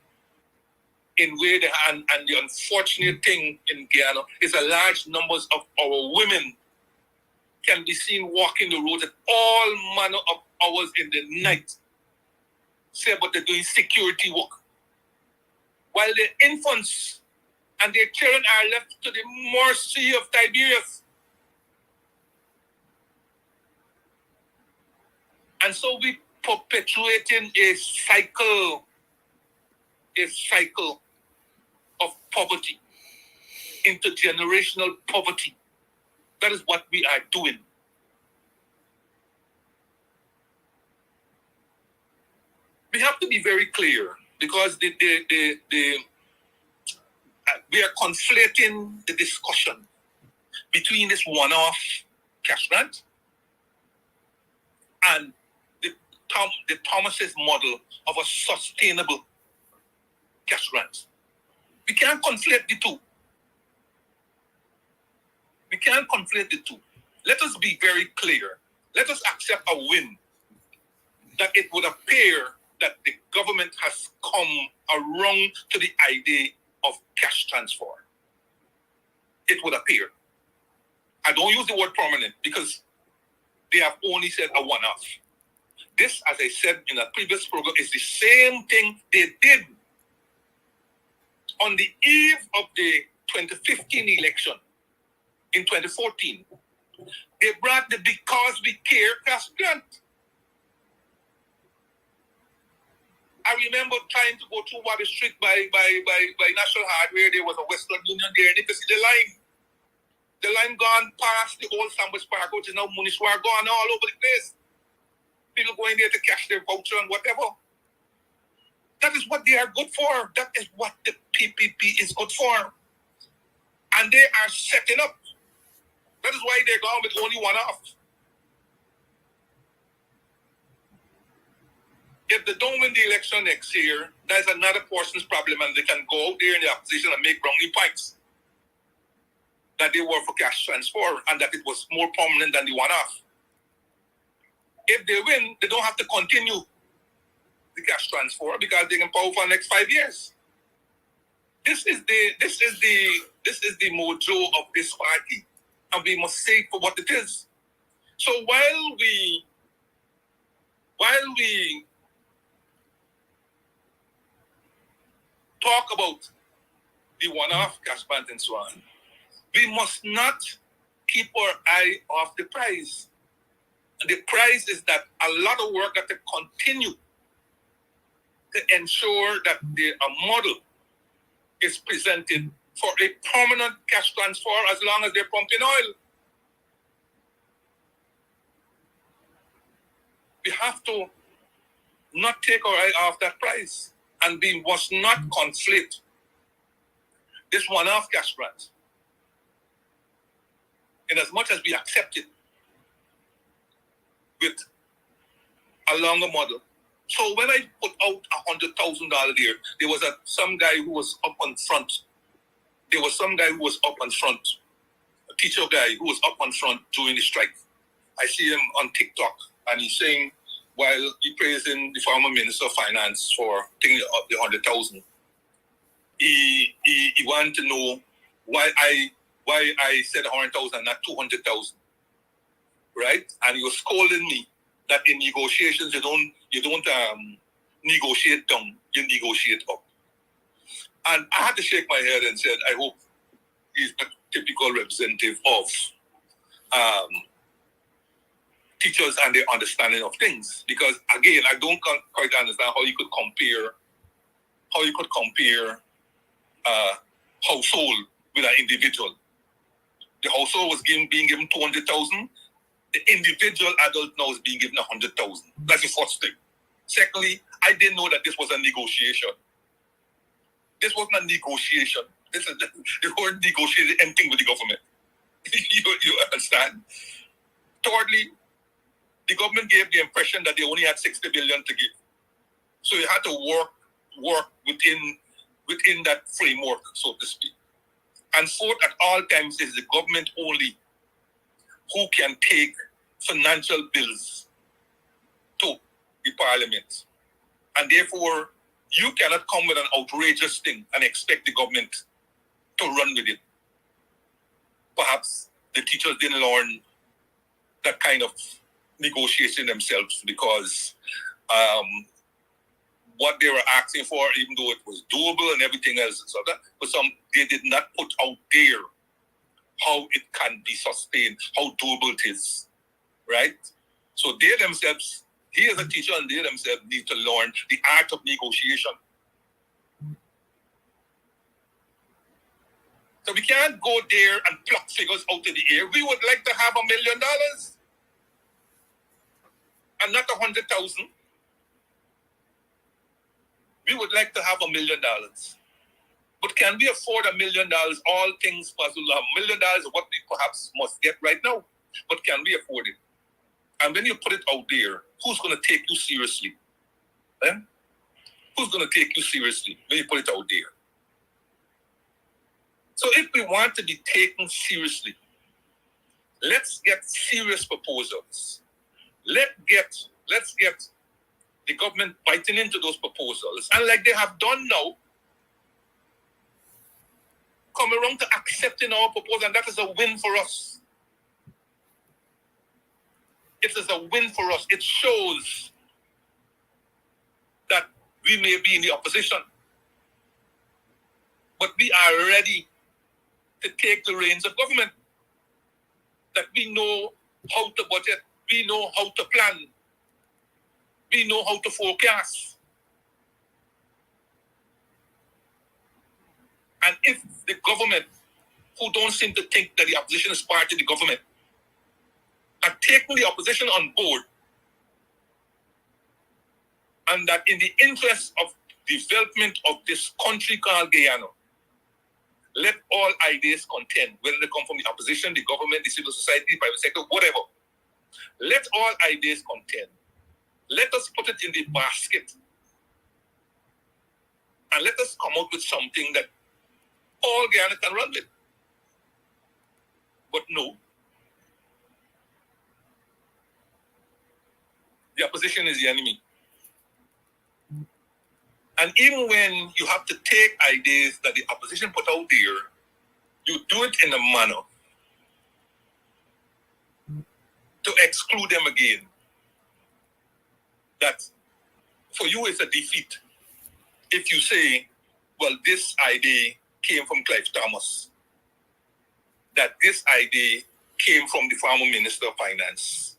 S3: and the unfortunate thing in Guyana is a large numbers of our women can be seen walking the road at all manner of hours in the night. Say, but they're doing security work. While their infants and their children are left to the mercy of Tiberius. And so we perpetuating a cycle of poverty, intergenerational poverty. That is what we are doing. We have to be very clear because we are conflating the discussion between this one-off cash grant and the Thomas's model of a sustainable cash grant. We can't conflate the two. Let us be very clear. Let us accept a win that it would appear that the government has come around to the idea of cash transfer. It would appear. I don't use the word permanent because they have only said a one-off. This, as I said in a previous program, is the same thing they did on the eve of the 2015 election in 2014. They brought the Because We Care cash grant. I remember trying to go through Water Street by National Hardware. There was a Western Union there, and you could see the line. The line gone past the old Sambus Park, which is now Munishwar, gone all over the place. People going there to cash their voucher and whatever. That is what they are good for. That is what the PPP is good for. And they are setting up. That is why they're gone with only one-off. If they don't win the election next year, that's another person's problem, and they can go out there in the opposition and make brownie points that they were for cash transfer and that it was more permanent than the one-off. If they win, they don't have to continue the cash transfer because they can power for the next 5 years. This is the mojo of this party, and we must say for what it is. So while we talk about the one-off cash grant and so on, we must not keep our eye off the prize. The prize is that a lot of work got to continue to ensure that a model is presented for a permanent cash transfer as long as they're pumping oil. We have to not take our eye off that price, and we must not conflate this one-off cash grant. In as much as we accept it with a longer model. So when I put out $100,000 there was some guy who was up on front. There was some guy who was up on front, a teacher guy who was up on front during the strike. I see him on TikTok, and he's saying, while he praising the former Minister of Finance for taking up the 100,000, he wanted to know why I said 100,000, not 200,000, right? And he was scolding me that in negotiations you don't negotiate down, you negotiate up. And I had to shake my head and said, I hope he's a typical representative of teachers and their understanding of things. Because again, I don't quite understand how you could compare household with an individual. The household was being given 200,000. The individual adult now is being given 100,000. That's the first thing. Secondly, I didn't know that this was a negotiation. This wasn't a negotiation. This is the word negotiated anything with the government. you understand? Thirdly, the government gave the impression that they only had 60 billion to give. So you had to work within that framework, so to speak. And fourth, at all times, is the government only who can take financial bills to the parliament. And therefore, you cannot come with an outrageous thing and expect the government to run with it. Perhaps the teachers didn't learn that kind of negotiation themselves, because what they were asking for, even though it was doable and everything else, so that, but they did not put out there how it can be sustained, how doable it is, right? So they themselves, he as a teacher and they themselves need to learn the art of negotiation. So we can't go there and pluck figures out of the air. We would like to have $1 million and not 100,000. We would like to have $1 million. But can we afford $1 million? All things possible. $1 million is what we perhaps must get right now. But can we afford it? And when you put it out there, who's going to take you seriously? Eh? Who's going to take you seriously when you put it out there? So if we want to be taken seriously, let's get serious proposals. Let's get the government biting into those proposals. And like they have done now, come around to accepting our proposal, and that is a win for us. It is a win for us. It shows that we may be in the opposition, but we are ready to take the reins of government. That we know how to budget, we know how to plan, we know how to forecast. And if the government, who don't seem to think that the opposition is part of the government, are taking the opposition on board, and that in the interest of development of this country called Guyana, let all ideas contend, whether they come from the opposition, the government, the civil society, private sector, whatever. Let all ideas contend. Let us put it in the basket. And let us come out with something that all Guyana can run with. But no. The opposition is the enemy. And even when you have to take ideas that the opposition put out there, you do it in a manner to exclude them again. That for you is a defeat. If you say, well, this idea came from Clive Thomas, that this idea came from the former Minister of Finance.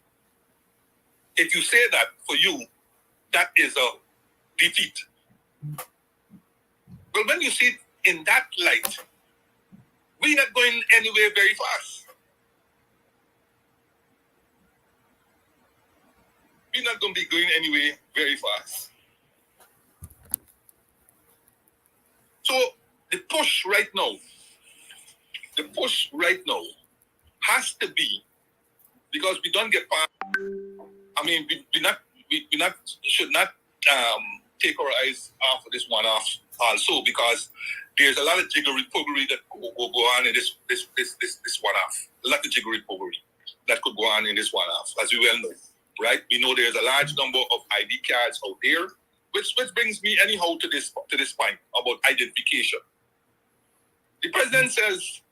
S3: If you say that, for you, that is a defeat. Well, when you see it in that light,
S13: we're not going anywhere very fast. We're not going to be going anywhere very fast. So the push right now has to be, because we don't get past. I mean, we should not take our eyes off of this one off also, because there's a lot of jiggery-pogery that will go on in this one off. A lot of jiggery-pogery that could go on in this one off, as we well know, right? We know there's a large number of ID cards out there, which brings me anyhow to this point about identification. The president says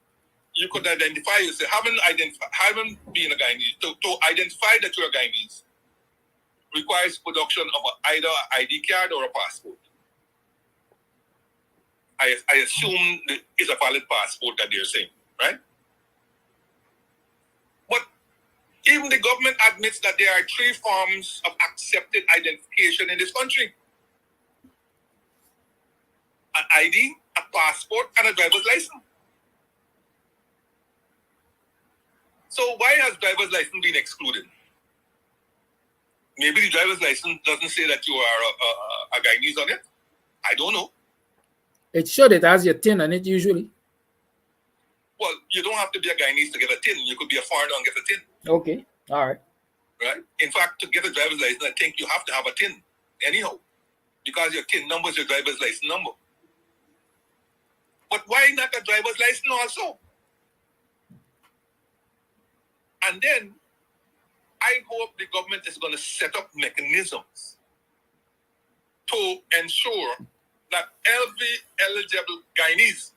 S13: you could identify yourself, haven't been a Guyanese. To identify that you're a Guyanese requires production of either an ID card or a passport. I assume it's a valid passport that they're saying, right? But even the government admits that there are 3 forms of accepted identification in this country: an ID, a passport, and a driver's license. So why has driver's license been excluded? Maybe the driver's license doesn't say that you are a Guyanese on it. I don't know.
S11: It should. It has your tin on it usually.
S13: Well, you don't have to be a Guyanese to get a tin. You could be a foreigner and get a tin.
S11: Okay. All right.
S13: Right? In fact, to get a driver's license, I think you have to have a tin anyhow, because your tin number is your driver's license number. But why not a driver's license also? And then I hope the government is going to set up mechanisms to ensure that every eligible Guyanese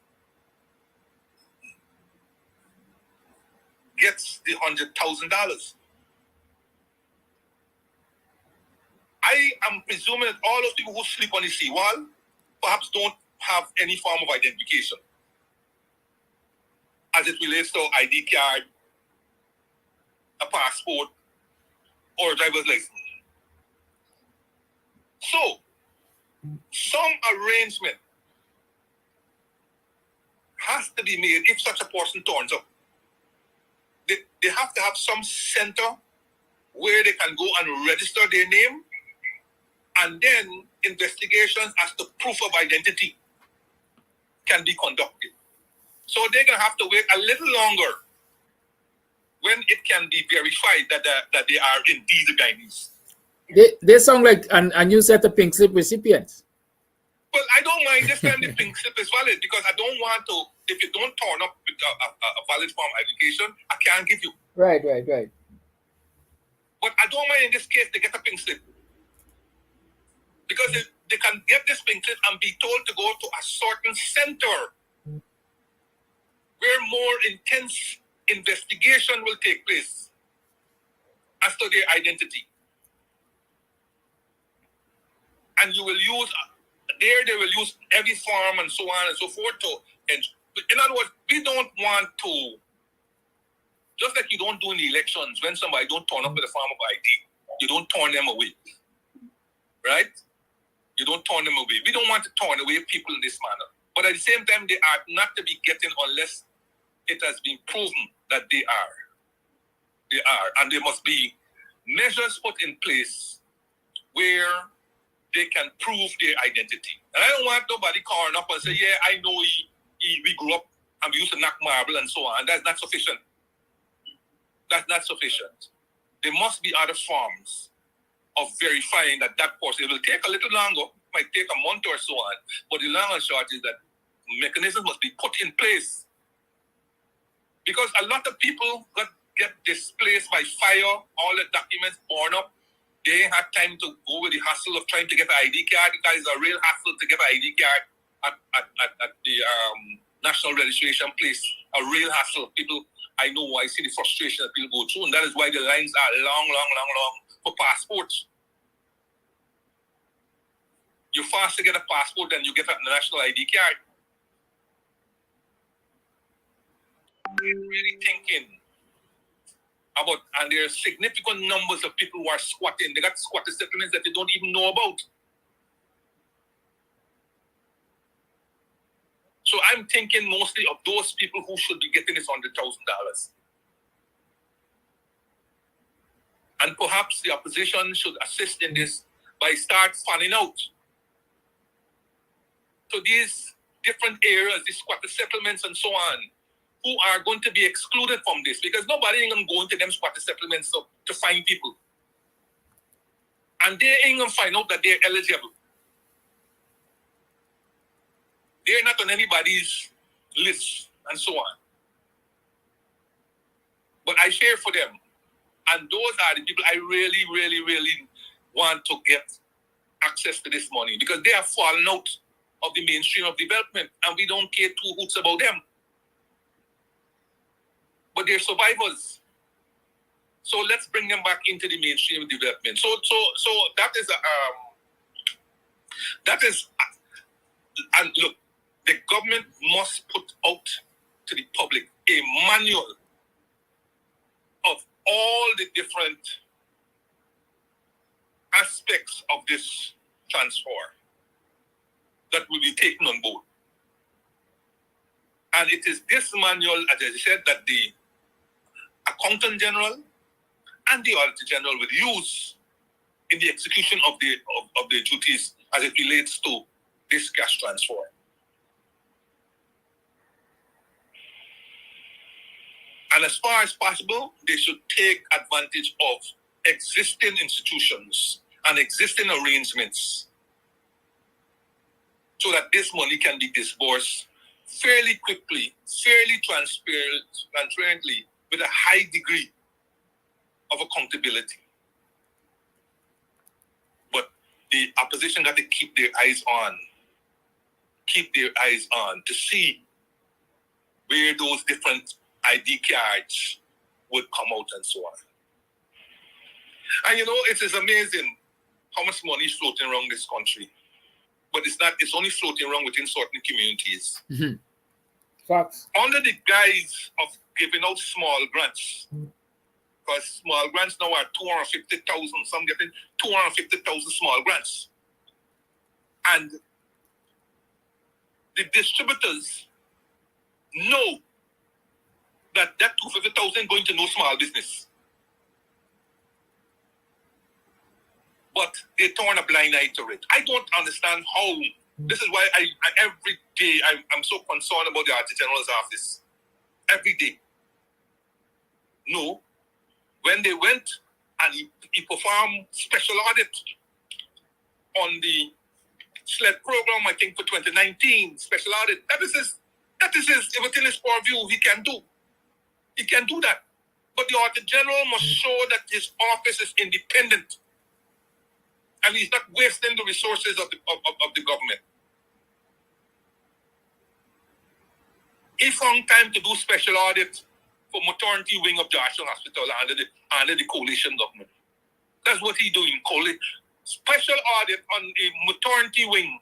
S13: gets the $100,000. I am presuming that all those people who sleep on the seawall perhaps don't have any form of identification as it relates to ID card, a passport, or a driver's license. So, some arrangement has to be made if such a person turns up. They have to have some center where they can go and register their name, and then investigations as to proof of identity can be conducted. So they're going to have to wait a little longer when it can be verified that they are indeed the Guyanese.
S11: They sound like a new set of pink slip recipients.
S13: Well, I don't mind this time the pink slip is valid, because I don't want to, if you don't turn up with a valid form of education, I can't give you.
S11: Right.
S13: But I don't mind in this case they get a pink slip, because they can get this pink slip and be told to go to a certain center where more intense investigation will take place as to their identity. And you will use, they will use every form and so on and so forth to, in other words, we don't want to, just like you don't do in the elections, when somebody don't turn up with a form of ID, you don't turn them away, right? You don't turn them away. We don't want to turn away people in this manner. But at the same time, they are not to be getting unless it has been proven that they are. They are. And there must be measures put in place where they can prove their identity. And I don't want nobody calling up and say, yeah, I know we grew up and we used to knock marble and so on. That's not sufficient. That's not sufficient. There must be other forms of verifying that person. It will take a little longer, might take a month or so on, but the long and short is that mechanisms must be put in place. Because a lot of people get displaced by fire, all the documents born up. They ain't had time to go with the hassle of trying to get an ID card, because it's a real hassle to get an ID card at the national registration place. A real hassle. People, I know, I see the frustration that people go through, and that is why the lines are long for passports. You're fast to get a passport than you get a national ID card. We're really thinking about, and there are significant numbers of people who are squatting. They got squatter settlements that they don't even know about. So I'm thinking mostly of those people who should be getting this $100,000. And perhaps the opposition should assist in this by start fanning out to these different areas, these squatter settlements and so on, who are going to be excluded from this, because nobody ain't going to go into them squatter settlements to find people. And they ain't going to find out that they're eligible. They're not on anybody's list and so on. But I share for them. And those are the people I really, really, really want to get access to this money, because they are falling out of the mainstream of development and we don't care two hoots about them. But they're survivors. So let's bring them back into the mainstream of development. So that is, and look, the government must put out to the public a manual of all the different aspects of this transfer that will be taken on board. And it is this manual, as I said, that the Accountant General and the Auditor General will use in the execution of their duties as it relates to this cash transfer. And as far as possible, they should take advantage of existing institutions and existing arrangements so that this money can be disbursed fairly quickly, fairly transparently, with a high degree of accountability. But the opposition got to keep their eyes on to see where those different ID cards would come out and so on. And you know, it is amazing how much money is floating around this country. But it's only floating around within certain communities.
S11: Mm-hmm. Facts.
S13: Under the guise of giving out small grants, because small grants now are 250,000, some getting 250,000 small grants. And the distributors know that 250,000 going to no small business. But they turn a blind eye to it. I don't understand how. This is why I every day I'm so concerned about the Auditor General's office. Every day. No. When they went and he performed special audit on the SLED program, I think for 2019, special audit. That is his within his purview, he can do. He can do that. But the Auditor General must show that his office is independent. And he's not wasting the resources of the government. He found time to do special audit for maternity wing of Joshua Hospital under the coalition government. That's what he's doing, special audit on the maternity wing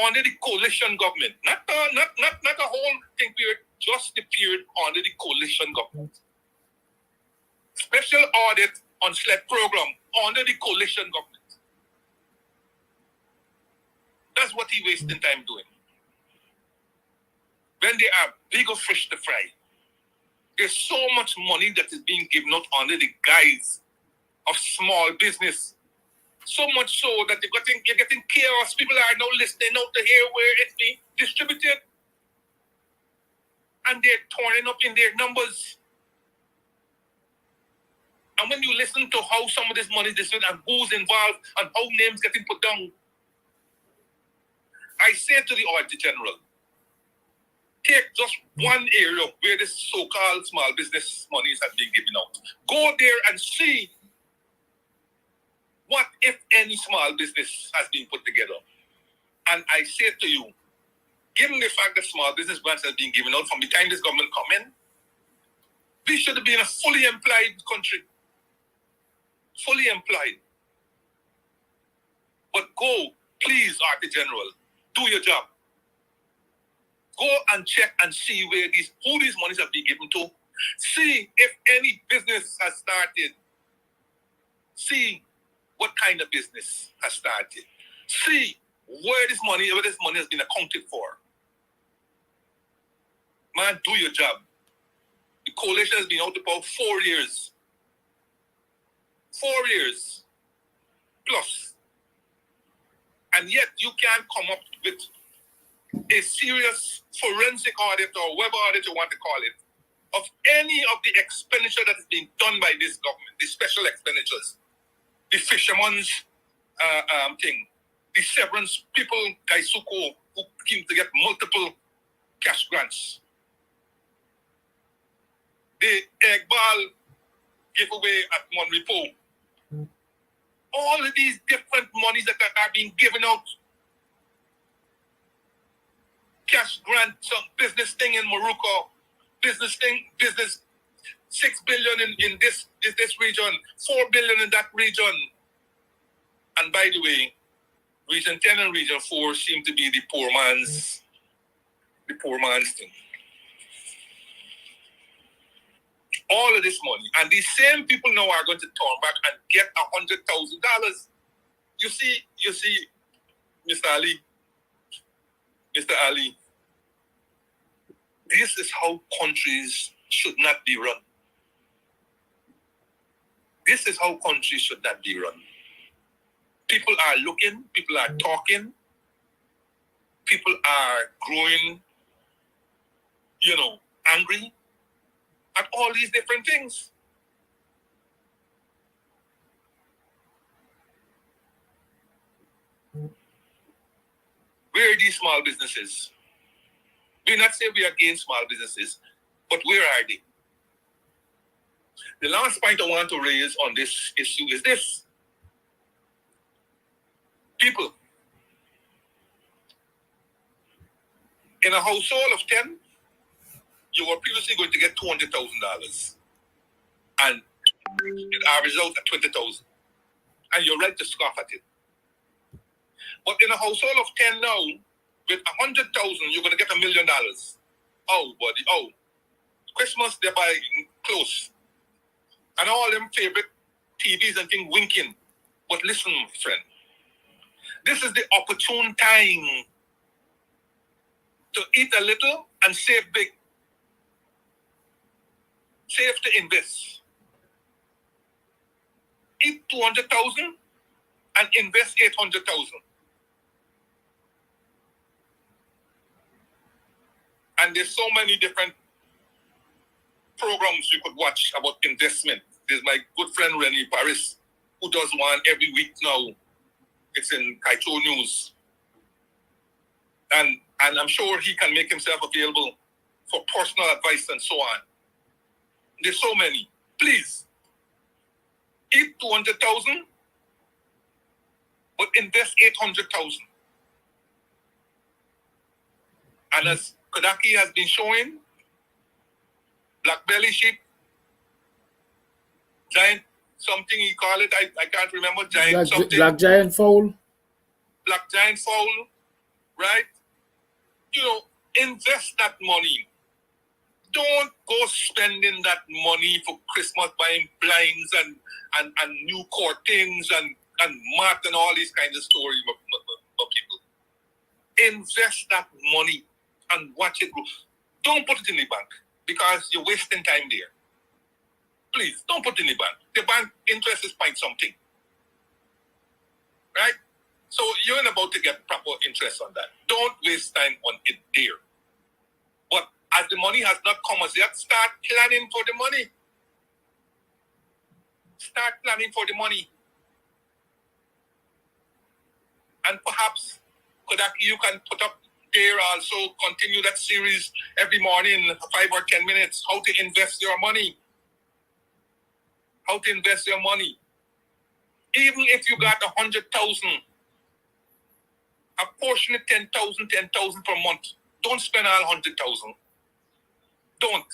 S13: under the coalition government. Not a whole thing period, just the period under the coalition government. Special audit on SLED program under the coalition government. That's what he wasting time doing. When there are bigger fish to fry, there's so much money that is being given out under the guise of small business. So much so that you're getting chaos. People are now listening out to hear where it's being distributed. And they're turning up in their numbers. And when you listen to how some of this money is distributed and who's involved and how names getting put down, I say to the Auditor General, take just one area where this so-called small business monies have been given out. Go there and see what, if any, small business has been put together. And I say to you, given the fact that small business grants have been given out from the time this government come in, we should have been a fully employed country. Fully employed. But go, please, Auditor General, do your job. Go and check and see who these monies have been given to. See if any business has started. See what kind of business has started. See where this money has been accounted for. Man, do your job. The coalition has been out about 4 years. 4 years plus. And yet you can't come up with a serious forensic audit or web audit you want to call it of any of the expenditure that is being done by this government, the special expenditures, the fisherman's thing, the severance people, Gaisuko, who came to get multiple cash grants, the egg ball giveaway at Monrepo, all of these different monies that are being given out, cash grant, some business thing in Morocco, business 6 billion in this region, 4 billion in that region. And by the way, Region 10 and Region 4 seem to be the poor man's thing. All of this money. And these same people now are going to turn back and get $100,000. You see, Mr. Ali, this is how countries should not be run. This is how countries should not be run. People are looking, people are talking, people are growing, angry at all these different things. Where are these small businesses? We not say we are against small businesses, but where are they? The last point I want to raise on this issue is this. People, in a household of 10, you were previously going to get $200,000, and it averaged out at $20,000, and you're right to scoff at it. But in a household of 10 now, with $100,000, you're going to get $1 million. Oh, buddy, oh. Christmas, they're buying clothes. And all them favorite TVs and things winking. But listen, friend. This is the opportune time to eat a little and save big. Save to invest. Eat 200,000 and invest 800,000. And there's so many different programs you could watch about investment. There's my good friend Rennie Paris, who does one every week now. It's in Kaito News. And I'm sure he can make himself available for personal advice and so on. There's so many. Please, eat 200,000, but invest 800,000. And as Kodaki has been showing, black belly sheep, giant something he call it, I can't remember, giant something.
S11: Black giant fowl.
S13: Black giant fowl, right? Invest that money. Don't go spending that money for Christmas buying blinds and new curtains and mat and all these kinds of stories for people. Invest that money and watch it grow. Don't put it in the bank because you're wasting time there. Please, don't put it in the bank. The bank interest is point something. Right? So you're about to get proper interest on that. Don't waste time on it there. But as the money has not come as yet, start planning for the money. Start planning for the money. And perhaps, Kodaki, you can put up there also, continue that series every morning, 5 or 10 minutes, how to invest your money. How to invest your money. Even if you got 100,000, apportion it 10,000 per month. Don't spend all 100,000. Don't.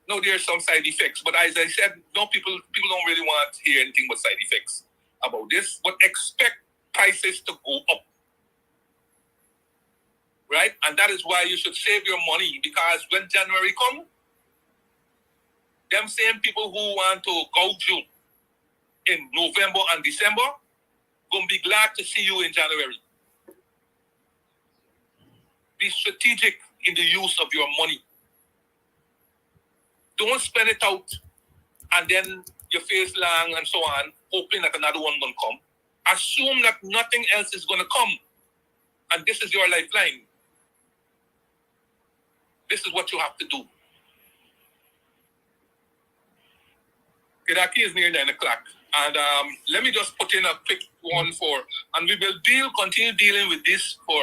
S13: No, there are some side effects, but as I said, no, people don't really want to hear anything but side effects about this, but expect prices to go up. Right? And that is why you should save your money, because when January comes, them same people who want to gouge you in November and December, gonna be glad to see you in January. Be strategic in the use of your money. Don't spend it out and then your face long and so on, hoping that another one gonna come. Assume that nothing else is gonna come, and this is your lifeline. This is what you have to do. Iraqi is near 9 o'clock. And let me just put in a quick one and we will continue dealing with this for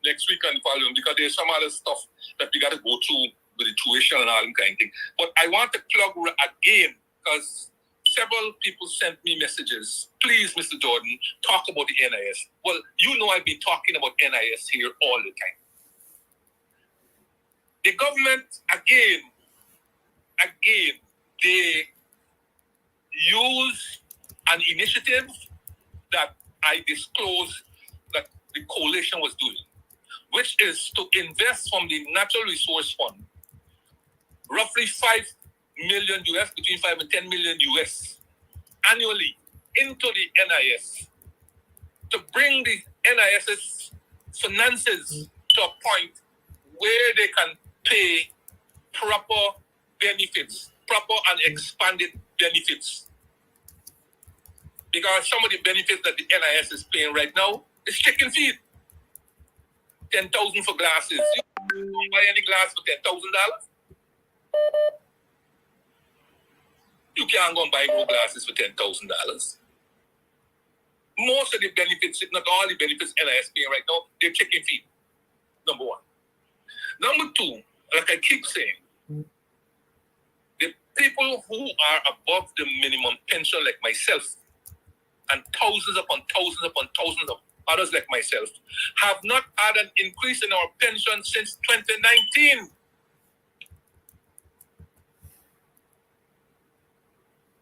S13: next week and following, because there's some other stuff that we got to go through with the tuition and all that kind of thing. But I want to plug again, because several people sent me messages. Please, Mr. Jordan, talk about the NIS. Well, you know I've been talking about NIS here all the time. The government, again, they use an initiative that I disclosed that the coalition was doing, which is to invest from the Natural Resource Fund roughly $5 million US, between 5 and 10 million US annually into the NIS to bring the NIS's finances to a point where they can pay proper benefits, proper and expanded benefits. Because some of the benefits that the NIS is paying right now is chicken feed. 10,000 for glasses. You don't buy any glass for $10,000. You can't go and buy no glasses for $10,000. Most of the benefits, if not all the benefits NIS paying right now, they're chicken feed. Number one. Number two, like I keep saying, the people who are above the minimum pension, like myself, and thousands upon thousands of others like myself, have not had an increase in our pension since 2019.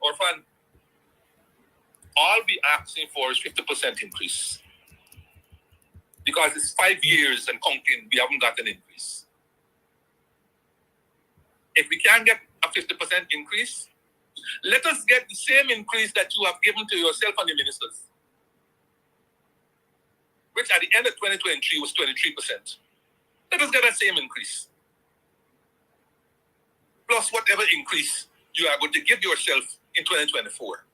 S13: Orphan, all we asking for is 50% increase. Because it's 5 years and counting, we haven't got an increase. If we can't get a 50% increase, let us get the same increase that you have given to yourself and the ministers, which at the end of 2023 was 23%. Let us get that same increase. Plus whatever increase you are going to give yourself in 2024.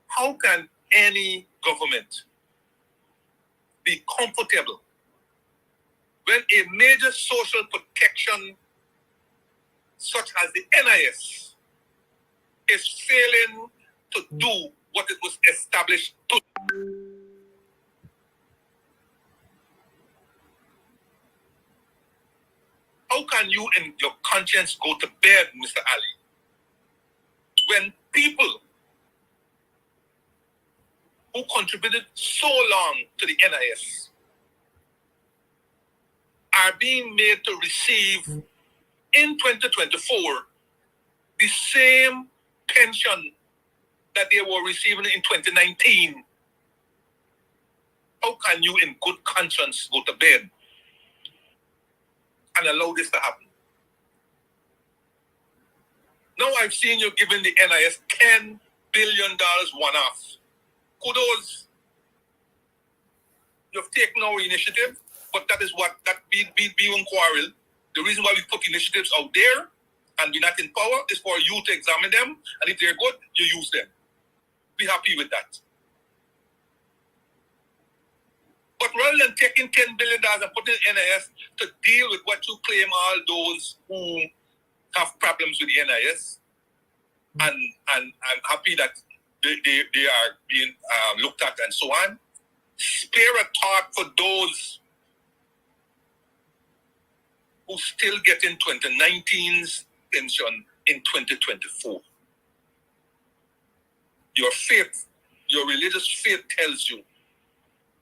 S13: How can any government be comfortable when a major social protection such as the NIS is failing to do what it was established to do? How can you in your conscience go to bed, Mr. Ali, when people who contributed so long to the NIS are being made to receive in 2024 the same pension that they were receiving in 2019? How can you in good conscience go to bed and allow this to happen? Now I've seen you giving the NIS $10 billion one-off. Kudos. You've taken our initiative, but that is what that be in quarrel. The reason why we put initiatives out there and we're not in power is for you to examine them, and if they're good, you use them. Be happy with that. But rather than taking $10 billion and putting in NIS to deal with what you claim all those who have problems with the NIS, and I'm happy that they are being looked at and so on, spare a thought for those who still getting 2019's pension in 2024. Your faith, your religious faith tells you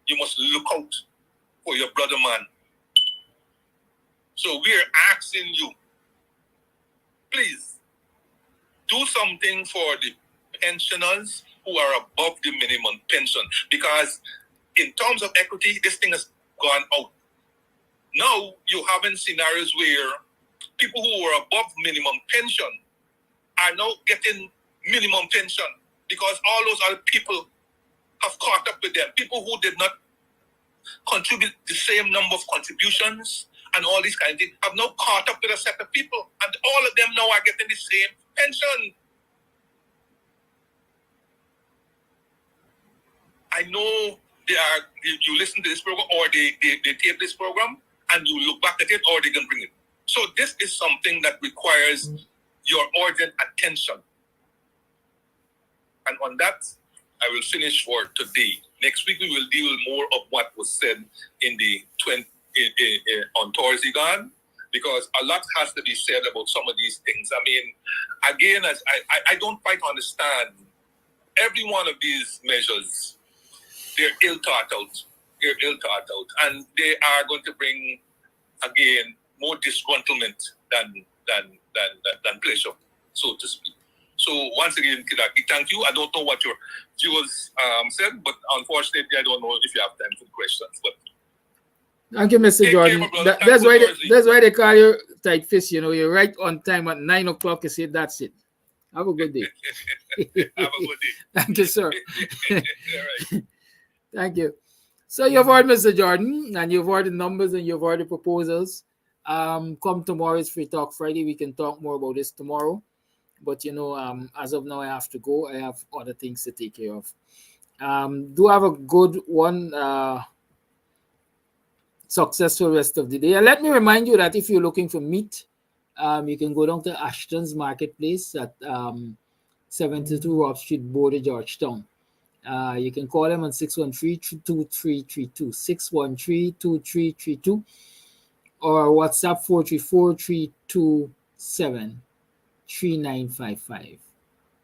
S13: you must look out for your brother man. So we're asking you, please do something for the pensioners who are above the minimum pension, because in terms of equity, this thing has gone out. Now you're having scenarios where people who were above minimum pension are now getting minimum pension because all those other people have caught up with them. People who did not contribute the same number of contributions and all these kinds of things have now caught up with a set of people, and all of them now are getting the same pension. I know you listen to this program, or they tape this program and you look back at it, or they can bring it. So this is something that requires your urgent attention. And on that, I will finish for today. Next week, we will deal more of what was said in the on Thursday gone, because a lot has to be said about some of these things. I mean, again, as I don't quite understand every one of these measures. They're ill thought out. They're ill thought out, and they are going to bring again more disgruntlement than pleasure, so to speak. So once again, Kidaki, thank you. I don't know what your viewers said, but unfortunately, I don't know if you have time for the questions. But
S11: thank you, Mr. Jordan. That's why they call you tight fist. You know, you're right on time at 9 o'clock. You say that's it. Have a good day.
S13: Have a good day.
S11: Thank you, sir. Right. Thank you. So you've heard Mr. Jordan, and you've heard the numbers, and you've heard the proposals. Come tomorrow is Free Talk Friday. We can talk more about this tomorrow. But, you know, as of now, I have to go. I have other things to take care of. Do have a good one, successful rest of the day. And let me remind you that if you're looking for meat, you can go down to Ashton's Marketplace at 72 Rob Street, Border, Georgetown. You can call them on 613-2332, 613-2332, or WhatsApp 434-327-3955,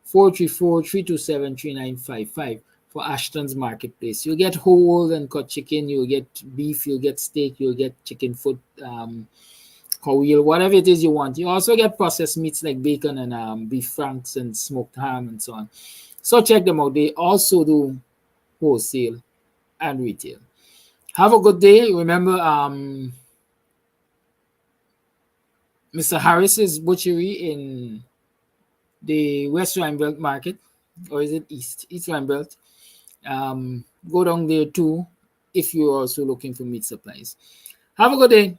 S11: 434-327-3955 for Ashton's Marketplace. You'll get whole and cut chicken, you'll get beef, you'll get steak, you'll get chicken foot, cow, whatever it is you want. You also get processed meats like bacon and beef franks and smoked ham and so on. So check them out. They also do wholesale and retail. Have a good day. Remember, Mr. Harris's butchery in the West Rhinebelt Market, or is it East Rhinebelt? Go down there too if you're also looking for meat supplies. Have a good day.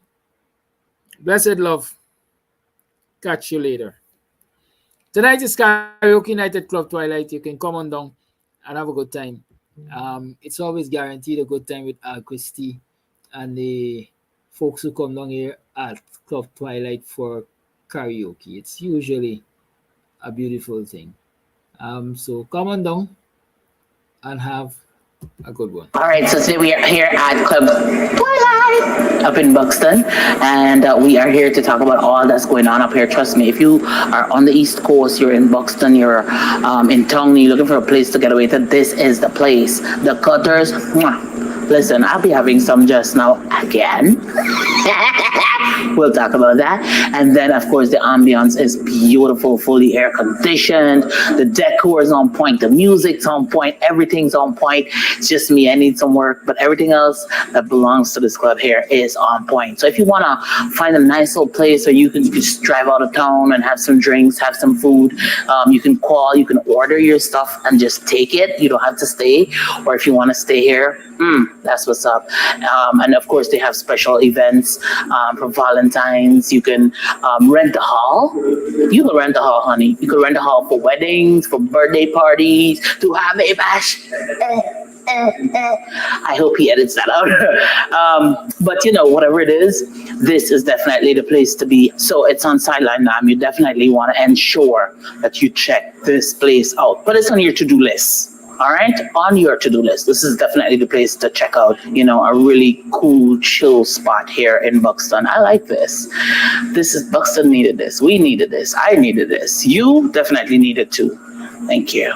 S11: Blessed love. Catch you later. Tonight is Karaoke Night at Club Twilight. You can come on down and have a good time. It's always guaranteed a good time with Al Christie and the folks who come down here at Club Twilight for karaoke. It's usually a beautiful thing. So come on down and have a good one.
S6: All right, so today we are here at Club Twilight up in Buxton, and we are here to talk about all that's going on up here. Trust me, if you are on the East Coast, you're in Buxton, you're in Tongue, you're looking for a place to get away to, this is the place. The Cutters, listen, I'll be having some just now again. We'll talk about that. And then, of course, the ambience is beautiful, fully air conditioned. The decor is on point. The music's on point. Everything's on point. It's just me. I need some work. But everything else that belongs to this club here is on point. So if you want to find a nice little place where you can just drive out of town and have some drinks, have some food, you can call, you can order your stuff and just take it. You don't have to stay. Or if you want to stay here, that's what's up. And of course, they have special events for Valentine's. You can rent a hall. You can rent a hall, honey. You can rent a hall for weddings, for birthday parties, to have a bash. I hope he edits that out. But you know, whatever it is, this is definitely the place to be. So it's on Sideline Nam. You definitely want to ensure that you check this place out. But it's on your to-do list. All right, on your to-do list. This is definitely the place to check out, you know, a really cool, chill spot here in Buxton. I like this. Buxton needed this. We needed this. I needed this. You definitely needed to. Thank you.